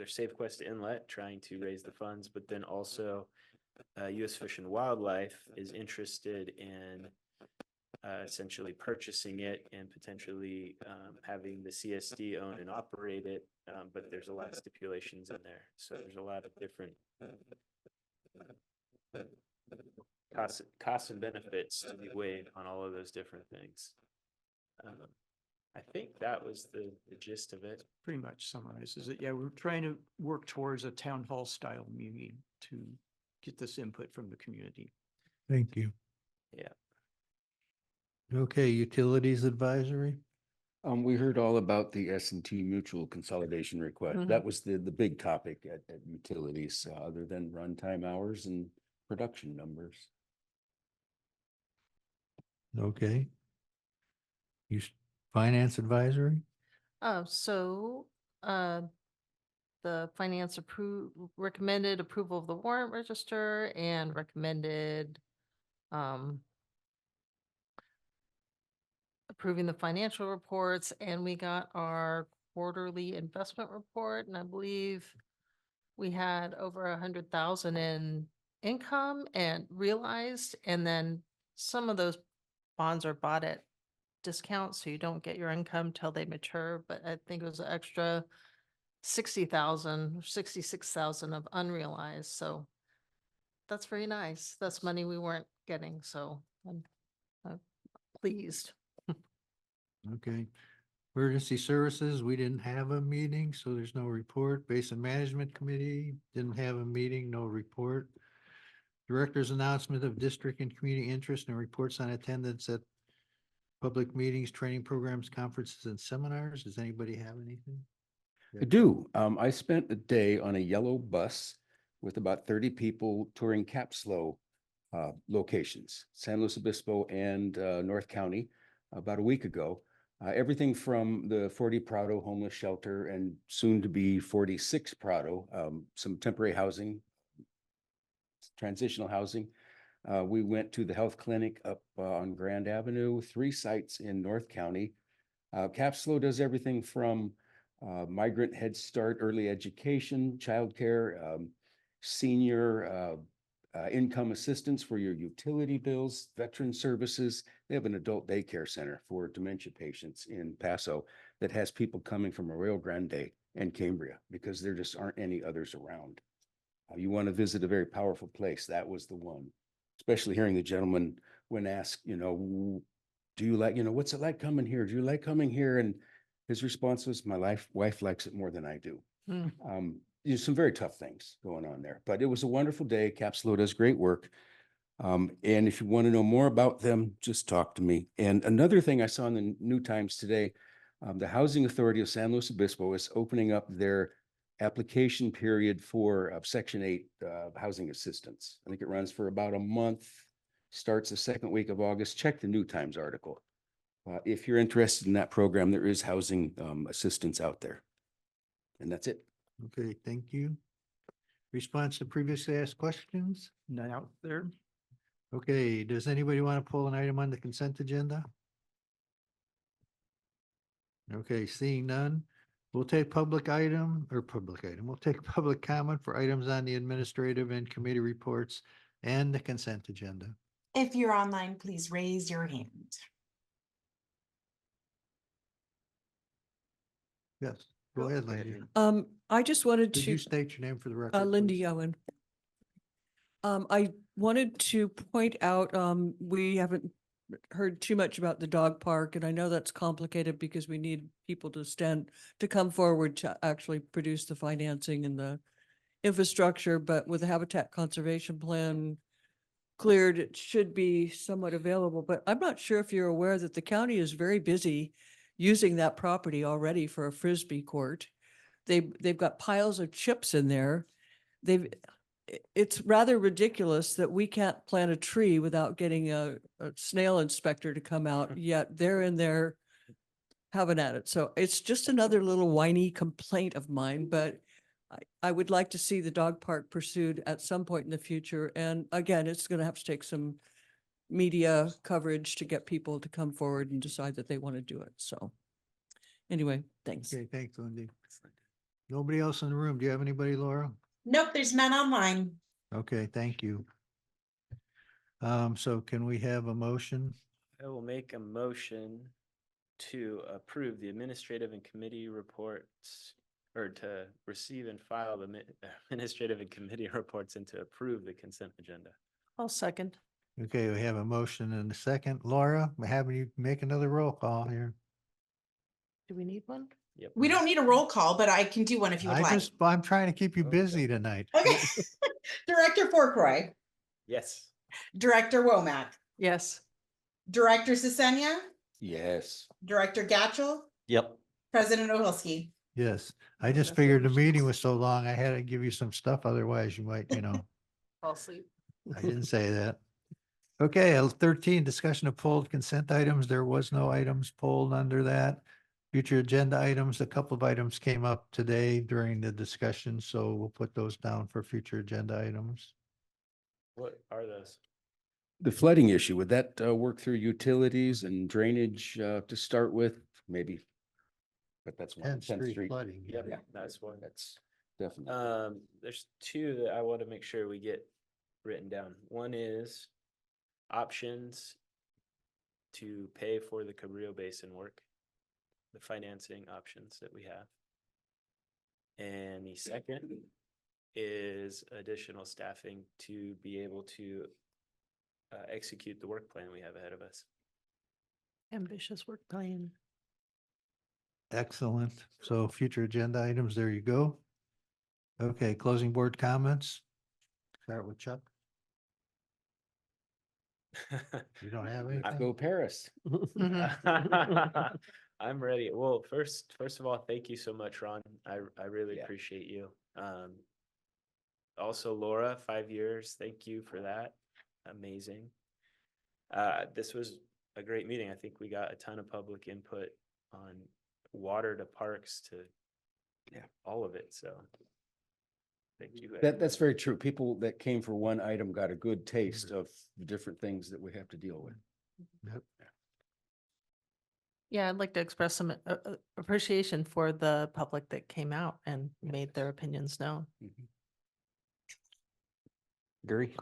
Save Quest Inlet trying to raise the funds, but then also U.S. Fish and Wildlife is interested in essentially purchasing it and potentially having the CSD own and operate it. But there's a lot of stipulations in there. So there's a lot of different costs and benefits to be weighed on all of those different things. I think that was the gist of it. Pretty much summarizes it. Yeah, we're trying to work towards a town hall style meeting to get this input from the community. Thank you. Yeah. Okay, Utilities Advisory. We heard all about the S&T mutual consolidation request. That was the big topic at utilities, other than runtime hours and production numbers. Okay. Finance Advisory. The finance recommended approval of the warrant register and recommended approving the financial reports, and we got our quarterly investment report, and I believe we had over 100,000 in income and realized, and then some of those bonds are bought at discount, so you don't get your income till they mature, but I think it was an extra 60,000, 66,000 of unrealized, so that's very nice. That's money we weren't getting, so I'm pleased. Okay. Emergency Services, we didn't have a meeting, so there's no report. Basin Management Committee, didn't have a meeting, no report. Director's announcement of district and community interest and reports on attendance at public meetings, training programs, conferences, and seminars. Does anybody have anything? I do. I spent a day on a yellow bus with about 30 people touring CAPSLO locations, San Luis Obispo and North County, about a week ago. Everything from the 40 Prado homeless shelter and soon to be 46 Prado, some temporary housing, transitional housing. We went to the health clinic up on Grand Avenue, 3 sites in North County. CAPSLO does everything from migrant Head Start, early education, childcare, senior income assistance for your utility bills, veteran services. They have an adult daycare center for dementia patients in Paso that has people coming from Arroyo Grande and Cambria because there just aren't any others around. You want to visit a very powerful place. That was the one, especially hearing the gentleman when asked, do you like, what's it like coming here? Do you like coming here? And his response was, my wife likes it more than I do. Some very tough things going on there, but it was a wonderful day. Capslo does great work. And if you want to know more about them, just talk to me. And another thing I saw in the New Times today, the Housing Authority of San Luis Obispo is opening up their application period for Section 8 housing assistance. I think it runs for about a month, starts the second week of August. Check the New Times article. If you're interested in that program, there is housing assistance out there. And that's it. Okay, thank you. Response to previously asked questions? None out there. Okay, does anybody want to pull an item on the consent agenda? Okay, seeing none, we'll take we'll take public comment for items on the administrative and committee reports and the consent agenda. If you're online, please raise your hand. Yes, go ahead, lady. I just wanted Could you to, state your name for the record? Lindy please? Owen. I wanted to point out, we haven't heard too much about the dog park, and I know that's complicated because we need people to come forward to actually produce the financing and the infrastructure, but with the Habitat Conservation Plan cleared, it should be somewhat available, but I'm not sure if you're aware that the county is very busy using that property already for a Frisbee court. They've got piles of chips in there. It's rather ridiculous that we can't plant a tree without getting a snail inspector to come out, yet they're in there having at it. So it's just another little whiny complaint of mine, but I would like to see the dog park pursued at some point in the future. And again, it's going to have to take some media coverage to get people to come forward and decide that they want to do it. So anyway, thanks. Okay, thanks, Lindy. Nobody else in the room. Do you have anybody, Laura? Nope, there's none online. Okay, thank you. So can we have a motion? I will make a motion to approve the administrative and committee reports, or to receive and file the administrative and committee reports and to approve the consent agenda. I'll second. Okay, we have a motion and a second. Laura, we're having you make another roll call here. Do we need one? Yep. We don't need a roll call, but I can do one if you would like. I'm trying to keep you busy tonight. Okay. Director Forkroy, Yes. Director Womack, Yes. Director Sisenya, Yes. Director Gatchel, Yep. President Oholsky. Yes, I just figured the meeting was so long, I had to give you some stuff, otherwise you might, Fall asleep. I didn't say that. Okay, 13, discussion of pulled consent items. There was no items pulled under that. Future agenda items, a couple of items came up today during the discussion, so we'll put those down for future agenda items. What are those? The flooding issue, would that work through utilities and drainage to start with? Maybe. But that's one. 10th Street flooding. Yep, that's one. That's definitely. There's two that I want to make sure we get written down. One is options to pay for the Cabrillo Basin work, the financing options that we have. And the second is additional staffing to be able to execute the work plan we have ahead of us. Ambitious work plan. Excellent. So future agenda items, there you go. Okay, closing board comments. Start with Chuck. You don't have anything? Go Paris. I'm ready. Well, first of all, thank you so much, Ron. I really Yeah. appreciate you. Also, Laura, 5 years. Thank you for that. Amazing. This was a great meeting. I think we got a ton of public input on water to parks to all of it. So thank you. That's very true. People that came for one item got a good taste of the different things that we have to deal with. Yep. Yeah, I'd like to express some appreciation for the public that came out and made their opinions known. Gary?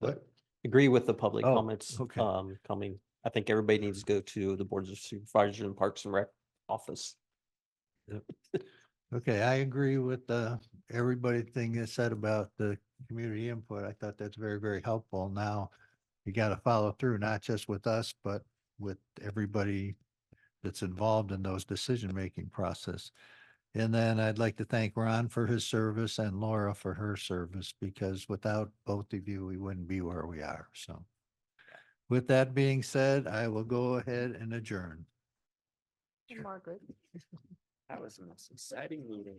What? Agree with the public Oh, comments, okay. coming. I think everybody needs to go to the Boards of Supervisors and Parks and Rec office. Okay, I agree with everybody thing that said about the community input. I thought that's very, very helpful. Now you got to follow through, not just with us, but with everybody that's involved in those decision-making process. And then I'd like to thank Ron for his service and Laura for her service, because without both of you, we wouldn't be where we are. So with that being said, I will go ahead and adjourn. Margaret. That was the most exciting meeting.